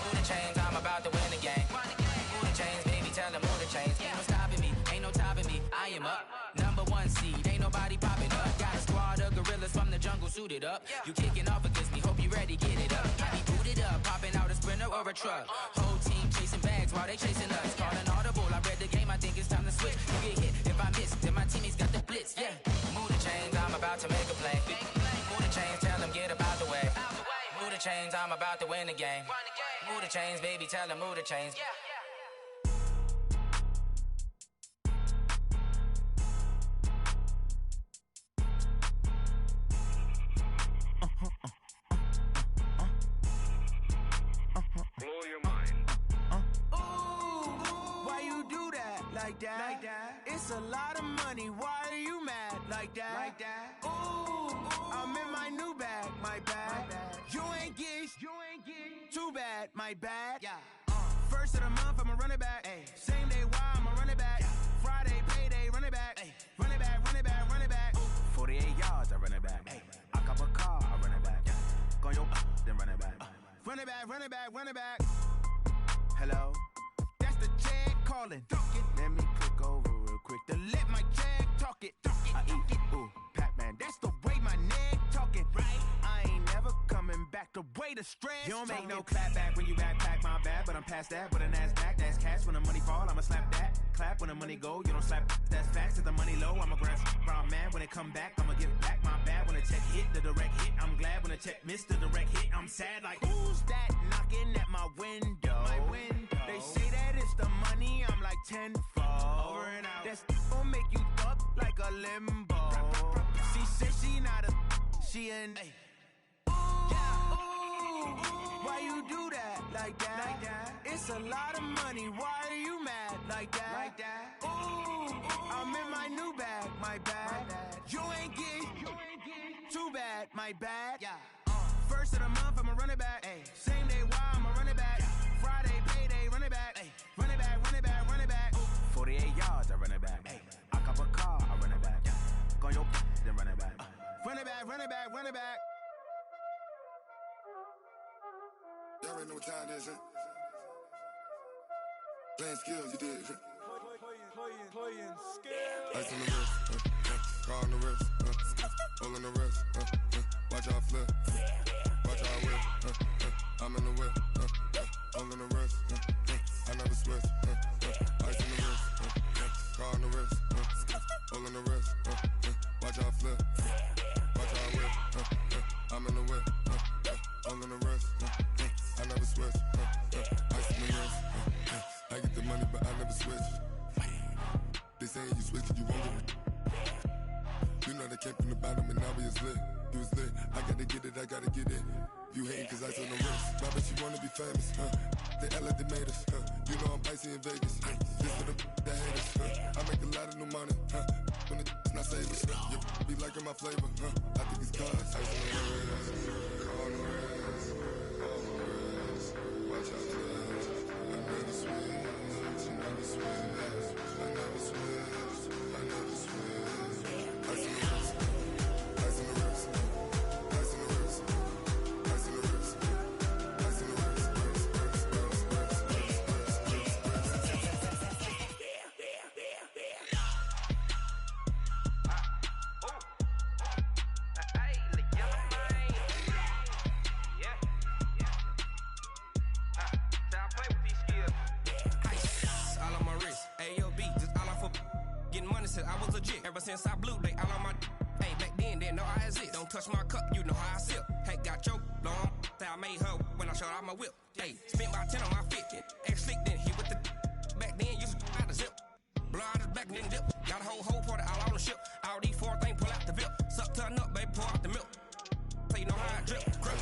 Move the chains, I'm about to win the game. Move the chains, baby, tell them move the chains. Ain't no stopping me, ain't no topping me. I am up, #1 seed, ain't nobody popping up. Got a squad of gorillas from the jungle suited up. You kicking off against me, hope you ready, get it up. I be booted up, popping out a sprinter or a truck. Whole team chasing bags while they chasing us. Calling audible, I read the game, I think it's time to switch. You get hit, if I miss, then my teammates got the blitz, yeah. Move the chains, I'm about to make a play. Move the chains, tell them get up out the way. Move the chains, I'm about to win the game. Move the chains, baby, tell them move the chains. Blow your mind. Why you do that? Like that? Like that? It's a lot of money. Why are you mad? Like that? Like that? Ooh, I'm in my new bag. My bag. You ain't get too bad. My bad. Yeah. First of the month, I'ma run it back. Ay. Same day, why I'ma run it back. Friday, payday, run it back. Ay. Run it back, run it back, run it back. 48 yards, I run it back. Ay. I cop a car, I run it back. Go your then run it back. Run it back, run it back, run it back. Hello? That's the jag calling. Let me click over real quick to let my jag talk it. I eat, ooh, Pac-Man. That's the way my neck talking. Right? I ain't never coming back the way the stress. You don't make no clap back when you backpack, my bad, but I'm past that. With a NASDAQ, that's cash. When the money fall, I'ma slap that. Clap when the money go, you don't slap. That's facts. If the money low, I'ma grab brown man. When it come back, I'ma give back my bad. When the check hit, the direct hit. I'm glad when the check missed the direct hit. I'm sad like, who's that knocking at my window? My window. They say that it's the money, I'm like tenfold. Over and out. That's gon' make you up like a limbo. She said she not a, she an. Why you do that? Like that? Like that? It's a lot of money. Why are you mad? Like that? Like that? Ooh, I'm in my new bag. My bad. You ain't get too bad. My bad. Yeah. First of the month, I'ma run it back. Ay. Same day, why I'ma run it back. Friday, payday, run it back. Ay. Run it back, run it back, run it back. 48 yards, I run it back. Ay. I cop a car, I run it back. Go your then run it back. Run it back, run it back, run it back. Y'all already know what time it is, huh? Playing skills, you did, huh? Playing skills. Ice on the wrist, car on the wrist, all on the wrist, watch out flip, watch out whip, I'm in the wrist, watch how I flip, watch how I whip, I'm in the whip, all in the wrist, I never switch, ice in the wrist, I get the money but I never switch. They saying you switch, you won't get it. You know they came from the bottom and now we is lit. You was lit, I gotta get it, I gotta get it. You hating cause ice on the wrist. My bitch, you wanna be famous, They act like they made us, You know I'm icy in Vegas, This for the that hate us, I make a lot of new money, When it's not savers, You be liking my flavor, I think it's cause ice on the wrist, on the wrist, on the wrist. Watch out, cuz I never switch, I never switch, I never switch, I never switch. Ice on the wrist, ice on the wrist, ice on the wrist, ice on the wrist, ice on the wrist. I was legit. Ever since I blew, they all on my. Hey, back then, didn't know I exist. Don't touch my cup, you know how I sip. Hey, got your long. Say I made her when I showed out my whip. Hey, spent about 10 on my fit. Ex slick, then hit with the. Back then, used to out the zip. Blow out his back, then dip. Got a whole party all on the ship. All these four things pull out the VIP. Suck, turn up, baby, pour out the milk. So you know how I drip. Crush.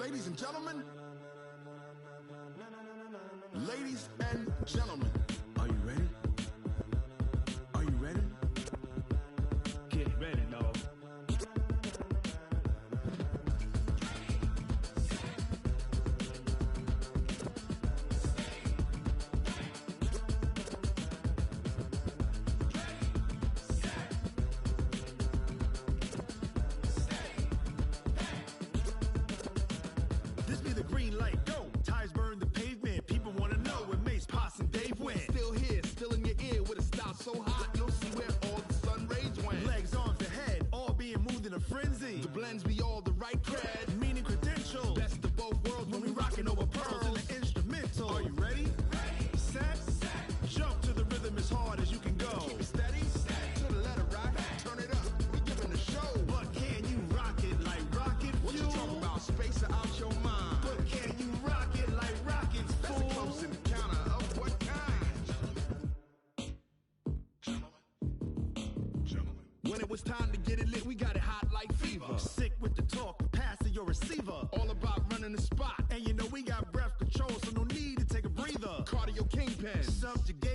Ladies and gentlemen. Ladies and gentlemen. Are you ready? Are you ready? Get ready, dog. This be the green light, go. Tires burn the pavement. People wanna know where Mace, Poss, and Dave went. Still here, still in your ear with a style so hot, you'll see where all the sun rays went. Legs, arms, the head, all being moved in a frenzy. The blends be all the right cred, meaning credentials. Best of both worlds when we rockin' over pearls in the instrumental. Are you ready? Ready. Set. Jump to the rhythm as hard as you can go. Keep it steady. To the letter right. Turn it up. We giving the show. But can you rock it like rocket fuel? What you talking about? Space or out your mind? But can you rock it like rockets, fool? That's a close encounter of what kind? Gentlemen. When it was time to get it lit, we got it hot like fever. Sick with the talk, pass to your receiver. All about running the spot. And you know we got breath control, so no need to take a breather. Cardio kingpin, subjugate